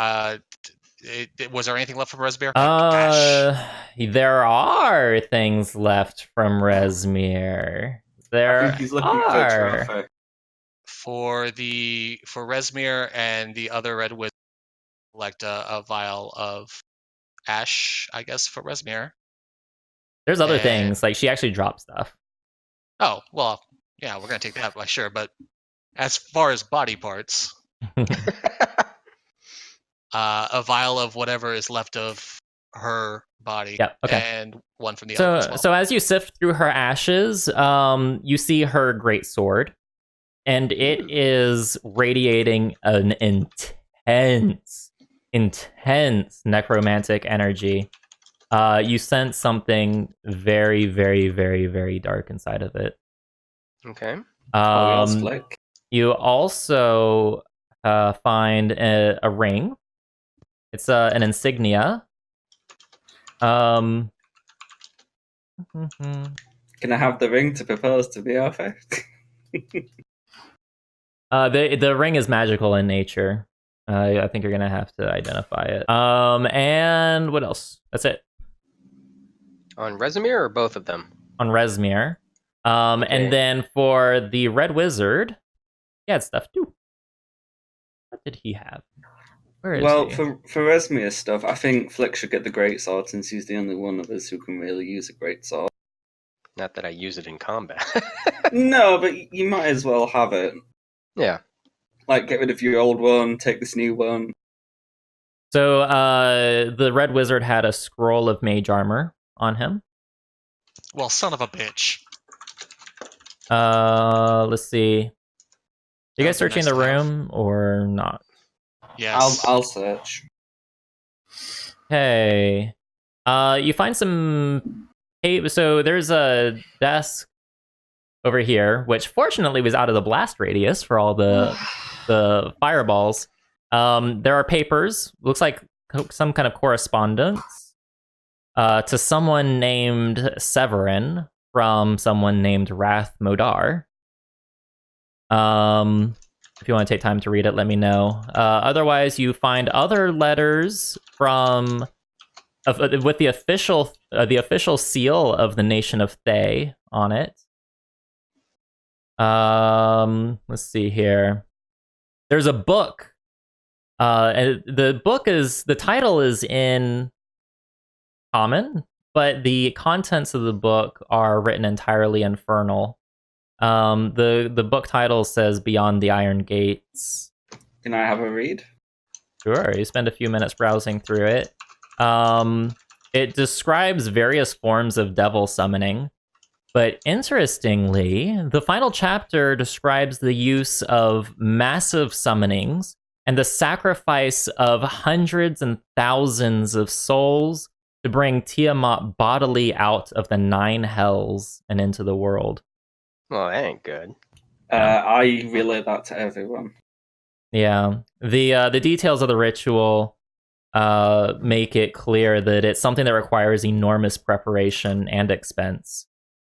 was there anything left from Resbeer? Cash. There are things left from Resmir. There I think he's looking for a are. trophy. For Resmir and the other Red Wizard, collect a vial of ash, I guess, for Resmir. There's other And- things. Like she actually dropped stuff. Oh, well, yeah, we're gonna take that, sure. But as far as body parts, a vial of whatever is left of her body, Yeah, okay. and one from the other as well. So as you sift through her ashes, you see her great sword, and it is radiating an intense necromantic energy. You sense something very, very, very, very dark inside of it. Okay. Yes, Flick. You also find a ring. It's an insignia. Can I have the ring to propose to Mjothi? The ring is magical in nature. I think you're gonna have to identify it. And what else? That's it On Resimir or both of them? on Resmir. Okay. And then for the Red Wizard, he had stuff too. What did he have? Where is Well, he? for Resmir's stuff, I think Flick should get the great sword since he's the only one of us who can really use a great sword. Not that I use it in combat. No, but you might as well have it. Yeah. Like, get rid of your old one, take this new one. So the Red Wizard had a scroll of mage armor on him. Well, son of a bitch. Let's see. Are you guys That'd be searching nice the to have. room or not? Yes. I'll search. Okay. You find some. Hey, so there's a desk over here, which fortunately was out of the blast radius for all the fireballs. There are papers. Looks like some kind of correspondence to someone named Severin from someone named Rath Modar. If you want to take time to read it, let me know. Otherwise, you find other letters from with the official seal of the nation of Thay on it. Let's see here. There's a book. And the title is in common, but the contents of the book are written entirely infernal. The book title says Beyond the Iron Gates. Can I have a read? Sure, you spend a few minutes browsing through it. It describes various forms of devil summoning. But interestingly, the final chapter describes the use of massive summonings and the sacrifice of hundreds and thousands of souls to bring Tiamat bodily out of the 9 hells and into the world. Well, that ain't good. I relay that to everyone. Yeah. The details of the ritual make it clear that it's something that requires enormous preparation and expense.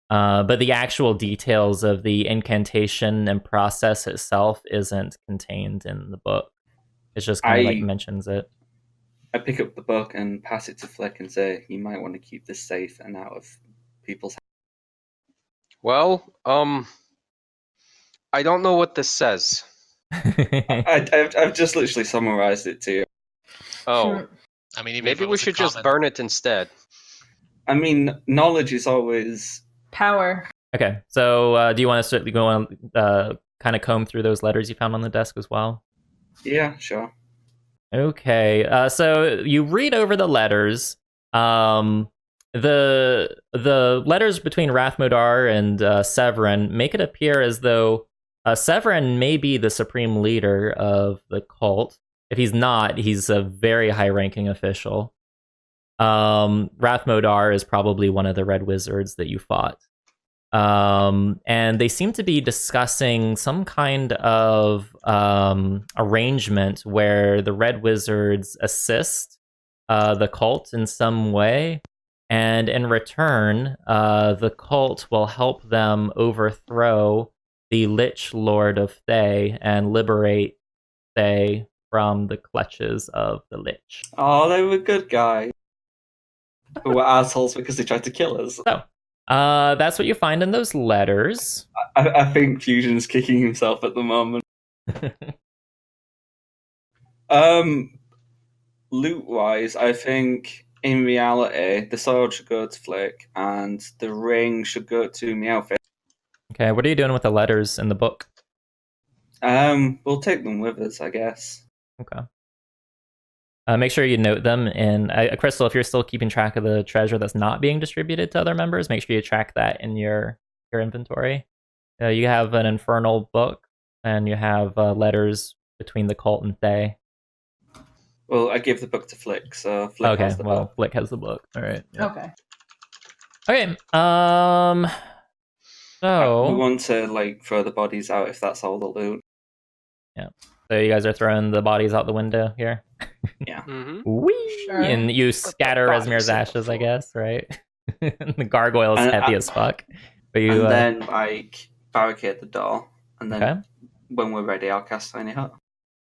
But the actual details of the incantation and process itself isn't contained in the book. It's just kind of like mentions it. I pick up the book and pass it to Flick and say, you might want to keep this safe and out of people's hands. Well, I don't know what this says. I've just literally summarized it to you. Oh. I mean, even maybe we should just burn it instead. I mean, knowledge is always power. Okay, so do you want to go on, kind of comb through those letters you found on the desk as well? Yeah, sure. Okay, so you read over the letters. The letters between Rathmodar and Severin make it appear as though Severin may be the supreme leader of the cult. If he's not, he's a very high-ranking official. Rathmodar is probably one of the Red Wizards that you fought. And they seem to be discussing some kind of arrangement where the Red Wizards assist the cult in some way, and in return, the cult will help them overthrow the Lich Lord of Thay and liberate Thay from the clutches of the Lich. Oh, they were good guys. Who were assholes because they tried to kill us. So, that's what you find in those letters. I think Fusion's kicking himself at the moment. Loot-wise, I think in reality, the sword should go to Flick, and the ring should go to Mjothi. Okay, what are you doing with the letters in the book? We'll take them with us, I guess. Okay. Make sure you note them in Crystal. If you're still keeping track of the treasure that's not being distributed to other members, make sure you track that in your inventory. You have an infernal book, and you have letters between the cult and Thay. Well, I give the book to Flick, so Flick has the book. Flick has the book. All right. Yeah. Okay. So we want to throw the bodies out if that's all the loot. Yeah. So you guys are throwing the bodies out the window here. Yeah. Mm-hmm. Whee! Sure. And you scatter Resmir's ashes, I guess, right? The gargoyle is heavy as fuck. But you and then barricade the door, and then when we're ready, I'll cast Tiny Hut.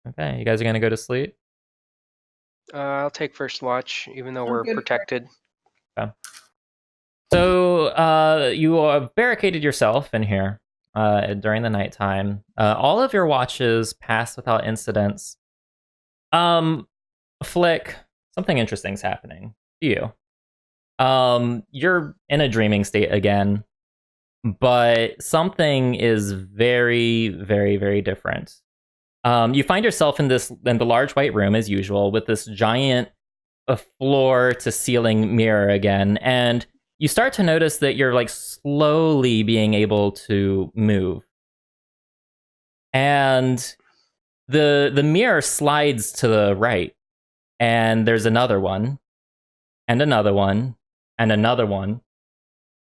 Okay, you guys are gonna go to sleep. I'll take first watch, even though we're protected. Okay. So you have barricaded yourself in here during the nighttime. All of your watches pass without incidents. Flick, something interesting's happening to you. You're in a dreaming state again, but something is very, very, very different. You find yourself in the large white room as usual with this giant floor to ceiling mirror again, and you start to notice that you're slowly being able to move. And the mirror slides to the right, and there's another one, and another one, and another one,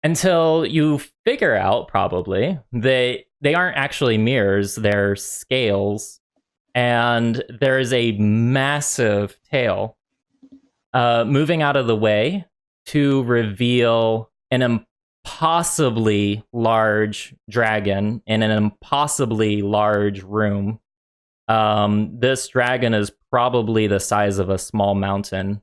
until you figure out probably that they aren't actually mirrors, they're scales, and there is a massive tail moving out of the way to reveal an impossibly large dragon in an impossibly large room. This dragon is probably the size of a small mountain.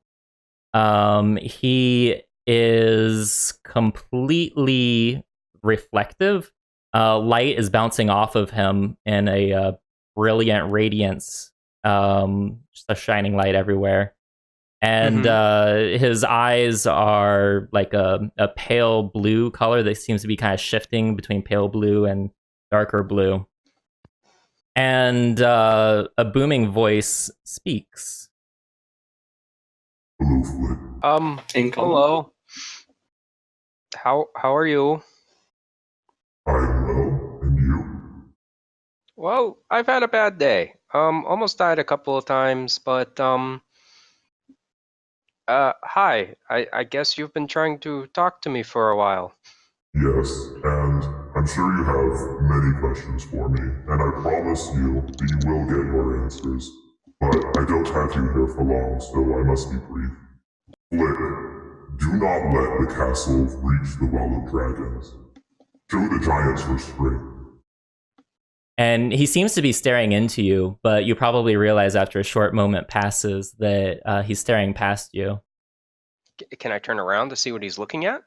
He is completely reflective. Light is bouncing off of him in a brilliant radiance, just a shining light everywhere. And his eyes are like a pale blue color that seems to be kind of shifting between pale blue and darker blue. And a booming voice speaks. Hello. How are you? Well, I've had a bad day. Almost died a couple of times, but hi. I guess you've been trying to talk to me for a while. Yes, and I'm sure you have many questions for me, and I promise you that you will get your answers. But I don't have you here for long, so I must be brief. Flick, do not let the castle reach the Well of Dragons. Show the giants restraint. And he seems to be staring into you, but you probably realize after a short moment passes that he's staring past you. Can I turn around to see what he's looking at?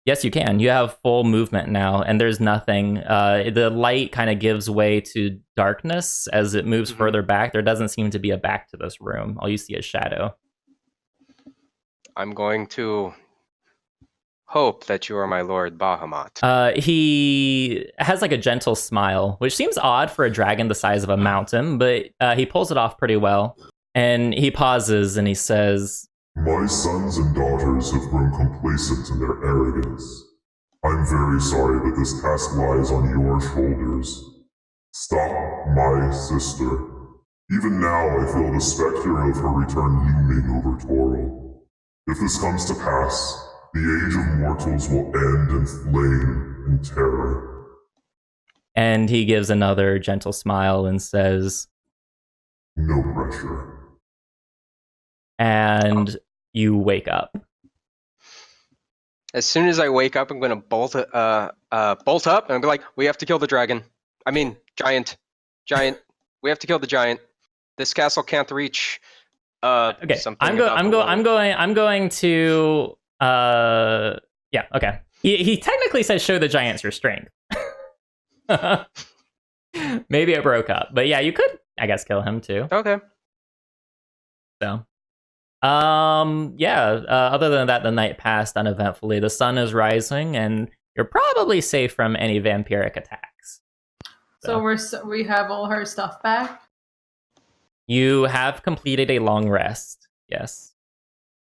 Yes, you can. You have full movement now, and there's nothing. The light kind of gives way to darkness as it moves further back. There doesn't seem to be a back to this room. All you see is shadow. I'm going to hope that you are my Lord Bahamut. He has like a gentle smile, which seems odd for a dragon the size of a mountain, but he pulls it off pretty well. And he pauses and he says, My sons and daughters have grown complacent in their arrogance. I'm very sorry that this task lies on your shoulders. Stop my sister. Even now I feel the specter of her return looming over Toril. If this comes to pass, the age of mortals will end in flame and terror. And he gives another gentle smile and says, No pressure. And you wake up. As soon as I wake up, I'm going to bolt up and I'll be like, we have to kill the dragon. I mean, giant. We have to kill the giant. This castle can't reach. Okay, something I'm going to. Yeah. Okay. He technically says show the giants your strength. Maybe it broke up, but yeah, you could, I guess, kill him too. Okay. So. Other than that, the night passed uneventfully. The sun is rising, and you're probably safe from any vampiric attacks. So we have all her stuff back? You have completed a long rest, yes.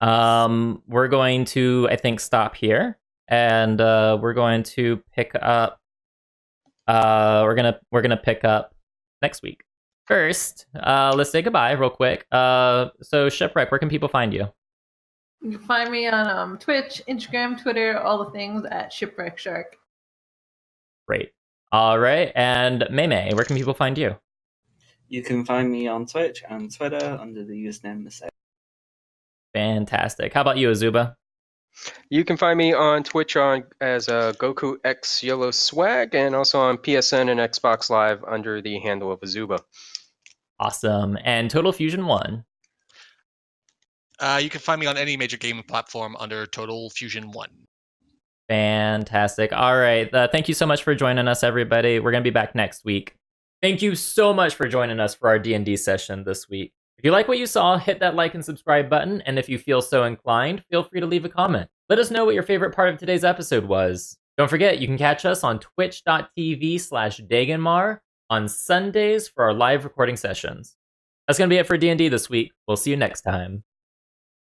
We're going to, I think, stop here, and we're going to pick up. We're gonna pick up next week. First, let's say goodbye real quick. So Shipwreck, where can people find you? You can find me on Twitch, Instagram, Twitter, all the things at Shipwreck Shark. Great. All right, and Mei, where can people find you? You can find me on Twitch and Twitter under the username Mistake. Fantastic. How about you, Azuba? You can find me on Twitch as Goku X Yellow Swag, and also on PSN and Xbox Live under the handle of Azuba. Awesome. And Total Fusion 1? You can find me on any major gaming platform under Total Fusion 1. Fantastic. All right. Thank you so much for joining us, everybody. We're going to be back next week. Thank you so much for joining us for our D&D session this week. If you like what you saw, hit that like and subscribe button. And if you feel so inclined, feel free to leave a comment. Let us know what your favorite part of today's episode was. Don't forget, you can catch us on twitch.tv/Daganmar on Sundays for our live recording sessions. That's going to be it for D&D this week. We'll see you next time.